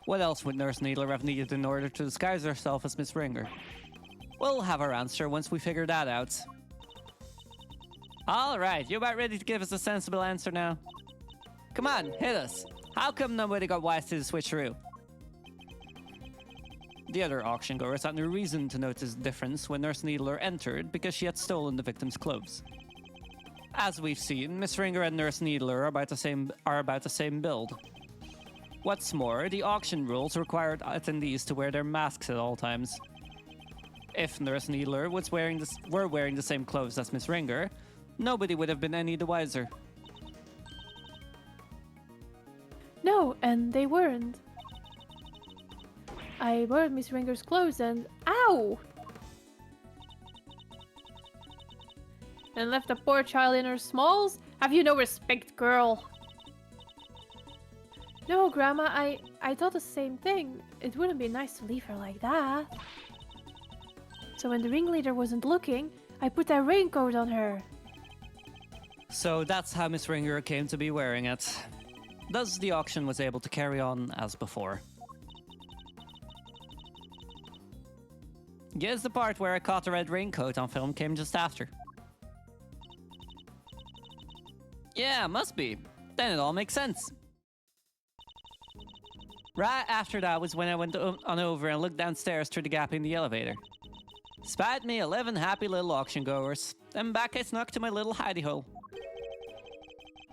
What else would Nurse Needler have needed in order to disguise herself as Miss Ringer? We'll have our answer once we figure that out. Alright, you about ready to give us a sensible answer now? Come on, hit us. How come nobody got wise to the switcheroo? The other auction goers had no reason to notice the difference when Nurse Needler entered because she had stolen the victim's clothes. As we've seen, Miss Ringer and Nurse Needler are about the same build. What's more, the auction rules required attendees to wear their masks at all times. If Nurse Needler were wearing the same clothes as Miss Ringer, nobody would have been any the wiser. No, and they weren't. I borrowed Miss Ringer's clothes and... Ow! and left a poor child in her smalls? Have you no respect, girl? No, Grandma, I thought the same thing. It wouldn't be nice to leave her like that. So when the ringleader wasn't looking, I put that raincoat on her. So that's how Miss Ringer came to be wearing it. Thus, the auction was able to carry on as before. Guess the part where I caught the red raincoat on film came just after. Yeah, must be. Then it all makes sense. Right after that was when I went on over and looked downstairs through the gap in the elevator. Spied me 11 happy little auction goers. Then back I snuck to my little hidey hole.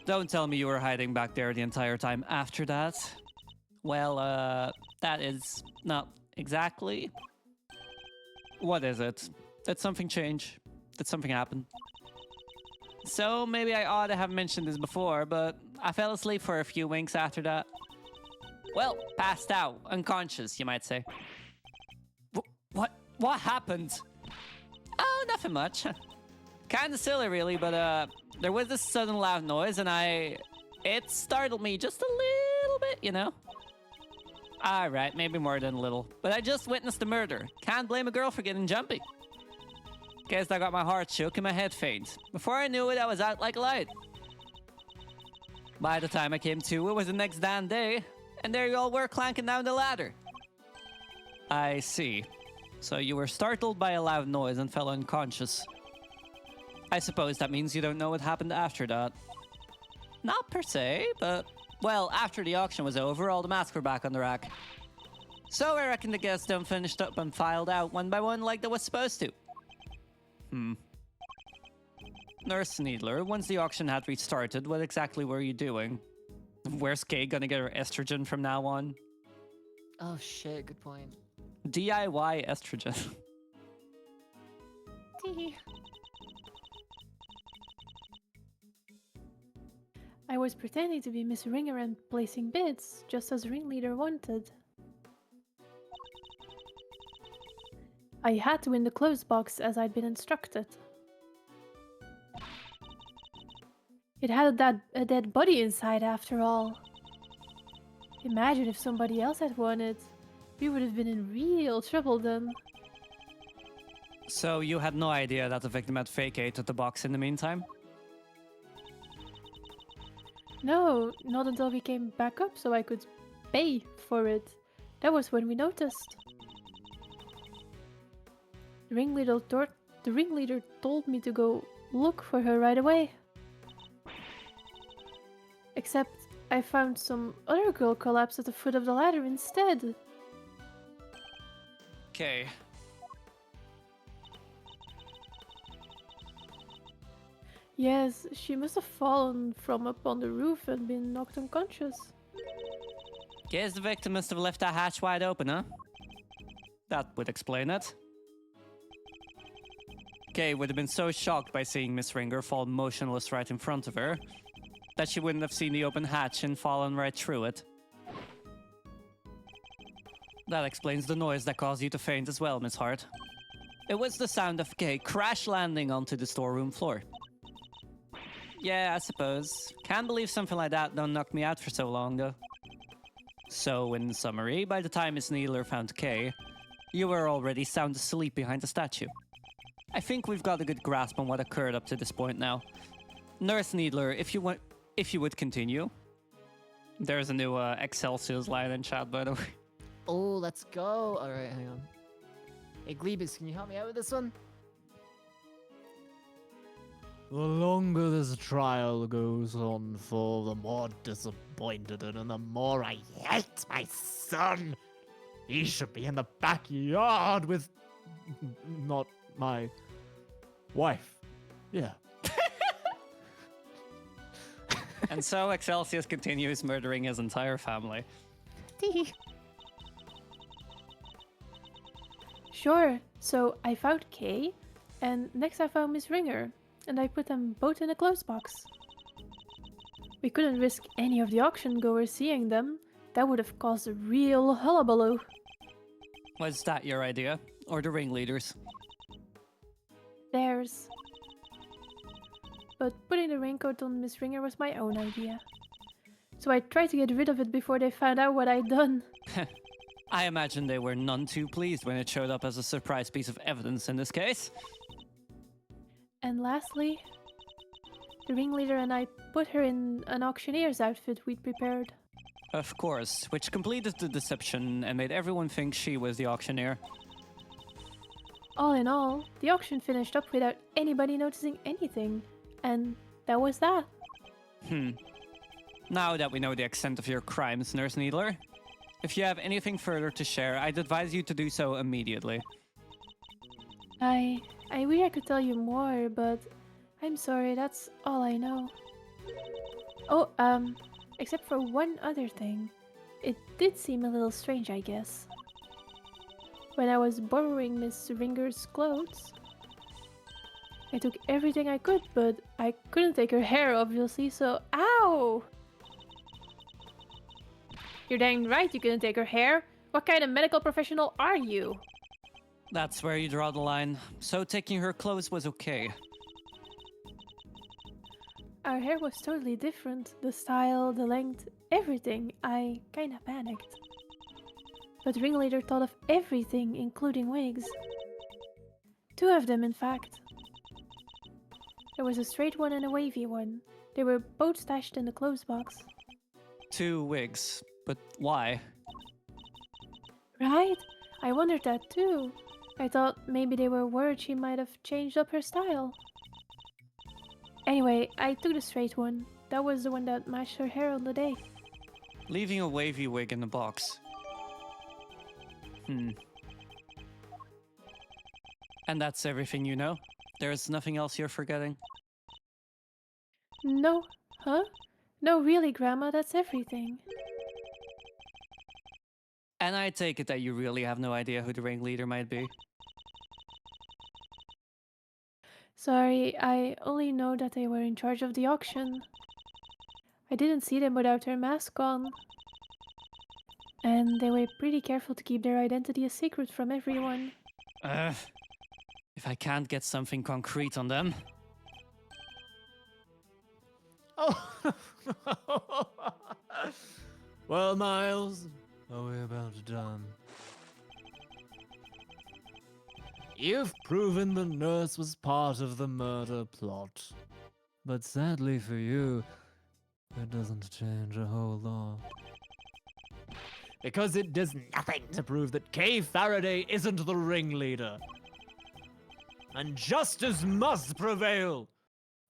Don't tell me you were hiding back there the entire time after that. Well, that is not exactly. What is it? Did something change? Did something happen? So maybe I ought to have mentioned this before, but I fell asleep for a few winks after that. Well, passed out, unconscious, you might say. What happened? Oh, nothing much. Kinda silly, really, but there was this sudden loud noise, and it startled me just a little bit, you know? Alright, maybe more than a little. But I just witnessed a murder. Can't blame a girl for getting jumpy. Guess I got my heart shook and my head faint. Before I knew it, I was out like a light. By the time I came to, it was the next damn day, and there you all were clanking down the ladder. I see. So you were startled by a loud noise and fell unconscious. I suppose that means you don't know what happened after that. Not per se, but... Well, after the auction was over, all the masks were back on the rack. So I reckon the guests done finished up and filed out one by one like they was supposed to. Nurse Needler, once the auction had restarted, what exactly were you doing? Where's Kay gonna get her estrogen from now on? Oh shit, good point. DIY estrogen. I was pretending to be Miss Ringer and placing bids, just as Ringleader wanted. I had to win the clothes box as I'd been instructed. It had a dead body inside after all. Imagine if somebody else had won it. We would have been in real trouble then. So you had no idea that the victim had vacated the box in the meantime? No, not until we came back up so I could pay for it. That was when we noticed. The ringleader told me to go look for her right away. Except I found some other girl collapsed at the foot of the ladder instead. Okay. Yes, she must have fallen from up on the roof and been knocked unconscious. Guess the victim must have left that hatch wide open, huh? That would explain it. Kay would have been so shocked by seeing Miss Ringer fall motionless right in front of her that she wouldn't have seen the open hatch and fallen right through it. That explains the noise that caused you to faint as well, Miss Hart. It was the sound of Kay crash landing onto the storeroom floor. Yeah, I suppose. Can't believe something like that don't knock me out for so long, though. So, in summary, by the time Miss Needler found Kay, you were already sound asleep behind the statue. I think we've got a good grasp on what occurred up to this point now. Nurse Needler, if you would continue. There's a new Excelsius line in chat, by the way. Oh, let's go. Alright, hang on. Hey, Glebus, can you help me out with this one? The longer this trial goes on for, the more disappointed and the more I hate my son. He should be in the backyard with... not my wife. Yeah. And so Excelsius continues murdering his entire family. Sure, so I found Kay, and next I found Miss Ringer, and I put them both in a clothes box. We couldn't risk any of the auction goers seeing them. That would have caused a real hullabaloo. Was that your idea? Or the ringleaders? Theirs. but putting the raincoat on Miss Ringer was my own idea. So I tried to get rid of it before they found out what I'd done. I imagine they were none too pleased when it showed up as a surprise piece of evidence in this case. And lastly, the ringleader and I put her in an auctioneer's outfit we'd prepared. Of course, which completed the deception and made everyone think she was the auctioneer. All in all, the auction finished up without anybody noticing anything. And that was that. Now that we know the extent of your crimes, Nurse Needler, if you have anything further to share, I'd advise you to do so immediately. I wish I could tell you more, but I'm sorry, that's all I know. Oh, except for one other thing. It did seem a little strange, I guess. When I was borrowing Miss Ringer's clothes, I took everything I could, but I couldn't take her hair, obviously, so ow! You're dang right you couldn't take her hair. What kind of medical professional are you? That's where you draw the line. So taking her clothes was okay. Our hair was totally different. The style, the length, everything. I kinda panicked. But Ringleader thought of everything, including wigs. 2 of them, in fact. There was a straight one and a wavy one. They were both stashed in the clothes box. 2 wigs. But why? Right? I wondered that too. I thought maybe they were worried she might have changed up her style. Anyway, I took the straight one. That was the one that matched her hair on the day. Leaving a wavy wig in the box. And that's everything you know? There's nothing else you're forgetting? No. Huh? No, really, Grandma, that's everything. And I take it that you really have no idea who the ringleader might be? Sorry, I only know that they were in charge of the auction. I didn't see them without their mask on. And they were pretty careful to keep their identity a secret from everyone. If I can't get something concrete on them... Oh! Well, Miles, are we about done? You've proven the nurse was part of the murder plot. But sadly for you, it doesn't change a whole lot. Because it does nothing to prove that Kay Faraday isn't the ringleader. And justice must prevail.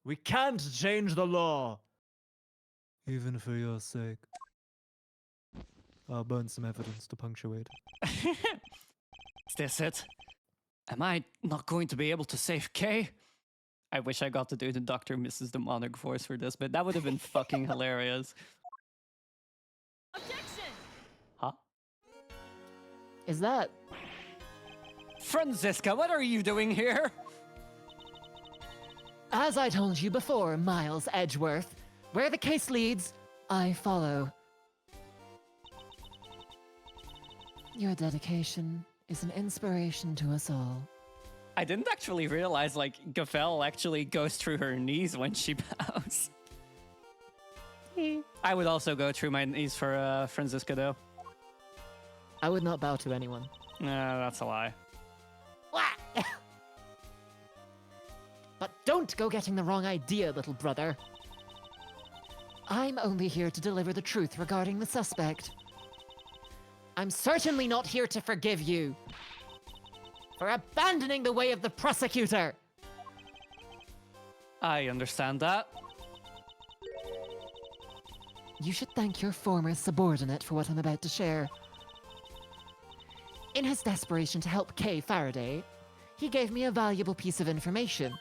We can't change the law. Even for your sake. I'll burn some evidence to punctuate it. Is this it? Am I not going to be able to save Kay? I wish I got to do the Dr. Mrs. Demonic voice for this, but that would have been fucking hilarious. Objection! Huh? Is that... Franziska, what are you doing here? As I told you before, Miles Edgeworth, where the case leads, I follow. Your dedication is an inspiration to us all. I didn't actually realize, like, Gavel actually goes through her knees when she bows. I would also go through my knees for Franziska, though. I would not bow to anyone. Nah, that's a lie. But don't go getting the wrong idea, little brother. I'm only here to deliver the truth regarding the suspect. I'm certainly not here to forgive you for abandoning the way of the prosecutor. I understand that. You should thank your former subordinate for what I'm about to share. In his desperation to help Kay Faraday, he gave me a valuable piece of information.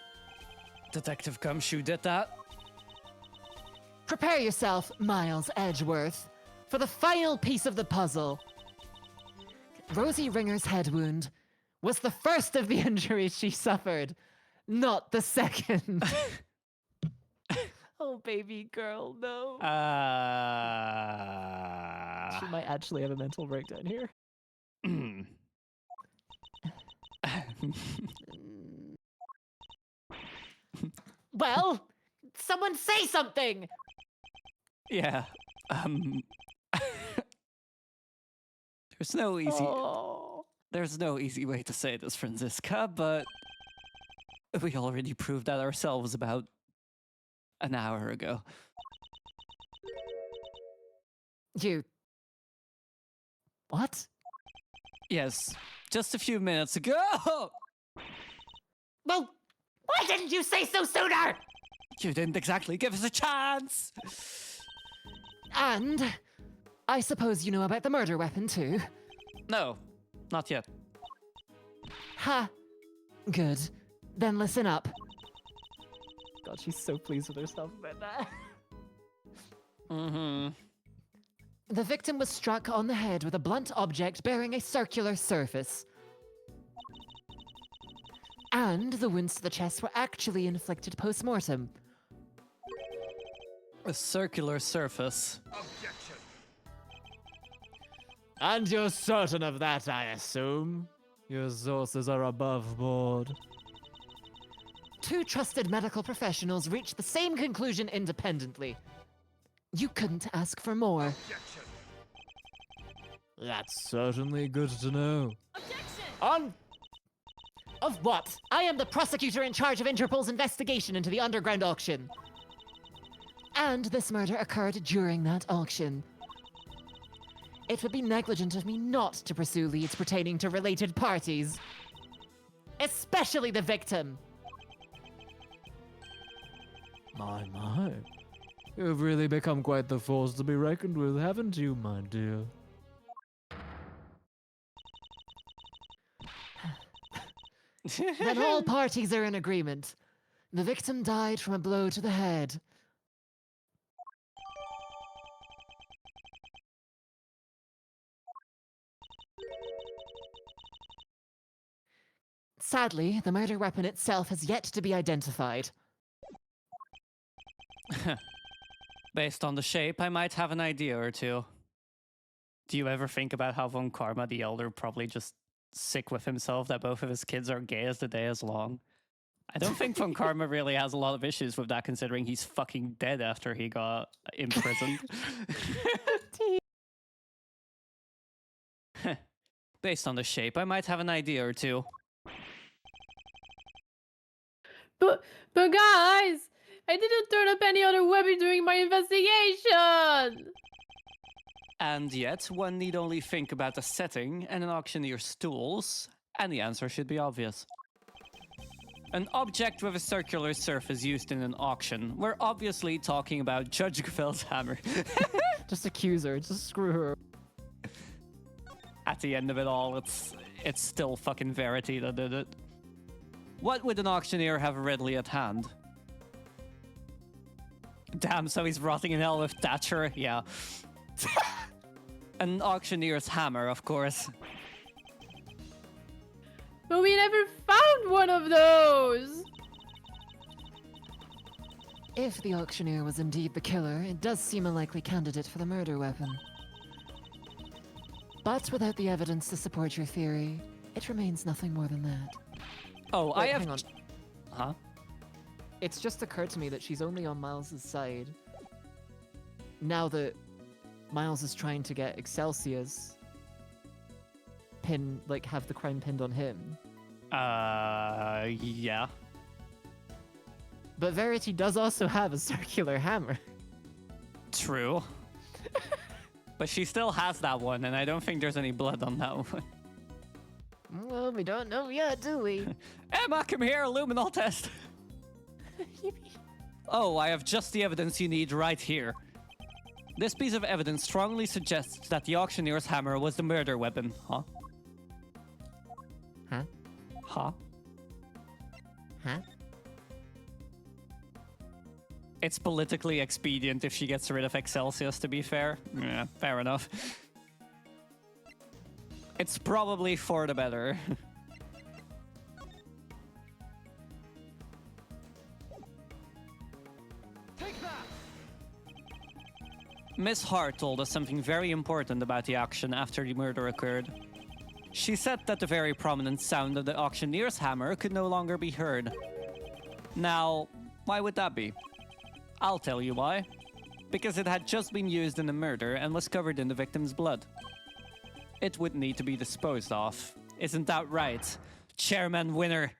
Detective Gumshoe did that. Prepare yourself, Miles Edgeworth, for the final piece of the puzzle. Rosie Ringer's head wound was the first of the injuries she suffered, not the second. Oh, baby girl, no. She might actually have a mental breakdown here. Well, Someone say something! Yeah. There's no easy. Oh. There's no easy way to say this, Franziska, but we already proved that ourselves about an hour ago. You. What? Yes, just a few minutes ago. Well, why didn't you say so sooner? You didn't exactly give us a chance. And I suppose you know about the murder weapon too? No, not yet. Ha! Good. Then listen up. God, she's so pleased with herself about that. Mm-hmm. The victim was struck on the head with a blunt object bearing a circular surface. And the wounds to the chest were actually inflicted post-mortem. A circular surface. And you're certain of that, I assume? Your sources are above board. 2 trusted medical professionals reached the same conclusion independently. You couldn't ask for more. That's certainly good to know. On... Of what? I am the prosecutor in charge of Interpol's investigation into the underground auction. And this murder occurred during that auction. It would be negligent of me not to pursue leads pertaining to related parties. Especially the victim. My. You've really become quite the force to be reckoned with, haven't you, my dear? Then all parties are in agreement. The victim died from a blow to the head. Sadly, the murder weapon itself has yet to be identified. Based on the shape, I might have an idea or two. Do you ever think about how Von Karma the Elder probably just sick with himself that both of his kids are gay as the day is long? I don't think Von Karma really has a lot of issues with that, considering he's fucking dead after he got imprisoned. Based on the shape, I might have an idea or two. But guys, I didn't turn up any other weapon during my investigation! And yet, one need only think about the setting and an auctioneer's tools, and the answer should be obvious. An object with a circular surface used in an auction. We're obviously talking about Judge Gefeld's hammer. Just accuse her, just screw her. At the end of it all, it's still fucking Verity that did it. What would an auctioneer have readily at hand? Damn, so he's rotting in hell with Thatcher? Yeah. An auctioneer's hammer, of course. But we never found one of those! If the auctioneer was indeed the killer, it does seem a likely candidate for the murder weapon. But without the evidence to support your theory, it remains nothing more than that. Oh, Wait, I have... hang on. Huh? It's just occurred to me that she's only on Miles's side. Now that Miles is trying to get Excelsior's have the crime pinned on him. Yeah. But Verity does also have a circular hammer. True. But she still has that one, and I don't think there's any blood on that one. Well, we don't know yet, do we? Emma, come here, luminol test. Oh, I have just the evidence you need right here. This piece of evidence strongly suggests that the auctioneer's hammer was the murder weapon. Huh? Huh? Huh? Huh? It's politically expedient if she gets rid of Excelsior, to be fair. Yeah, fair enough. It's probably for the better. Miss Hart told us something very important about the auction after the murder occurred. She said that the very prominent sound of the auctioneer's hammer could no longer be heard. Now, why would that be? I'll tell you why. Because it had just been used in a murder and was covered in the victim's blood. It would need to be disposed of. Isn't that right, Chairman Winner?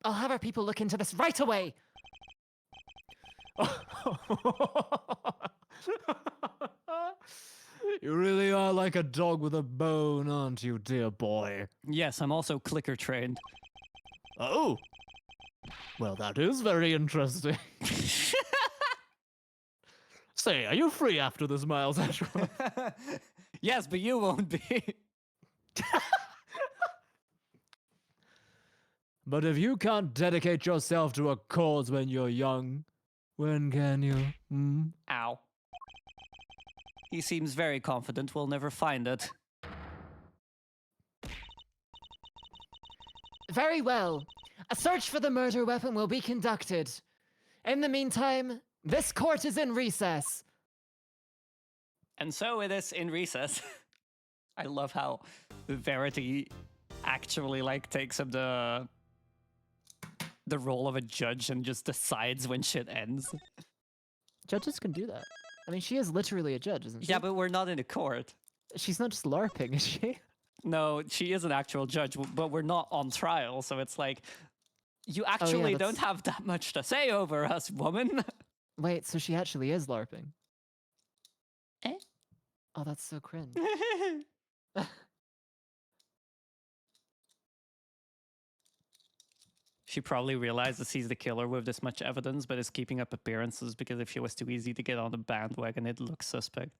I'll have our people look into this right away. You really are like a dog with a bone, aren't you, dear boy? Yes, I'm also clicker trained. Oh! Well, that is very interesting. Say, are you free after this, Miles Ashworth? Yes, but you won't be. But if you can't dedicate yourself to a cause when you're young, when can you? Hmm? Ow. He seems very confident we'll never find it. Very well. A search for the murder weapon will be conducted. In the meantime, this court is in recess. And so it is in recess. I love how Verity actually like takes up the role of a judge and just decides when shit ends. Judges can do that. I mean, she is literally a judge, isn't she? Yeah, but we're not in a court. She's not just LARPing, is she? No, she is an actual judge, but we're not on trial, so it's like, you actually don't have that much to say over us, woman. Wait, so she actually is LARPing? Eh? Oh, that's so cringe. She probably realizes he's the killer with this much evidence, but is keeping up appearances because if she was too easy to get on the bandwagon, it looks suspect.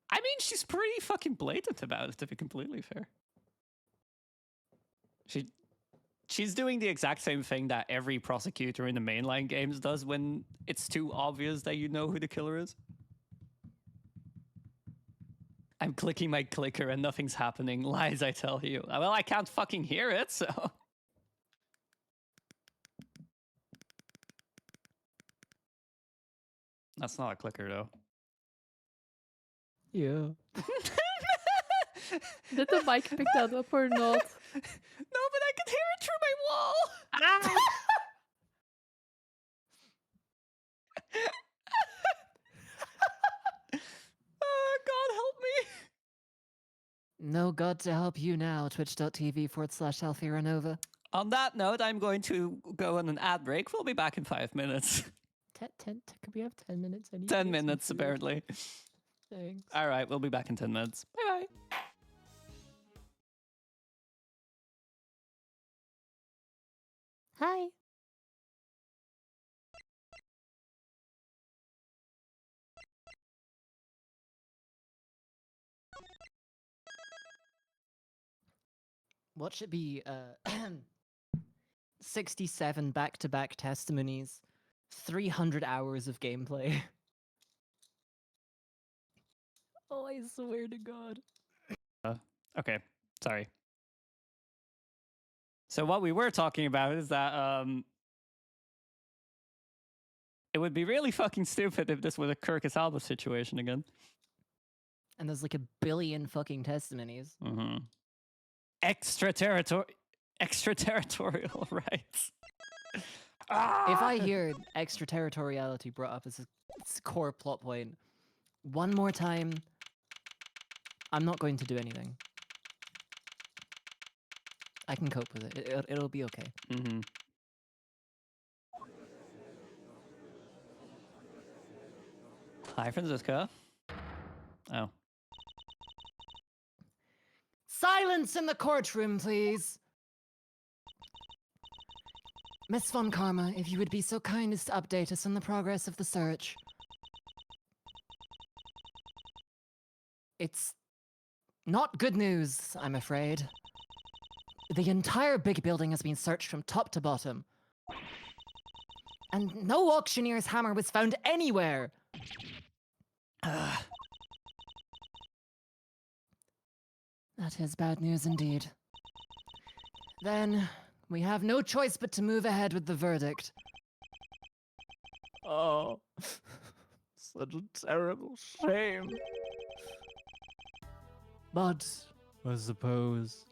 I mean, she's pretty fucking blatant about it, to be completely fair. She's doing the exact same thing that every prosecutor in the mainline games does when it's too obvious that you know who the killer is. I'm clicking my clicker and nothing's happening. Lies, I tell you. Well, I can't fucking hear it, so... That's not a clicker, though. Yeah. Did the mic pick that up or not? No, but I can hear it through my wall. Ah! Oh, God, help me. No God to help you now, twitch.tv/Alfiranova. On that note, I'm going to go on an ad break. We'll be back in 5 minutes. Could we have 10 minutes? I need 10 minutes, apparently. Thanks. All right, we'll be back in 10 minutes. Bye-bye. Hi. What should be 67 back-to-back testimonies, 300 hours of gameplay. Oh, I swear to God. Okay, sorry. So what we were talking about is that it would be really fucking stupid if this was a Kirkus Alba situation again. And there's like a billion fucking testimonies. Mm-hmm. Extraterritorial rights. If I hear extraterritoriality brought up as a core plot point one more time, I'm not going to do anything. I can cope with it. It'll be okay. Mm-hmm. Hi, Francisco. Oh. Silence in the courtroom, please. Miss Von Karma, if you would be so kind as to update us on the progress of the search. It's not good news, I'm afraid. The entire big building has been searched from top to bottom. And no auctioneer's hammer was found anywhere. That is bad news indeed. Then, we have no choice but to move ahead with the verdict. Oh, such a terrible shame. But I suppose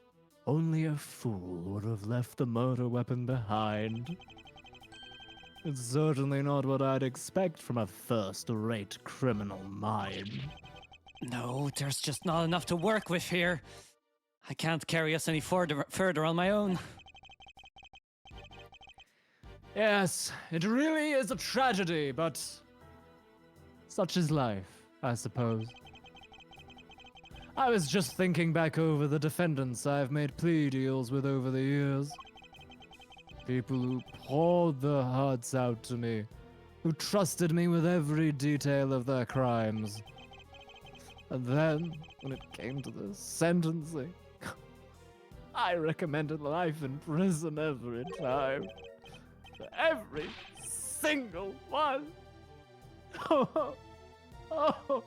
Only a fool would have left the murder weapon behind. It's certainly not what I'd expect from a first-rate criminal mind. No, there's just not enough to work with here. I can't carry us any further on my own. Yes, it really is a tragedy, but such is life, I suppose. I was just thinking back over the defendants I've made plea deals with over the years. People who poured their hearts out to me, who trusted me with every detail of their crimes. And then, when it came to the sentencing, I recommended life in prison every time. For every single one. Oh, oh,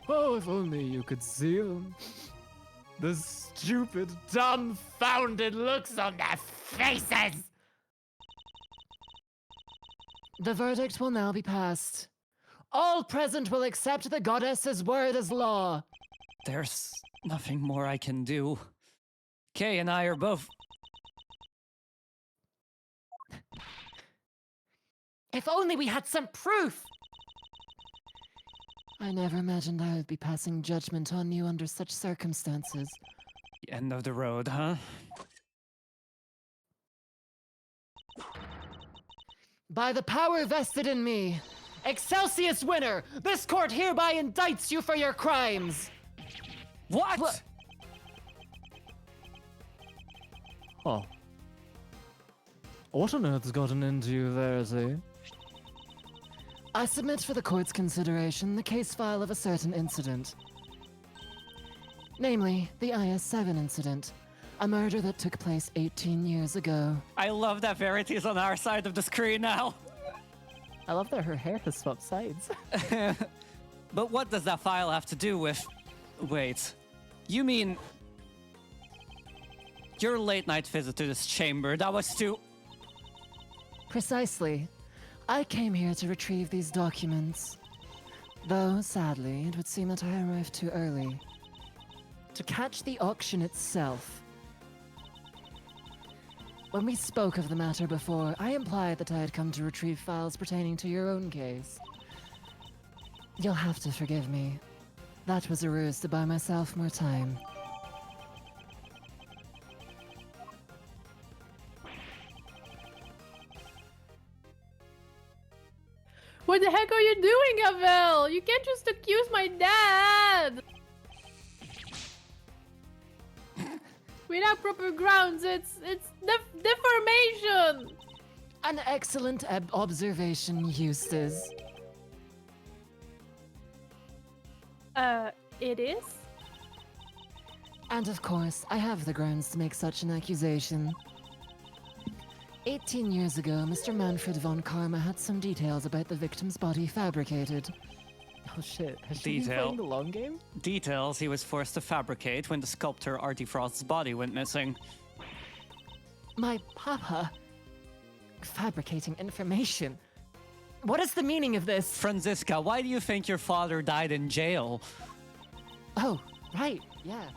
oh, if only you could see them. The stupid, dumbfounded looks on their faces! The verdict will now be passed. All present will accept the goddess's word as law. There's nothing more I can do. Kay and I are both... If only we had some proof! I never imagined I would be passing judgment on you under such circumstances. The end of the road, huh? By the power vested in me, Excelsius winner, this court hereby indicts you for your crimes! What? Oh. What on earth's gotten into you there, Z? I submit for the court's consideration the case file of a certain incident. Namely, the IS-7 incident, a murder that took place 18 years ago. I love that Verity is on our side of the screen now. I love that her hair has swapped sides. But what does that file have to do with... Wait. You mean... Your late night visit to this chamber, that was to... Precisely. I came here to retrieve these documents. Though, sadly, it would seem that I arrived too early. To catch the auction itself. When we spoke of the matter before, I implied that I had come to retrieve files pertaining to your own case. You'll have to forgive me. That was a ruse to buy myself more time. What the heck are you doing, Avel? You can't just accuse my dad! Without proper grounds, it's defamation! An excellent observation, Eustace. It is? And of course, I have the grounds to make such an accusation. 18 years ago, Mr. Manfred von Karma had some details about the victim's body fabricated. Oh shit, has she been playing the long game? Details he was forced to fabricate when the sculptor Artie Frost's body went missing. My papa? Fabricating information? What is the meaning of this? Franziska, why do you think your father died in jail? Oh, right, yeah.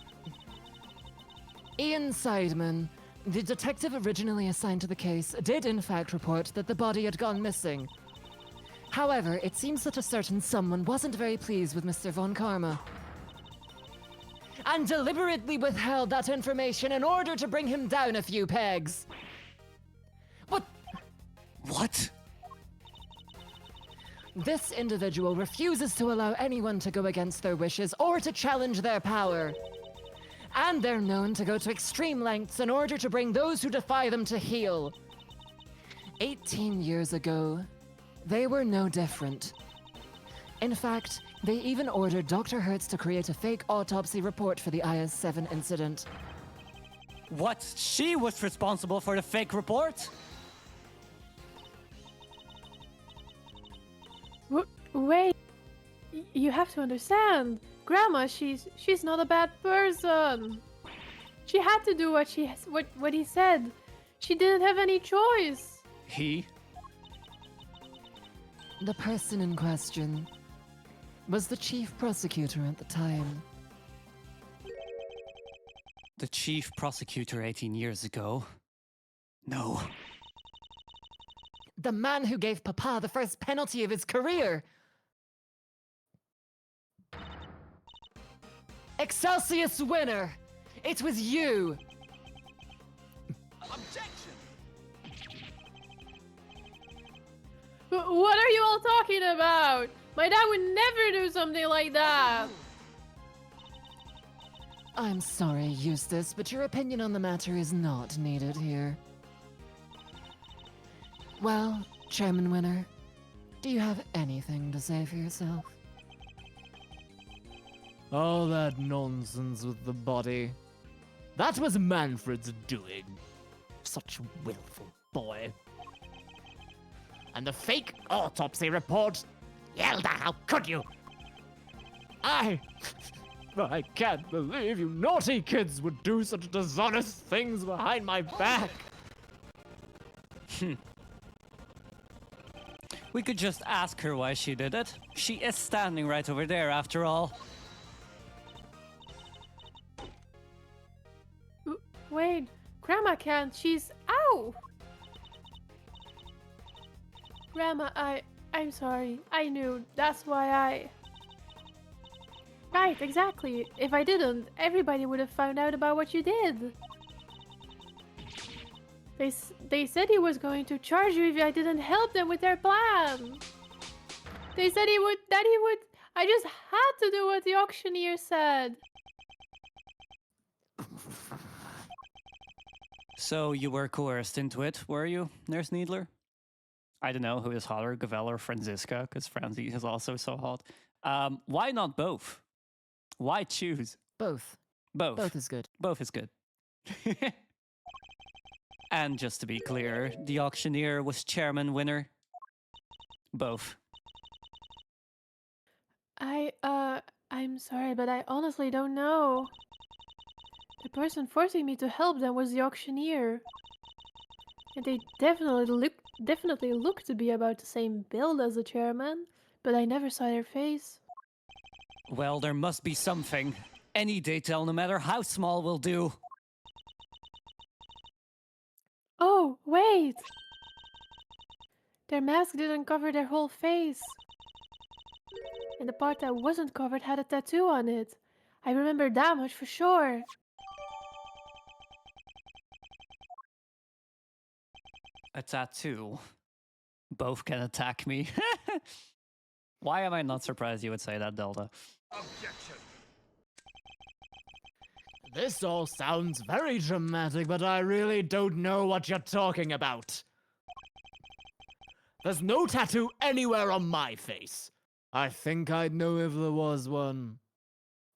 Ian Seidman, the detective originally assigned to the case, did in fact report that the body had gone missing. However, it seems that a certain someone wasn't very pleased with Mr. von Karma. And deliberately withheld that information in order to bring him down a few pegs. What? This individual refuses to allow anyone to go against their wishes or to challenge their power. And they're known to go to extreme lengths in order to bring those who defy them to heel. 18 years ago, they were no different. In fact, they even ordered Dr. Hertz to create a fake autopsy report for the IS-7 incident. What? She was responsible for the fake report? Wait, you have to understand. Grandma, she's not a bad person. She had to do what he said. She didn't have any choice. He? The person in question was the chief prosecutor at the time. The chief prosecutor 18 years ago? No. The man who gave Papa the first penalty of his career. Excelsius winner! It was you! What are you all talking about? My dad would never do something like that. I'm sorry, Eustace, but your opinion on the matter is not needed here. Well, Chairman Winner, do you have anything to say for yourself? All that nonsense with the body. That was Manfred's doing. Such a willful boy. And the fake autopsy report. Yelda, how could you? I can't believe you naughty kids would do such dishonest things behind my back. We could just ask her why she did it. She is standing right over there, after all. Wait, Grandma can't. She's... Ow! Grandma, I'm sorry. I knew. That's why I... Right, exactly. If I didn't, everybody would have found out about what you did. They said he was going to charge you if I didn't help them with their plan. They said he would... I just had to do what the auctioneer said. So you were coerced into it, were you, Nurse Needler? I don't know who is hotter, Gavel or Franziska, because Franzi is also so hot. Why not both? Why choose? Both. Both. Both is good. Both is good. And just to be clear, the auctioneer was chairman winner. Both. I'm sorry, but I honestly don't know. The person forcing me to help them was the auctioneer. And they definitely looked to be about the same build as the chairman, but I never saw their face. Well, there must be something. Any detail, no matter how small, will do. Oh, wait! Their mask didn't cover their whole face. And the part that wasn't covered had a tattoo on it. I remember that much for sure. A tattoo. Both can attack me. Why am I not surprised you would say that, Delta? Objection. This all sounds very dramatic, but I really don't know what you're talking about. There's no tattoo anywhere on my face. I think I'd know if there was one,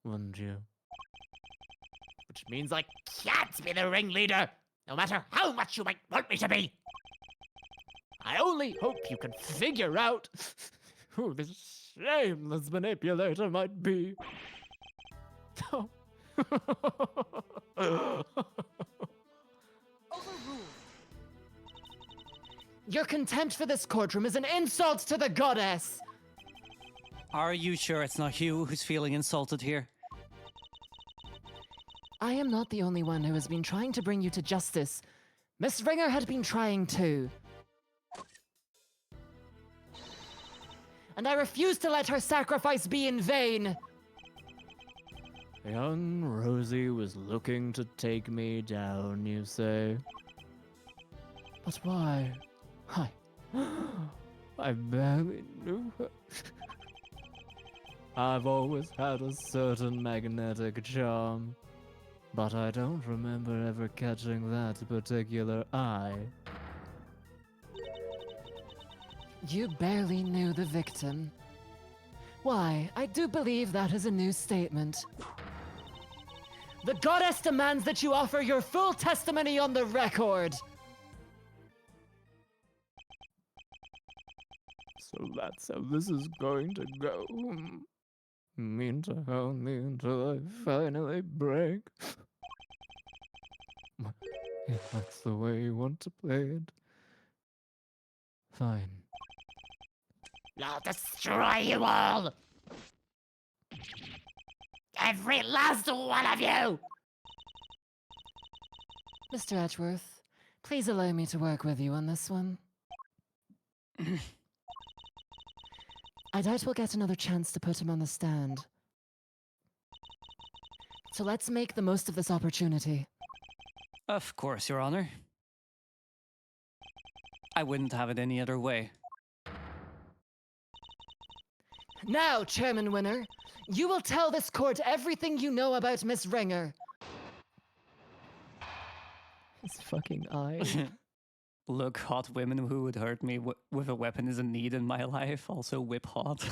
wouldn't you? Which means I can't be the ringleader, no matter how much you might want me to be. I only hope you can figure out who this shameless manipulator might be. Oh. Your contempt for this courtroom is an insult to the goddess! Are you sure it's not Hugh who's feeling insulted here? I am not the only one who has been trying to bring you to justice. Miss Ringer had been trying too. And I refuse to let her sacrifice be in vain! Young Rosie was looking to take me down, you say? But why? I barely knew her. I've always had a certain magnetic charm, but I don't remember ever catching that particular eye. You barely knew the victim. Why, I do believe that is a new statement. The goddess demands that you offer your full testimony on the record! So that's how this is going to go. Mean to hold me until I finally break. If that's the way you want to play it, fine. I'll destroy you all! Every last one of you! Mr. Edgeworth, please allow me to work with you on this one. I doubt we'll get another chance to put him on the stand. So let's make the most of this opportunity. Of course, Your Honor. I wouldn't have it any other way. Now, Chairman Winner, you will tell this court everything you know about Miss Ringer. His fucking eyes. Look, hot women who would hurt me with a weapon is a need in my life. Also, whip hot.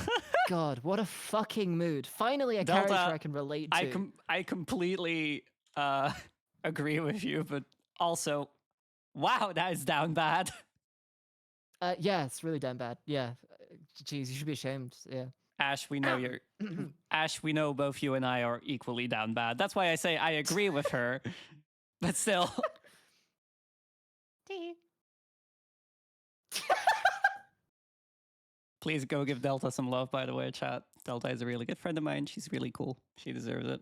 God, what a fucking mood. Finally, a Delta, character I can relate to. I completely agree with you, but also, wow, that is down bad. Yeah, it's really damn bad. Yeah. Jeez, you should be ashamed. Yeah. Ash, we know you're. Ash, we know both you and I are equally down bad. That's why I say I agree with her, but still. Please go give Delta some love, by the way, chat. Delta is a really good friend of mine. She's really cool. She deserves it.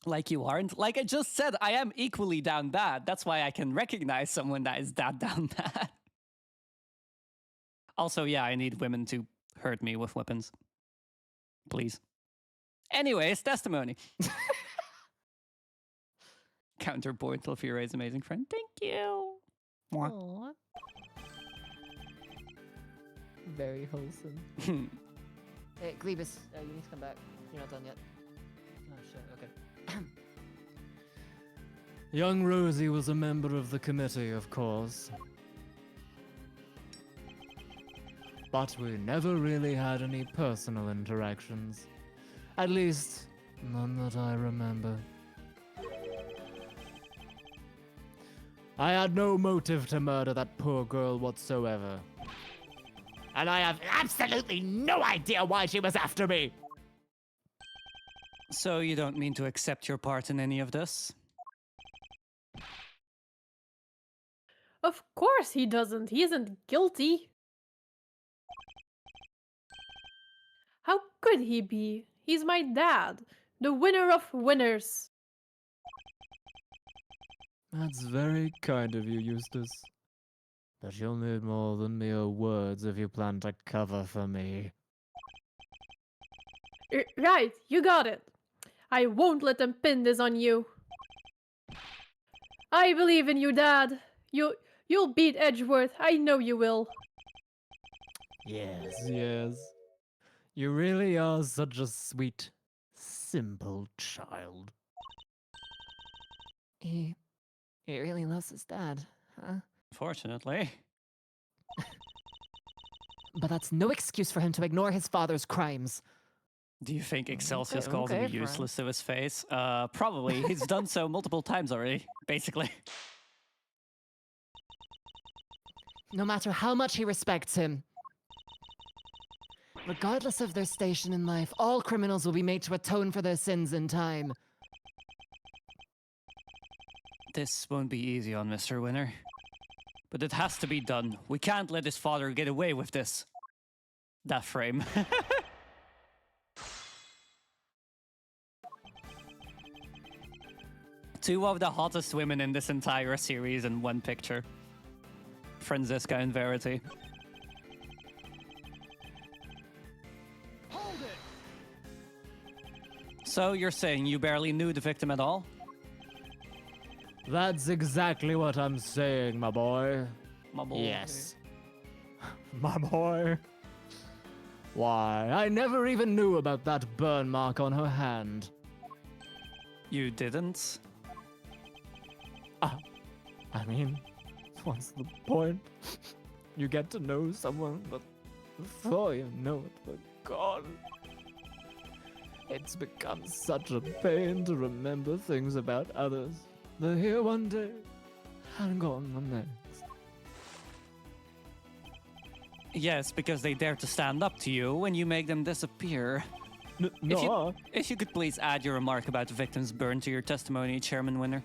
Like you aren't. Like I just said, I am equally down bad. That's why I can recognize someone that is that down bad. Also, yeah, I need women to hurt me with weapons. Please. Anyways, testimony. Counterpoint of your amazing friend. Thank you. Mwah. Aw. Very wholesome. Hey, Glebus, you need to come back. You're not done yet. Oh, shit, okay. Young Rosie was a member of the committee, of course. But we never really had any personal interactions. At least, none that I remember. I had no motive to murder that poor girl whatsoever. And I have absolutely no idea why she was after me! So you don't mean to accept your part in any of this? Of course he doesn't. He isn't guilty. How could he be? He's my dad, the winner of winners. That's very kind of you, Eustace. But you'll need more than mere words if you plan to cover for me. Right, you got it. I won't let them pin this on you. I believe in you, Dad. You'll beat Edgeworth. I know you will. Yes, yes. You really are such a sweet, simple child. He really loves his dad, huh? Fortunately. But that's no excuse for him to ignore his father's crimes. Do you think Excelsius Okay, called okay, him useless to his face? Probably. He's done so multiple times already, basically. No matter how much he respects him. Regardless of their station in life, all criminals will be made to atone for their sins in time. This won't be easy on Mr. Winner. But it has to be done. We can't let his father get away with this. That frame. Two of the hottest women in this entire series in one picture. Franziska and Verity. Hold it! So you're saying you barely knew the victim at all? That's exactly what I'm saying, my boy. My boy. Yes. My boy. Why, I never even knew about that burn mark on her hand. You didn't? I mean, what's the point? You get to know someone, but before you know it, they're gone. It's become such a pain to remember things about others. They're here one day and gone the next. Yes, because they dare to stand up to you when you make them disappear. No, If you could please add your remark about the victim's burn to your testimony, Chairman Winner.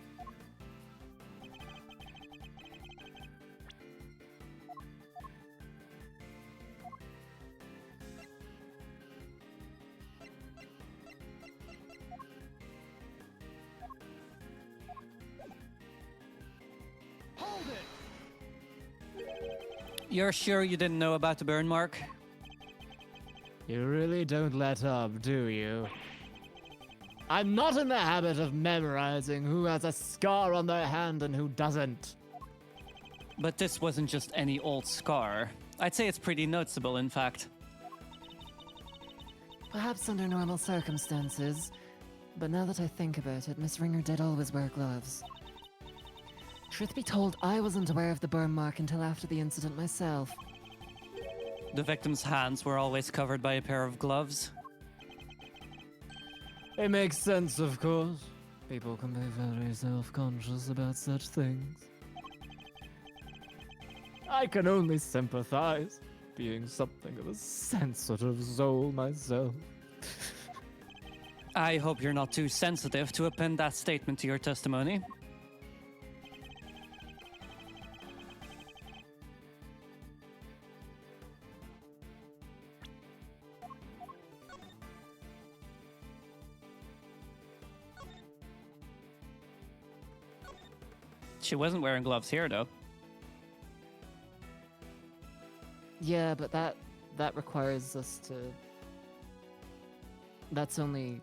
You're sure you didn't know about the burn mark? You really don't let up, do you? I'm not in the habit of memorizing who has a scar on their hand and who doesn't. But this wasn't just any old scar. I'd say it's pretty noticeable, in fact. Perhaps under normal circumstances, but now that I think about it, Miss Ringer did always wear gloves. Truth be told, I wasn't aware of the burn mark until after the incident myself. The victim's hands were always covered by a pair of gloves. It makes sense, of course. People can be very self-conscious about such things. I can only sympathize, being something of a sensitive soul myself. I hope you're not too sensitive to append that statement to your testimony. She wasn't wearing gloves here, though. Yeah, but that requires us to... That's only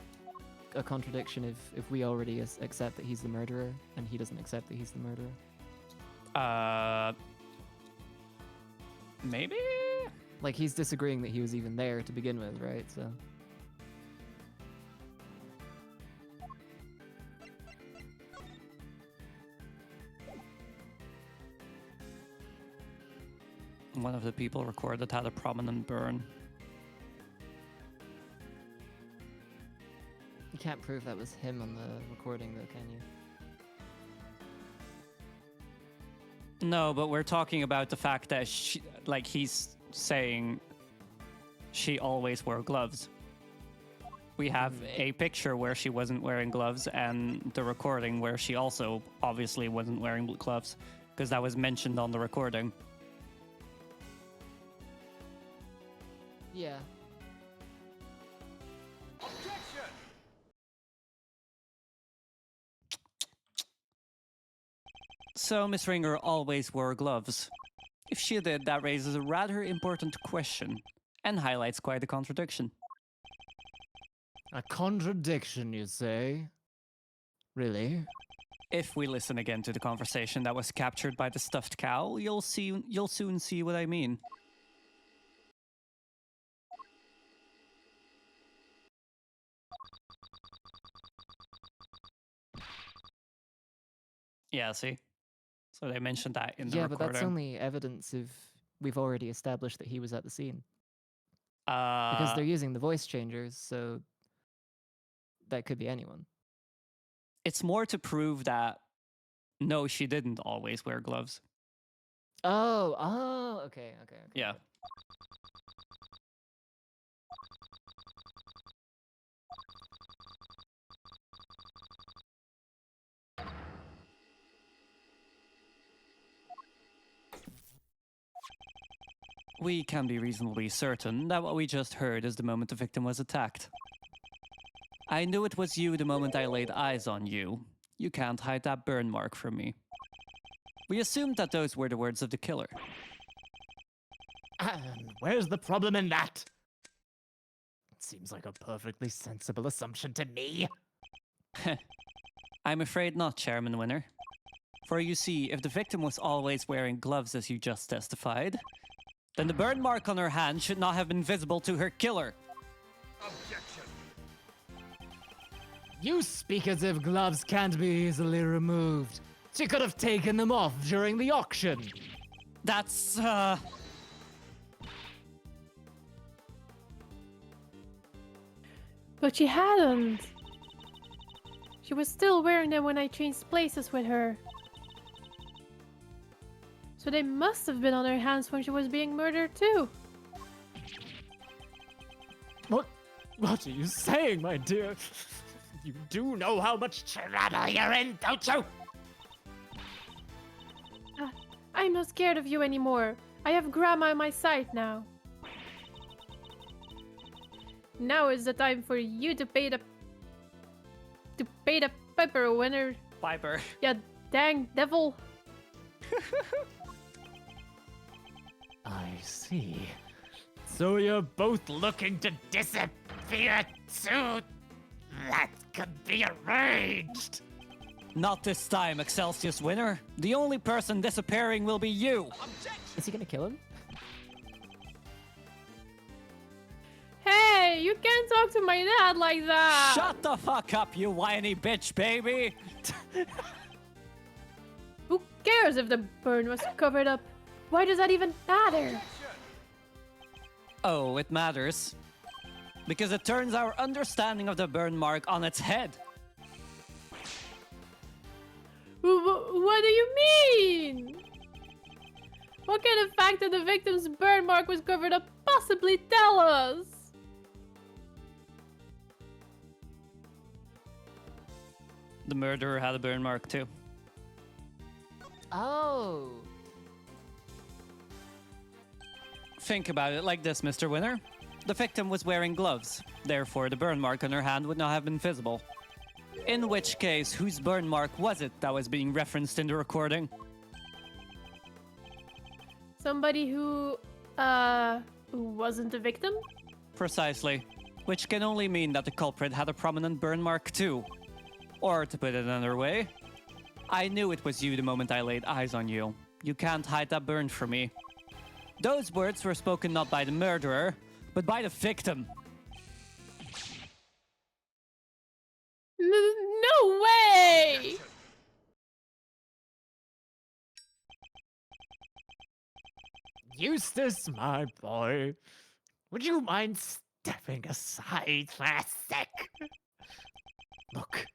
a contradiction if we already accept that he's the murderer, and he doesn't accept that he's the murderer. Maybe? Like, he's disagreeing that he was even there to begin with, right? So... One of the people recorded had a prominent burn. You can't prove that was him on the recording, though, can you? No, but we're talking about the fact that he's saying she always wore gloves. We have a picture where she wasn't wearing gloves and the recording where she also obviously wasn't wearing gloves because that was mentioned on the recording. Yeah. So Miss Ringer always wore gloves. If she did, that raises a rather important question and highlights quite a contradiction. A contradiction, you say? Really? If we listen again to the conversation that was captured by the stuffed cow, you'll soon see what I mean. Yeah, see? So they mentioned that in the Yeah, recording. but that's only evidence if we've already established that he was at the scene. Because they're using the voice changers, so that could be anyone. It's more to prove that, no, she didn't always wear gloves. Okay. Yeah. We can be reasonably certain that what we just heard is the moment the victim was attacked. I knew it was you the moment I laid eyes on you. You can't hide that burn mark from me. We assumed that those were the words of the killer. And where's the problem in that? It seems like a perfectly sensible assumption to me. I'm afraid not, Chairman Winner. For you see, if the victim was always wearing gloves as you just testified, then the burn mark on her hand should not have been visible to her killer. You speak as if gloves can't be easily removed. She could have taken them off during the auction. That's, But she hadn't. She was still wearing them when I changed places with her. So they must have been on her hands when she was being murdered too. What are you saying, my dear? You do know how much trouble you're in, don't you? I'm not scared of you anymore. I have Grandma on my side now. Now is the time for you to pay the piper winner. Piper. Yeah, dang devil. I see. So you're both looking to Disappear too? That could be arranged. Not this time, Excelsius winner. The only person disappearing will be you. Is he gonna kill him? Hey, you can't talk to my dad like that. Shut the fuck up, you whiny bitch, baby. Who cares if the burn was covered up? Why does that even matter? Oh, it matters. Because it turns our understanding of the burn mark on its head. What do you mean? What can the fact that the victim's burn mark was covered up possibly tell us? The murderer had a burn mark too. Oh. Think about it like this, Mr. Winner. The victim was wearing gloves, therefore the burn mark on her hand would not have been visible. In which case, whose burn mark was it that was being referenced in the recording? Somebody who wasn't a victim? Precisely. Which can only mean that the culprit had a prominent burn mark too. Or to put it another way, I knew it was you the moment I laid eyes on you. You can't hide that burn from me. Those words were spoken not by the murderer, but by the victim. No way! Eustace, my boy, would you mind stepping aside for a sec? Look,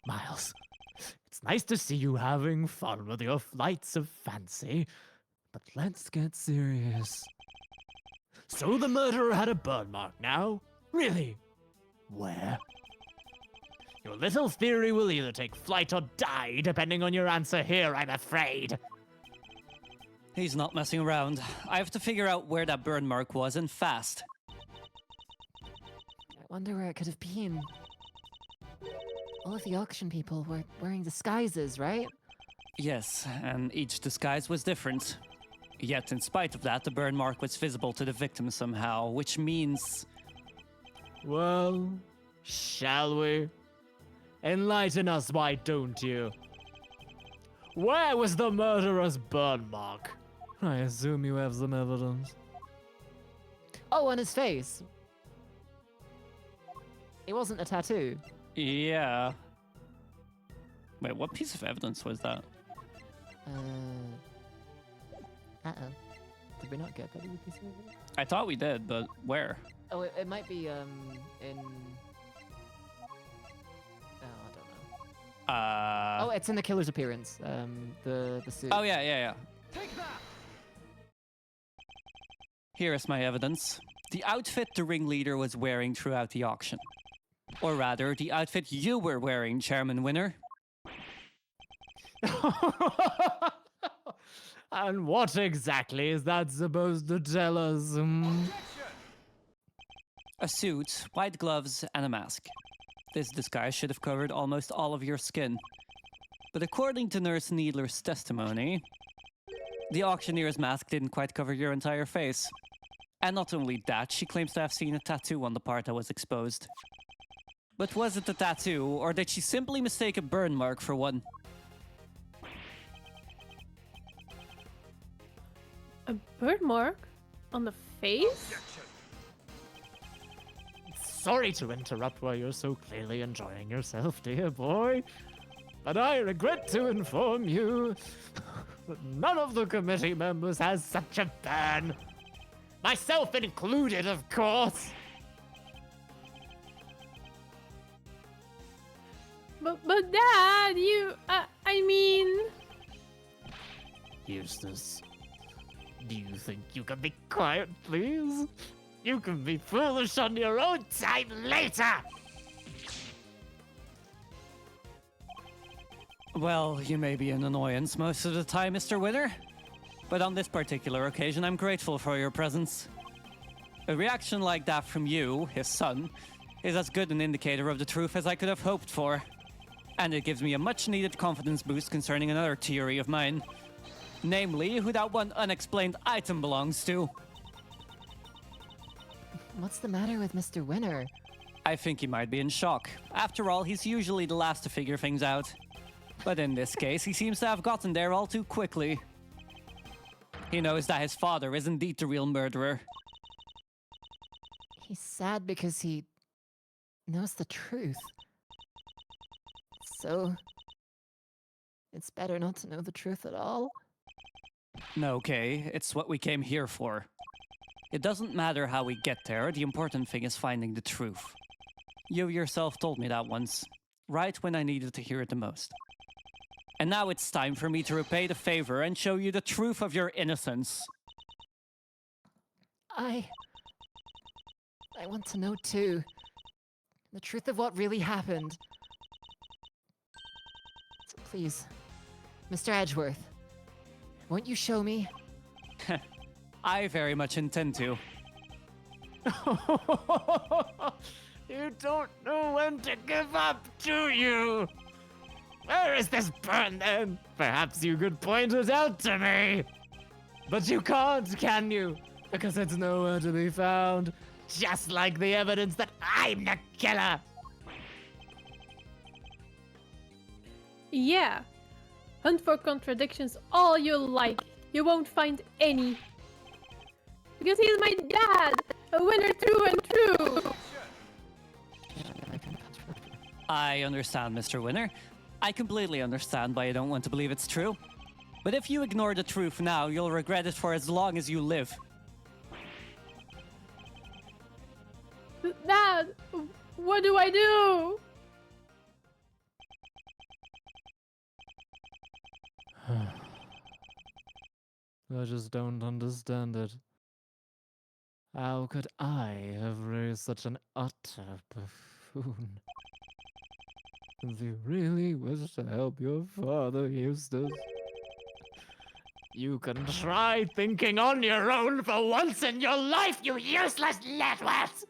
Miles, it's nice to see you having fun with your flights of fancy, but let's get serious. So the murderer had a burn mark now? Really? Where? Your little theory will either take flight or die, depending on your answer here, I'm afraid. He's not messing around. I have to figure out where that burn mark was and fast. I wonder where it could have been. All of the auction people were wearing disguises, right? Yes, and each disguise was different. Yet, in spite of that, the burn mark was visible to the victim somehow, which means... Well, shall we? Enlighten us, why don't you? Where was the murderer's burn mark? I assume you have some evidence. Oh, on his face. It wasn't a tattoo. Yeah. Wait, what piece of evidence was that? Uh-oh. Did we not get that piece of evidence? I thought we did, but where? Oh, it might be, in... Oh, I don't know. Oh, it's in the killer's appearance. The suit. Oh, yeah. Here is my evidence. The outfit the ringleader was wearing throughout the auction. Or rather, the outfit you were wearing, Chairman Winner. And what exactly is that supposed to tell us? A suit, white gloves, and a mask. This disguise should have covered almost all of your skin. But according to Nurse Needler's testimony, the auctioneer's mask didn't quite cover your entire face. And not only that, she claims to have seen a tattoo on the part that was exposed. But was it a tattoo, or did she simply mistake a burn mark for one? A burn mark? On the face? Sorry to interrupt while you're so clearly enjoying yourself, dear boy. But I regret to inform you that none of the committee members has such a burn. Myself included, of course. But Dad, I mean... Eustace, do you think you can be quiet, please? You can be foolish on your own time later. Well, you may be an annoyance most of the time, Mr. Winner. But on this particular occasion, I'm grateful for your presence. A reaction like that from you, his son, is as good an indicator of the truth as I could have hoped for. And it gives me a much-needed confidence boost concerning another theory of mine. Namely, who that one unexplained item belongs to. What's the matter with Mr. Winner? I think he might be in shock. After all, he's usually the last to figure things out. But in this case, he seems to have gotten there all too quickly. He knows that his father is indeed the real murderer. He's sad because he knows the truth. So, it's better not to know the truth at all. No, Kay, it's what we came here for. It doesn't matter how we get there, the important thing is finding the truth. You yourself told me that once, right when I needed to hear it the most. And now it's time for me to repay the favor and show you the truth of your innocence. I want to know too. The truth of what really happened. So please, Mr. Edgeworth, won't you show me? I very much intend to. You don't know when to give up, do you? Where is this burn then? Perhaps you could point it out to me. But you can't, can you? Because it's nowhere to be found. Just like the evidence that I'm the killer. Yeah. Hunt for contradictions all you like. You won't find any. Because he's my dad! A winner through and through! I understand, Mr. Winner. I completely understand why you don't want to believe it's true. But if you ignore the truth now, you'll regret it for as long as you live. Dad! What do I do? I just don't understand it. How could I have raised such an utter buffoon? If you really wish to help your father, Eustace, You can try thinking on your own for once in your life, you useless nitwit!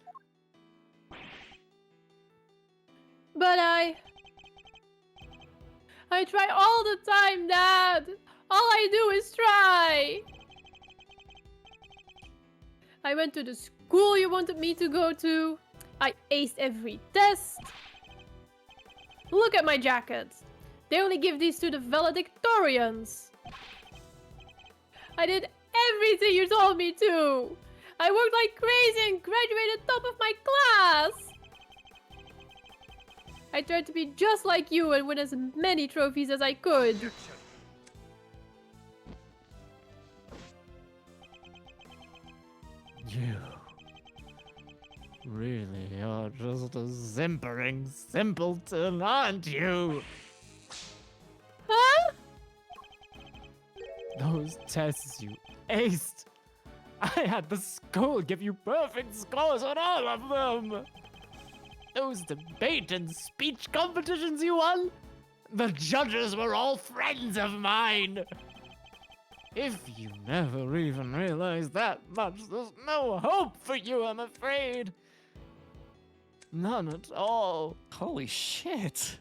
But I try all the time, Dad! All I do is try! I went to the school you wanted me to go to. I aced every test. Look at my jackets. They only give these to the valedictorians. I did everything you told me to. I worked like crazy and graduated top of my class. I tried to be just like you and win as many trophies as I could. you really are just a simpering simpleton, aren't you? Huh? Those tests you aced. I had the school give you perfect scores on all of them. Those debate and speech competitions you won, the judges were all friends of mine. If you never even realized that much, there's no hope for you, I'm afraid. None at all. Holy shit.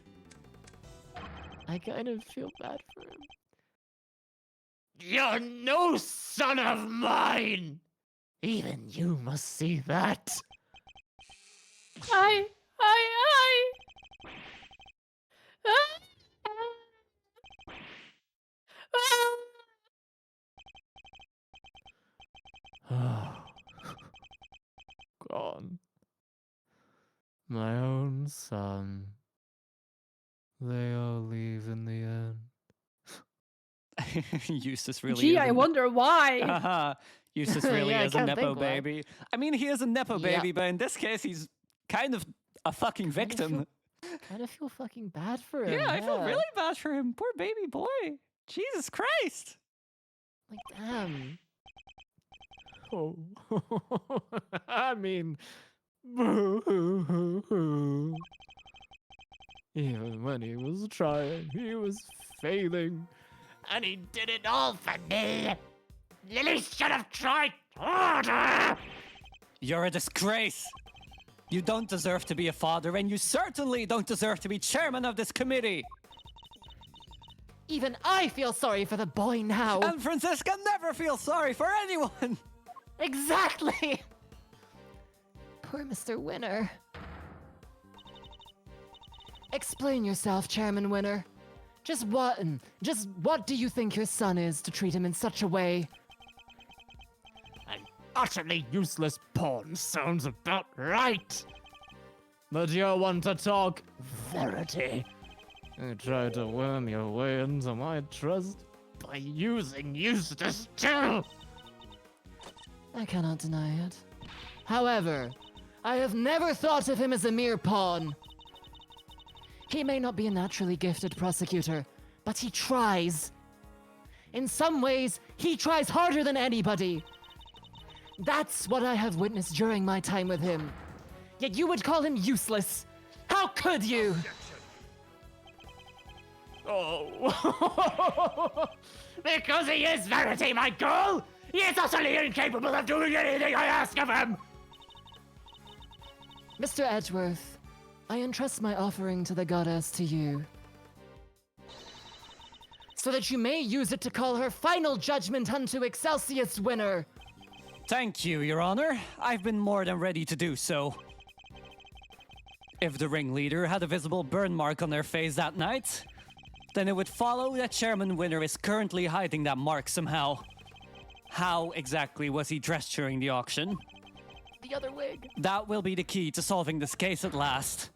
I kind of feel bad for him. You're no son of mine! Even you must see that. I. Gone. My own son. They all leave in the end. Eustace really Gee, is I a wonder why. Haha, Eustace really Yeah, I is a can't nepo think why. baby. I mean, he is a nepo Yeah. baby, but in this case, he's kind of a fucking Kind of victim. Kind of feel fucking bad for him. Yeah, I feel really bad for him. Poor baby boy. Jesus Christ. Like, damn. Oh, I mean, boo-hoo-hoo-hoo. Even when he was trying, he was failing. And he did it all for me. Lily should have tried harder. You're a disgrace. You don't deserve to be a father, and you certainly don't deserve to be chairman of this committee. Even I feel sorry for the boy now. And Francisca never feels sorry for anyone. Exactly! Poor Mr. Winner. Explain yourself, Chairman Winner. Just what do you think your son is to treat him in such a way? An utterly useless pawn sounds about right. But you want to talk Verity. You tried to worm your way into my trust by using Eustace too. I cannot deny it. However, I have never thought of him as a mere pawn. He may not be a naturally gifted prosecutor, but he tries. In some ways, he tries harder than anybody. That's what I have witnessed during my time with him. Yet you would call him useless. How could you? Oh. Because he is Verity, my girl! He is utterly incapable of doing anything I ask of him! Mr. Edgeworth, I entrust my offering to the goddess to you, so that you may use it to call her final judgment unto Excelsius Winner. Thank you, Your Honor. I've been more than ready to do so. If the ringleader had a visible burn mark on their face that night, then it would follow that Chairman Winner is currently hiding that mark somehow. How exactly was he dressed during the auction? The other wig. That will be the key to solving this case at last.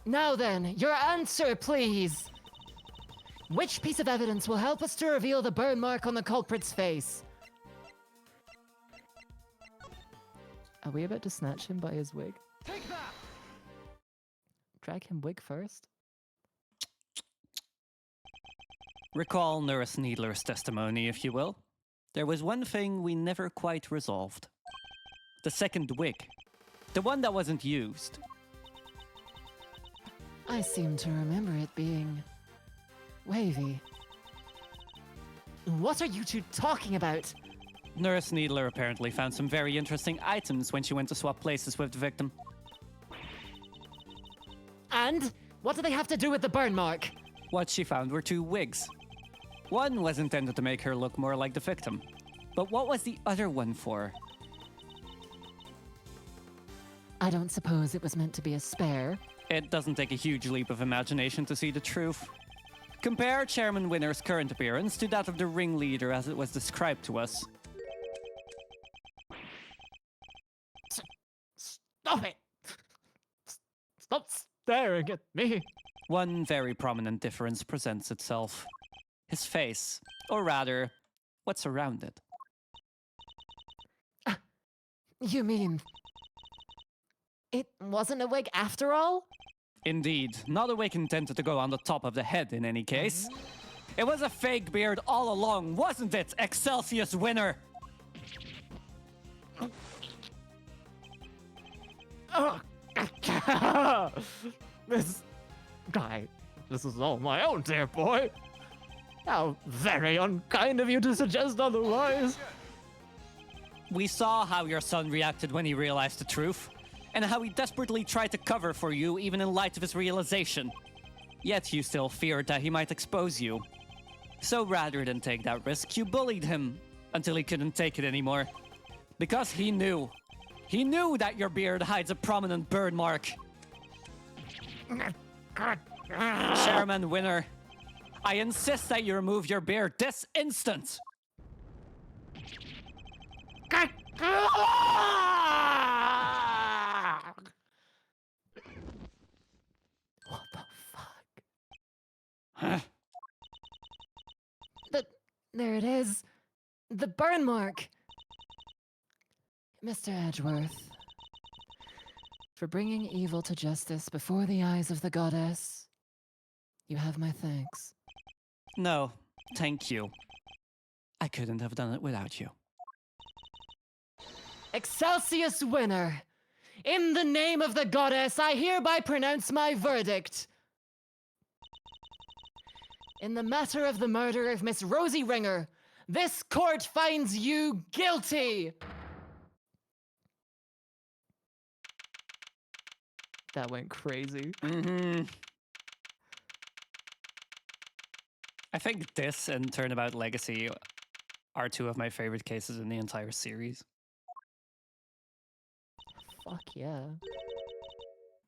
Now then, your answer, please. Which piece of evidence will help us to reveal the burn mark on the culprit's face? Are we about to snatch him by his wig? Take that! Drag him wig first? Recall Nurse Needler's testimony, if you will. There was one thing we never quite resolved. The second wig. The one that wasn't used. I seem to remember it being wavy. What are you two talking about? Nurse Needler apparently found some very interesting items when she went to swap places with the victim. And what do they have to do with the burn mark? What she found were two wigs. One was intended to make her look more like the victim. But what was the other one for? I don't suppose it was meant to be a spare. It doesn't take a huge leap of imagination to see the truth. Compare Chairman Winner's current appearance to that of the ringleader as it was described to us. Stop it! Stop staring at me! One very prominent difference presents itself. His face, or rather, what's around it. You mean it wasn't a wig after all? Indeed, not a wig intended to go on the top of the head in any case. It was a fake beard all along, wasn't it, Excelsius Winner? This is all my own, dear boy. How very unkind of you to suggest otherwise. We saw how your son reacted when he realized the truth, and how he desperately tried to cover for you even in light of his realization. Yet you still feared that he might expose you. So rather than take that risk, you bullied him until he couldn't take it anymore. Because he knew. He knew that your beard hides a prominent burn mark. Chairman Winner, I insist that you remove your beard this instant! What the fuck? Huh? There it is. The burn mark. Mr. Edgeworth, for bringing evil to justice before the eyes of the goddess, you have my thanks. No, thank you. I couldn't have done it without you. Excelsius Winner, in the name of the goddess, I hereby pronounce my verdict. In the matter of the murder of Miss Rosie Ringer, this court finds you guilty. That went crazy. Mm-hmm. I think this and Turnabout Legacy are two of my favorite cases in the entire series. Fuck yeah.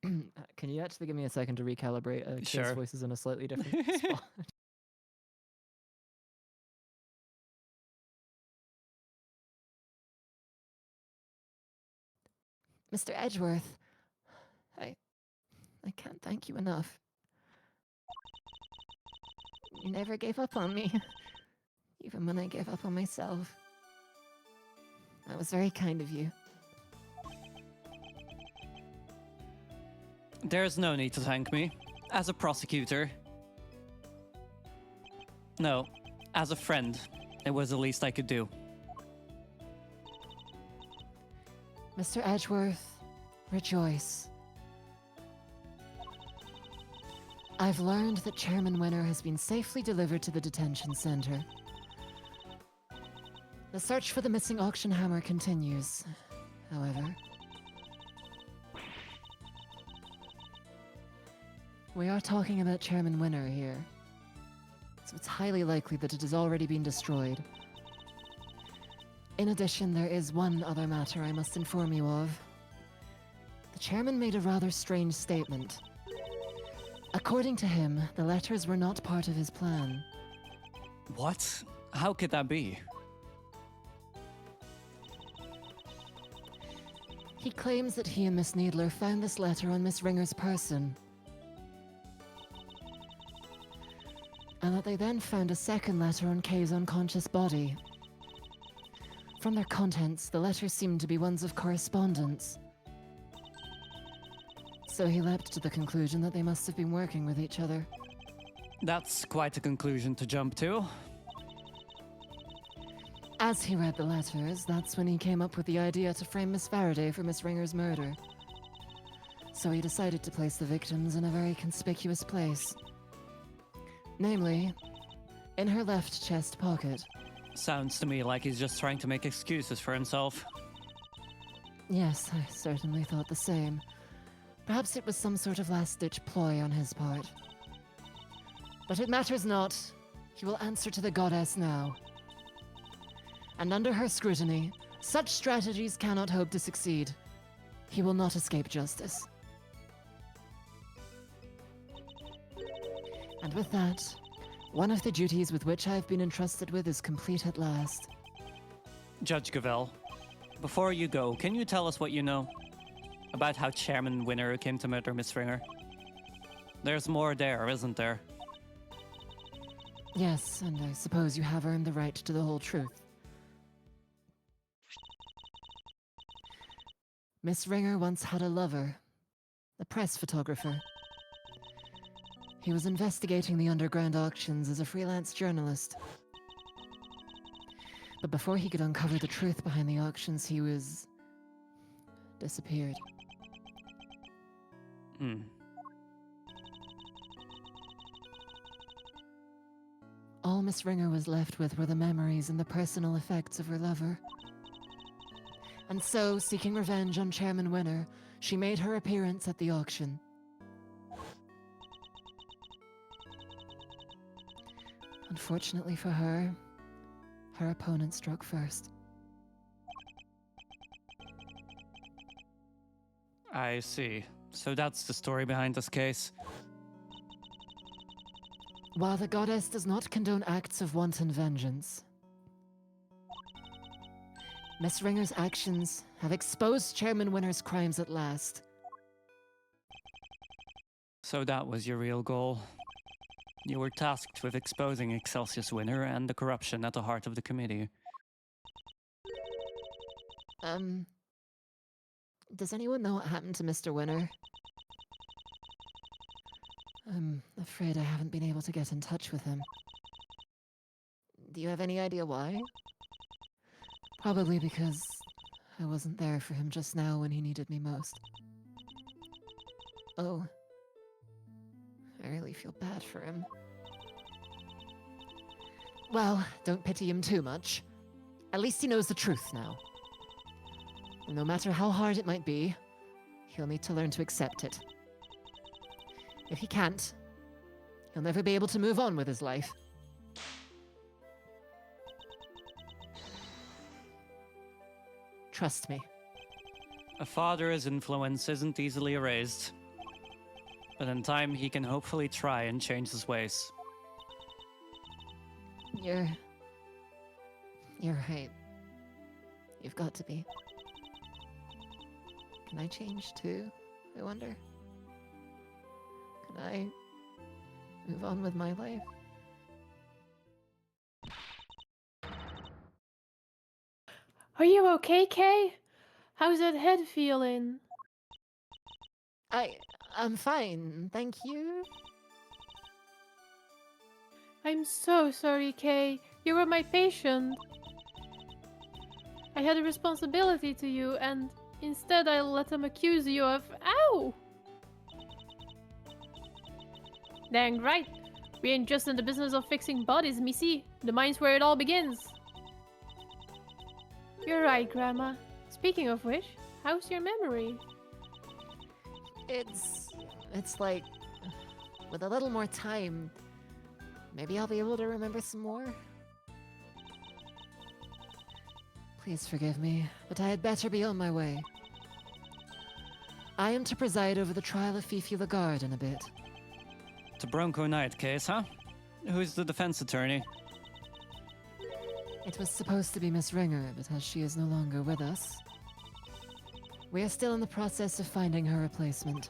Can you actually give me a second to recalibrate case Sure. voices in a slightly different spot? Mr. Edgeworth, I can't thank you enough. You never gave up on me, even when I gave up on myself. That was very kind of you. There's no need to thank me. As a prosecutor. No, as a friend. It was the least I could do. Mr. Edgeworth, rejoice. I've learned that Chairman Winner has been safely delivered to the detention center. The search for the missing auction hammer continues, however. We are talking about Chairman Winner here, so it's highly likely that it has already been destroyed. In addition, there is one other matter I must inform you of. The chairman made a rather strange statement. According to him, the letters were not part of his plan. What? How could that be? He claims that he and Miss Needler found this letter on Miss Ringer's person, and that they then found a second letter on Kay's unconscious body. From their contents, the letters seemed to be ones of correspondence. So he leapt to the conclusion that they must have been working with each other. That's quite a conclusion to jump to. As he read the letters, that's when he came up with the idea to frame Miss Faraday for Miss Ringer's murder. So he decided to place the victims in a very conspicuous place. Namely, in her left chest pocket. Sounds to me like he's just trying to make excuses for himself. Yes, I certainly thought the same. Perhaps it was some sort of last-ditch ploy on his part. But it matters not. He will answer to the goddess now. And under her scrutiny, such strategies cannot hope to succeed. He will not escape justice. And with that, one of the duties with which I have been entrusted with is complete at last. Judge Gavel, before you go, can you tell us what you know about how Chairman Winner came to murder Miss Ringer? There's more there, isn't there? Yes, and I suppose you have earned the right to the whole truth. Miss Ringer once had a lover, a press photographer. He was investigating the underground auctions as a freelance journalist. But before he could uncover the truth behind the auctions, he was disappeared. All Miss Ringer was left with were the memories and the personal effects of her lover. And so, seeking revenge on Chairman Winner, she made her appearance at the auction. Unfortunately for her, her opponent struck first. I see. So that's the story behind this case. While the goddess does not condone acts of wanton vengeance, Miss Ringer's actions have exposed Chairman Winner's crimes at last. So that was your real goal. You were tasked with exposing Excelsius Winner and the corruption at the heart of the committee. Does anyone know what happened to Mr. Winner? I'm afraid I haven't been able to get in touch with him. Do you have any idea why? Probably because I wasn't there for him just now when he needed me most. Oh. I really feel bad for him. Well, don't pity him too much. At least he knows the truth now. And no matter how hard it might be, he'll need to learn to accept it. If he can't, he'll never be able to move on with his life. Trust me. A father's influence isn't easily erased. But in time, he can hopefully try and change his ways. You're right. You've got to be. Can I change too, I wonder? Can I move on with my life? Are you okay, Kay? How's that head feeling? I'm fine, thank you. I'm so sorry, Kay. You were my patient. I had a responsibility to you, and instead I let them accuse you of— Ow! Dang right. We ain't just in the business of fixing bodies, missy. The mind's where it all begins. You're right, Grandma. Speaking of which, how's your memory? It's like, with a little more time, maybe I'll be able to remember some more. Please forgive me, but I had better be on my way. I am to preside over the trial of Fifi Lagarde in a bit. The Bronco Knight case, huh? Who's the defense attorney? It was supposed to be Miss Ringer, but as she is no longer with us, we are still in the process of finding her replacement.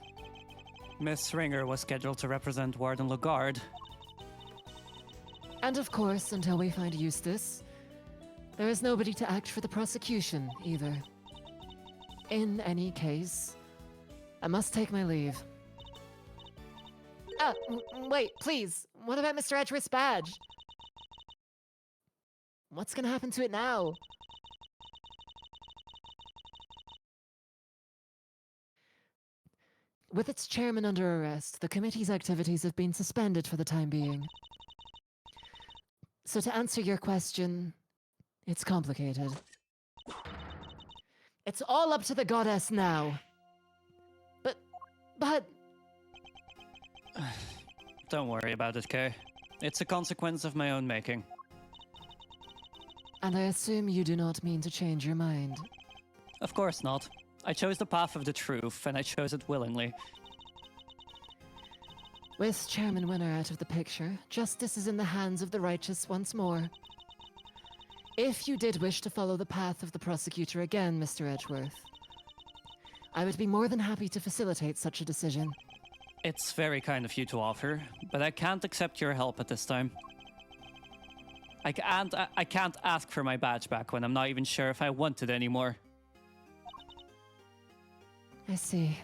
Miss Ringer was scheduled to represent Warden Lagarde. And of course, until we find Eustace, there is nobody to act for the prosecution, either. In any case, I must take my leave. Wait, please. What about Mr. Edgeworth's badge? What's gonna happen to it now? With its chairman under arrest, the committee's activities have been suspended for the time being. So to answer your question, it's complicated. It's all up to the goddess now. But... Don't worry about it, Kay. It's a consequence of my own making. And I assume you do not mean to change your mind. Of course not. I chose the path of the truth, and I chose it willingly. With Chairman Winner out of the picture, justice is in the hands of the righteous once more. If you did wish to follow the path of the prosecutor again, Mr. Edgeworth, I would be more than happy to facilitate such a decision. It's very kind of you to offer, but I can't accept your help at this time. I can't ask for my badge back when I'm not even sure if I want it anymore. I see.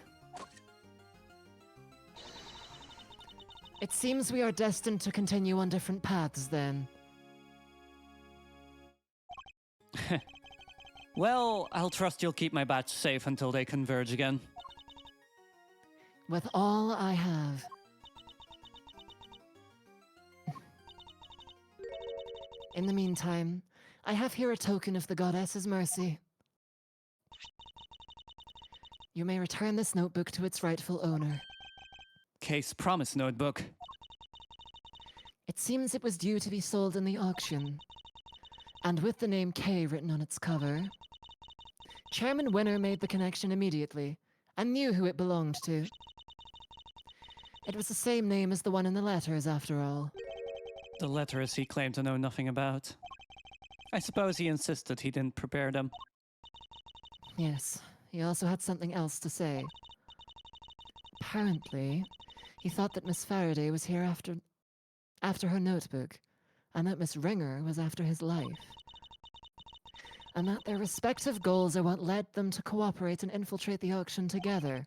It seems we are destined to continue on different paths, then. Well, I'll trust you'll keep my batch safe until they converge again. With all I have. In the meantime, I have here a token of the goddess's mercy. You may return this notebook to its rightful owner. Case promise notebook. It seems it was due to be sold in the auction. And with the name K written on its cover, Chairman Winner made the connection immediately and knew who it belonged to. It was the same name as the one in the letters, after all. The letters he claimed to know nothing about. I suppose he insisted he didn't prepare them. Yes, he also had something else to say. Apparently, he thought that Miss Faraday was here after her notebook, and that Miss Ringer was after his life. And that their respective goals are what led them to cooperate and infiltrate the auction together.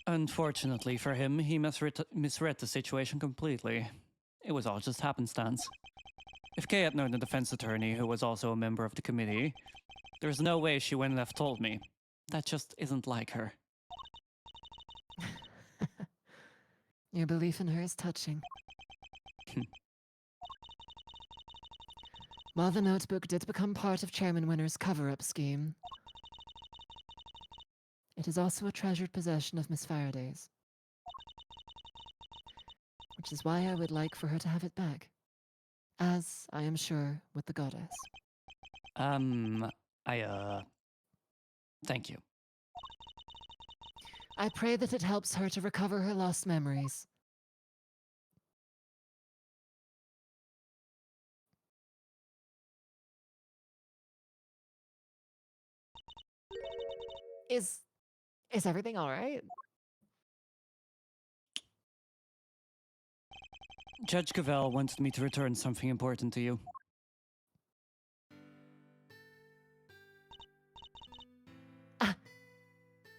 Unfortunately for him, he misread the situation completely. It was all just happenstance. If Kay had known the defense attorney, who was also a member of the committee, there's no way she wouldn't have told me. That just isn't like her. Your belief in her is touching. While the notebook did become part of Chairman Winner's cover-up scheme, it is also a treasured possession of Miss Faraday's. Which is why I would like for her to have it back. As, I am sure, with the goddess. Thank you. I pray that it helps her to recover her lost memories. Is everything all right? Judge Cavell wanted me to return something important to you.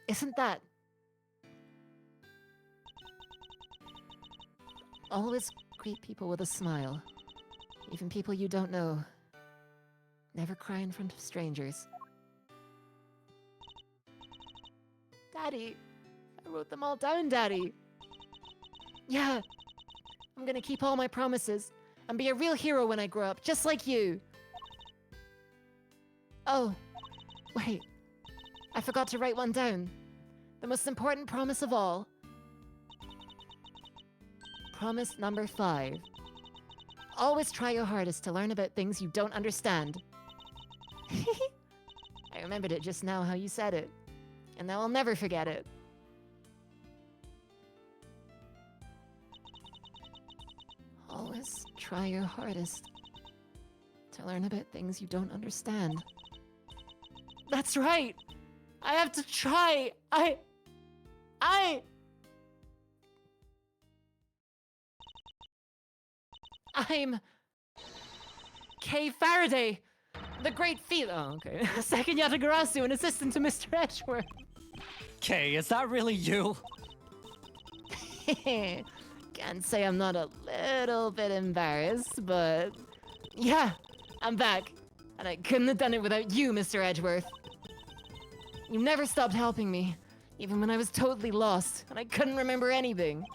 Isn't that... Always greet people with a smile. Even people you don't know. Never cry in front of strangers. Daddy! I wrote them all down, Daddy! Yeah! I'm gonna keep all my promises and be a real hero when I grow up, just like you! Oh, wait. I forgot to write one down. The most important promise of all. Promise number 5. Always try your hardest to learn about things you don't understand. I remembered it just now how you said it, and now I'll never forget it. Always try your hardest to learn about things you don't understand. That's right! I have to try! I'm Kay Faraday, the great field. Oh, okay. Second Yatagarasu, an assistant to Mr. Edgeworth. Okay, is that really you? Can't say I'm not a little bit embarrassed, but yeah, I'm back. And I couldn't have done it without you, Mr. Edgeworth. You never stopped helping me, even when I was totally lost and I couldn't remember anything.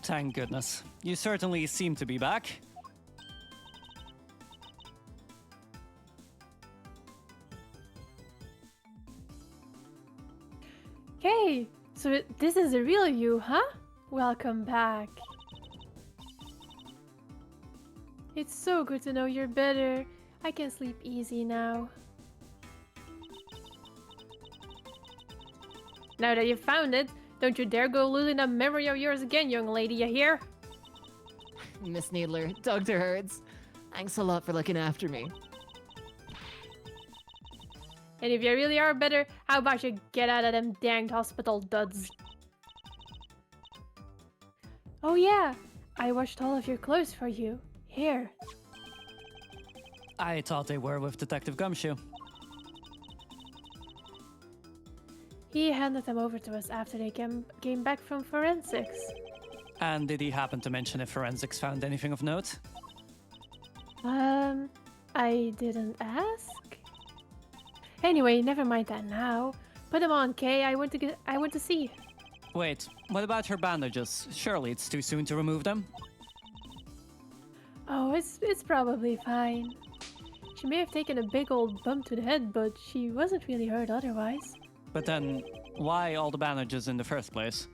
Thank goodness. You certainly seem to be back. Okay, so this is the real you, huh? Welcome back. It's so good to know you're better. I can sleep easy now. Now that you've found it, don't you dare go losing that memory of yours again, young lady, you hear? Miss Needler, Dr. Hertz, thanks a lot for looking after me. And if you really are better, how about you get out of them danged hospital duds? Oh yeah, I washed all of your clothes for you. Here. I thought they were with Detective Gumshoe. He handed them over to us after they came back from forensics. And did he happen to mention if forensics found anything of note? I didn't ask. Anyway, never mind that now. Put them on, Kay. I want to see. Wait, what about her bandages? Surely it's too soon to remove them? Oh, it's probably fine. She may have taken a big old bump to the head, but she wasn't really hurt otherwise. But then, why all the bandages in the first place?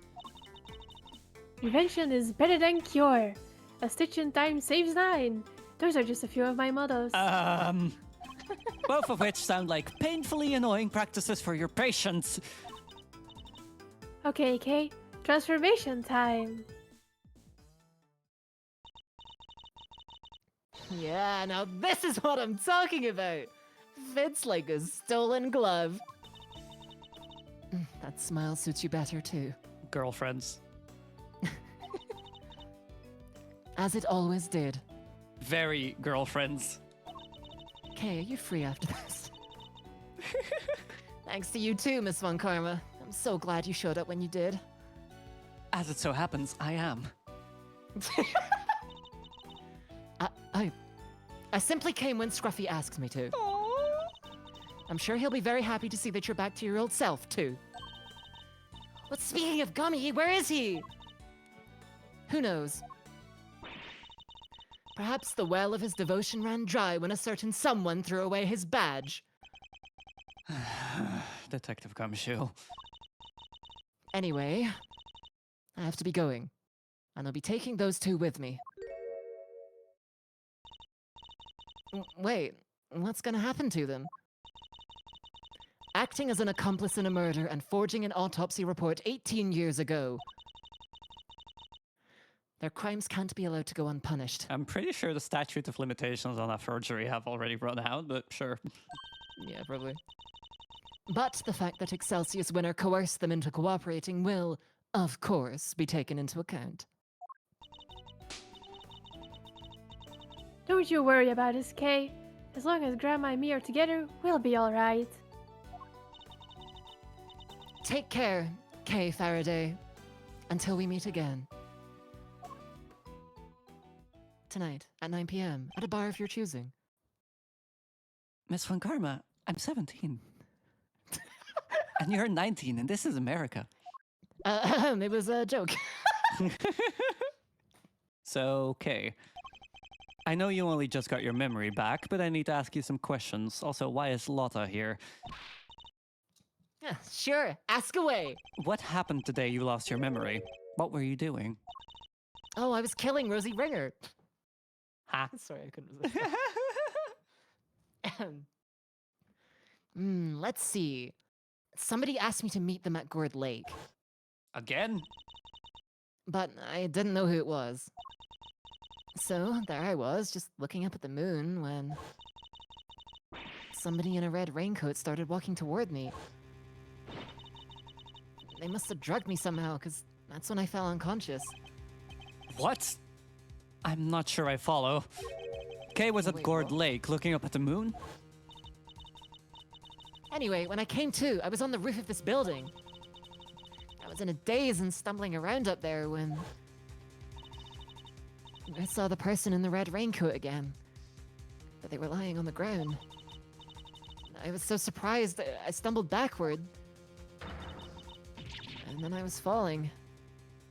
Prevention is better than cure. A stitch in time saves 9. Those are just a few of my mottos. Both of which sound like painfully annoying practices for your patients. Okay, Kay. Transformation time. Yeah, now this is what I'm talking about. Fits like a stolen glove. That smile suits you better too. Girlfriends. As it always did. Very girlfriends. Okay, are you free after this? Thanks to you too, Miss Von Karma. I'm so glad you showed up when you did. As it so happens, I am. I simply came when Scruffy asked me to. I'm sure he'll be very happy to see that you're back to your old self, too. But speaking of Gummy, where is he? Who knows? Perhaps the well of his devotion ran dry when a certain someone threw away his badge. Detective Gumshoe. Anyway, I have to be going. And I'll be taking those two with me. Wait, what's gonna happen to them? acting as an accomplice in a murder and forging an autopsy report 18 years ago. Their crimes can't be allowed to go unpunished. I'm pretty sure the statute of limitations on that forgery have already run out, but sure. Yeah, probably. But the fact that Excelsius Winner coerced them into cooperating will, of course, be taken into account. Don't you worry about us, Kay. As long as Grandma and me are together, we'll be alright. Take care, Kay Faraday. Until we meet again. Tonight, at 9 p.m., at a bar of your choosing. Miss Von Karma, I'm 17. And you're 19, and this is America. It was a joke. So, okay. I know you only just got your memory back, but I need to ask you some questions. Also, why is Lotta here? Sure, ask away. What happened the day you lost your memory? What were you doing? Oh, I was killing Rosie Ringer. Ha. Sorry, I couldn't resist. Let's see. Somebody asked me to meet them at Gourd Lake, Again? but I didn't know who it was. So there I was, just looking up at the moon when somebody in a red raincoat started walking toward me. They must have drugged me somehow, because that's when I fell unconscious. What? I'm not sure I follow. Kay was at Wait, Gourd what? Lake looking up at the moon? Anyway, when I came to, I was on the roof of this building. I was in a daze and stumbling around up there when I saw the person in the red raincoat again. But they were lying on the ground. I was so surprised that I stumbled backward. And then I was falling.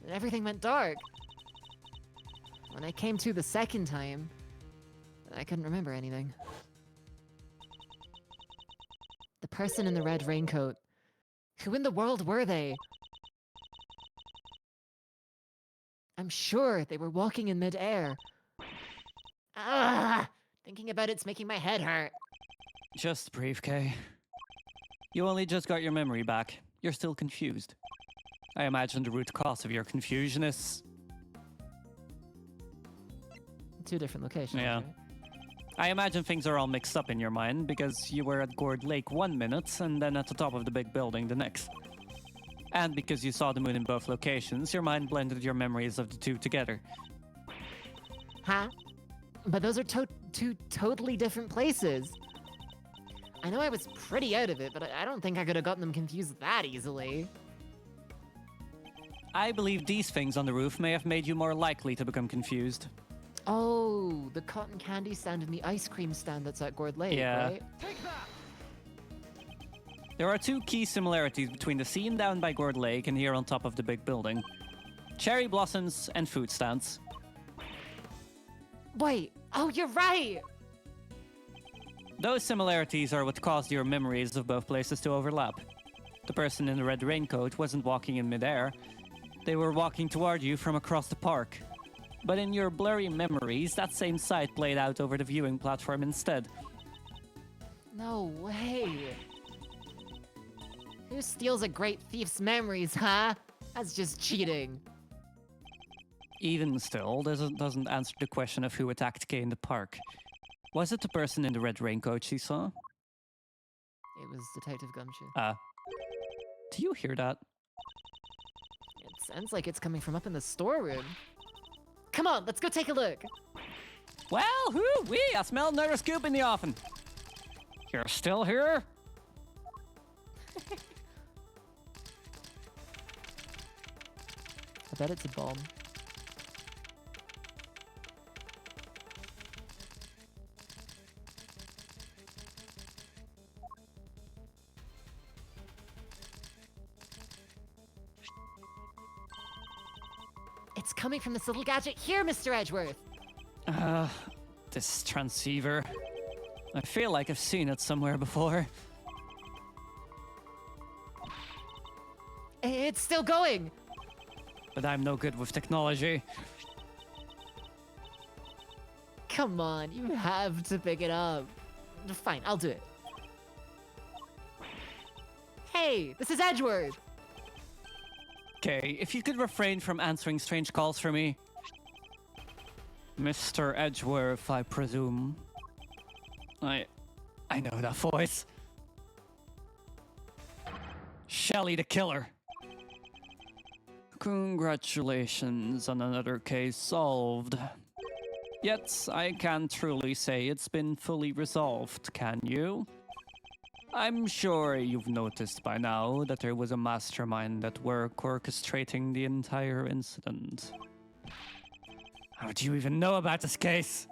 And everything went dark. When I came to the second time, I couldn't remember anything. The person in the red raincoat. Who in the world were they? I'm sure they were walking in midair. Ah! Thinking about it's making my head hurt. Just breathe, Kay. You only just got your memory back. You're still confused. I imagine the root cause of your confusion is... Two different locations. Yeah. Right? I imagine things are all mixed up in your mind because you were at Gourd Lake 1 minute and then at the top of the big building the next. And because you saw the moon in both locations, your mind blended your memories of the two together. Huh? But those are two totally different places. I know I was pretty out of it, but I don't think I could have gotten them confused that easily. I believe these things on the roof may have made you more likely to become confused. Oh, the cotton candy stand and the ice cream stand that's at Gourd Lake, Yeah. right? There are two key similarities between the scene down by Gourd Lake and here on top of the big building. Cherry blossoms and food stands. Wait, oh, you're right! Those similarities are what caused your memories of both places to overlap. The person in the red raincoat wasn't walking in midair. They were walking toward you from across the park. But in your blurry memories, that same sight played out over the viewing platform instead. No way. Who steals a great thief's memories, huh? That's just cheating. Even still, this doesn't answer the question of who attacked Kay in the park. Was it the person in the red raincoat she saw? It was Detective Gumshoe. Do you hear that? It sounds like it's coming from up in the storeroom. Come on, let's go take a look. Well, hoo-wee, I smell another scoop in the oven. You're still here? I bet it's a bomb. It's coming from this little gadget here, Mr. Edgeworth. This transceiver. I feel like I've seen it somewhere before. It's still going. But I'm no good with technology. Come on, you have to pick it up. Fine, I'll do it. Hey, this is Edgeworth. Okay, if you could refrain from answering strange calls for me. Mr. Edgeworth, I presume. I know that voice. Shelley the Killer. Congratulations on another case solved. Yet, I can't truly say it's been fully resolved, can you? I'm sure you've noticed by now that there was a mastermind at work orchestrating the entire incident. How do you even know about this case?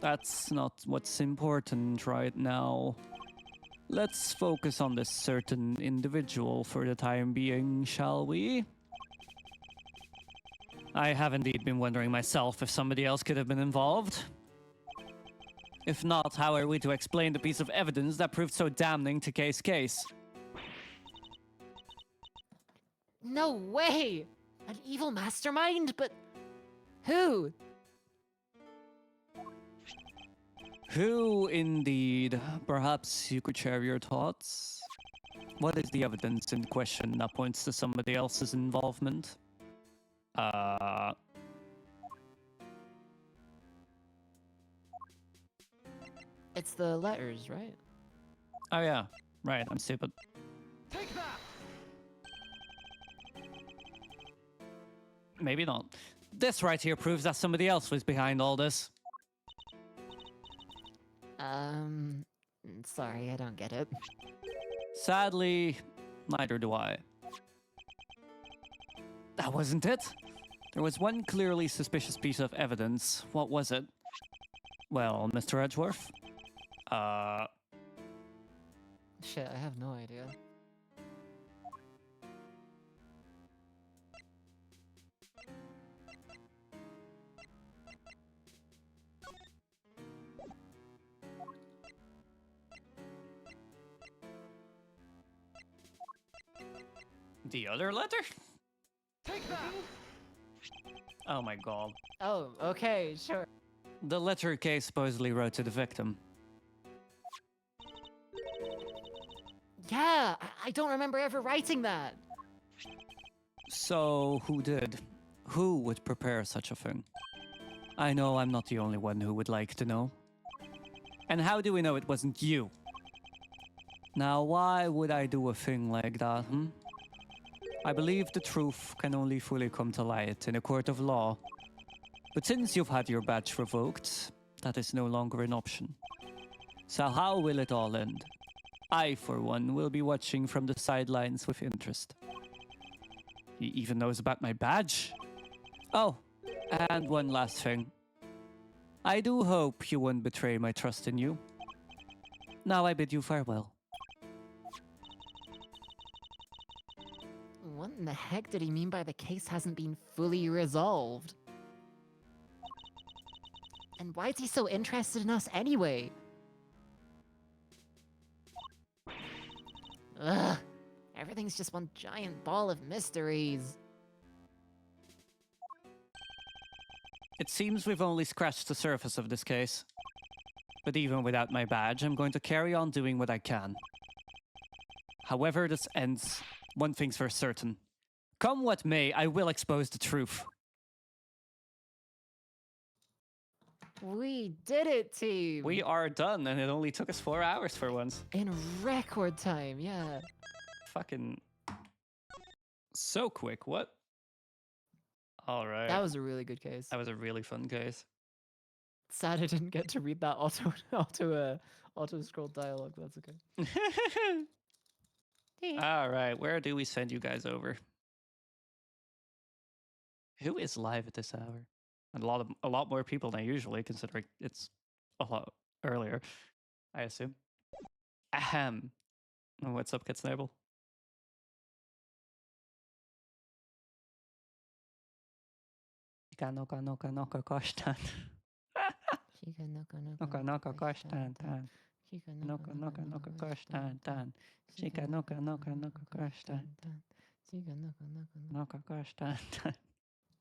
That's not what's important right now. Let's focus on this certain individual for the time being, shall we? I have indeed been wondering myself if somebody else could have been involved. If not, how are we to explain the piece of evidence that proved so damning to Case? No way! An evil mastermind? But who? Who indeed? Perhaps you could share your thoughts? What is the evidence in question that points to somebody else's involvement? It's the letters, right? Oh yeah, right, I'm stupid. Take that! Maybe not. This right here proves that somebody else was behind all this. Sorry, I don't get it. Sadly, neither do I. That wasn't it. There was one clearly suspicious piece of evidence. What was it? Well, Mr. Edgeworth? Shit, I have no idea. The other letter? Take that! Oh my god. Oh, okay, sure. The letter Kay supposedly wrote to the victim. Yeah, I don't remember ever writing that. So, who did? Who would prepare such a thing? I know I'm not the only one who would like to know. And how do we know it wasn't you? Now, why would I do a thing like that, I believe the truth can only fully come to light in a court of law. But since you've had your badge revoked, that is no longer an option. So how will it all end? I, for one, will be watching from the sidelines with interest. He even knows about my badge? Oh, and one last thing. I do hope you won't betray my trust in you. Now I bid you farewell. What in the heck did he mean by the case hasn't been fully resolved? And why is he so interested in us anyway? Ugh, everything's just one giant ball of mysteries. It seems we've only scratched the surface of this case. But even without my badge, I'm going to carry on doing what I can. However this ends, one thing's for certain. Come what may, I will expose the truth. We did it, team! We are done, and it only took us 4 hours for once. In record time, yeah. Fucking... so quick, what? Alright. That was a really good case. That was a really fun case. Sad I didn't get to read that auto scroll dialogue, but that's okay. Alright, where do we send you guys over? Who is live at this hour? A lot more people than usually, considering it's a lot earlier, I assume. Ahem. What's up, Kitsnable? Noka kostan. Noka kostan tan. Noka kostan tan. Shika noka kostan. Noka kostan tan.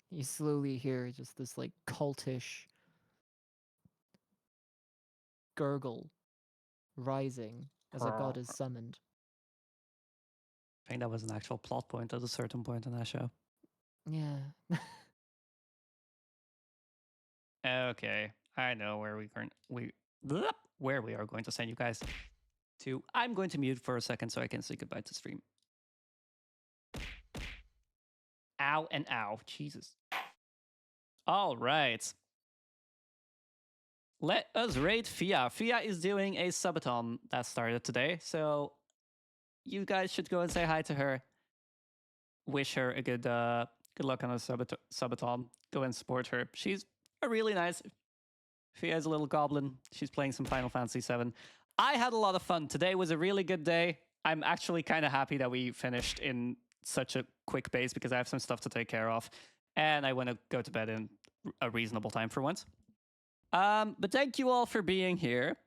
You slowly hear just this like cultish gurgle rising as a god is summoned. I think that was an actual plot point at a certain point in that show. Yeah. Okay, I know where where we are going to send you guys to. I'm going to mute for a second so I can say goodbye to stream. Ow and ow, Jesus. All right. Let us rate Fia. Fia is doing a subathon that started today, so you guys should go and say hi to her. Wish her a good luck on a subathon. Go and support her. She's a really nice. Fia is a little goblin. She's playing some Final Fantasy VII. I had a lot of fun. Today was a really good day. I'm actually kind of happy that we finished in such a quick pace because I have some stuff to take care of, and I want to go to bed in a reasonable time for once. But thank you all for being here.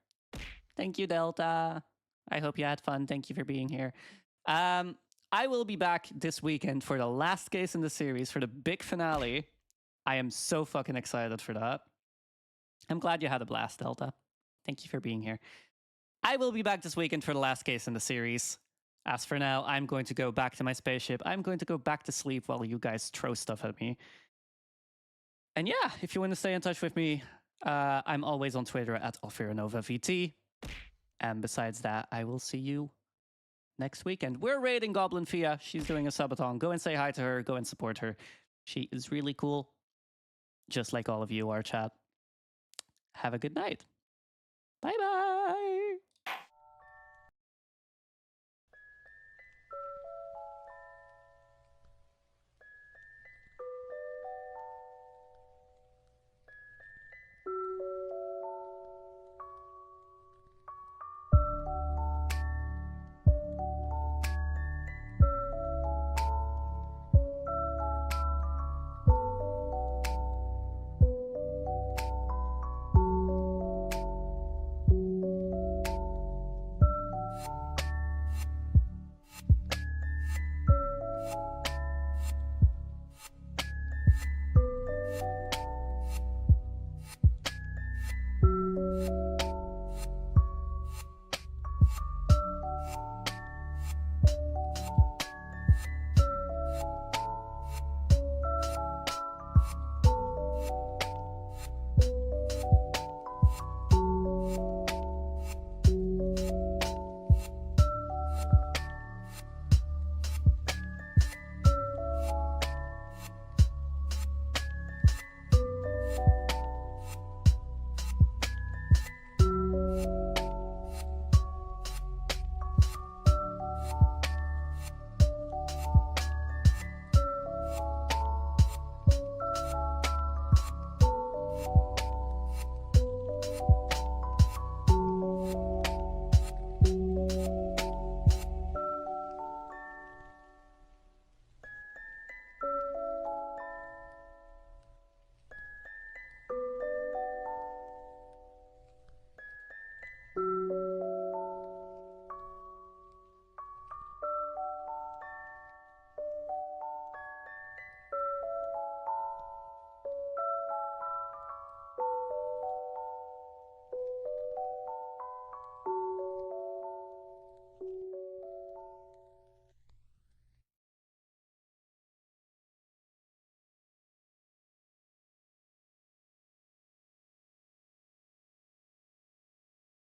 Thank you, Delta. I hope you had fun. Thank you for being here. I will be back this weekend for the last case in the series, for the big finale. I am so fucking excited for that. I'm glad you had a blast, Delta. Thank you for being here. I will be back this weekend for the last case in the series. As for now, I'm going to go back to my spaceship. I'm going to go back to sleep while you guys throw stuff at me. And yeah, if you want to stay in touch with me, I'm always on Twitter at OffiraNovaVT. And besides that, I will see you next weekend. We're raiding Goblin Fia. She's doing a subathon. Go and say hi to her. Go and support her. She is really cool. Just like all of you are, chat. Have a good night. Bye-bye.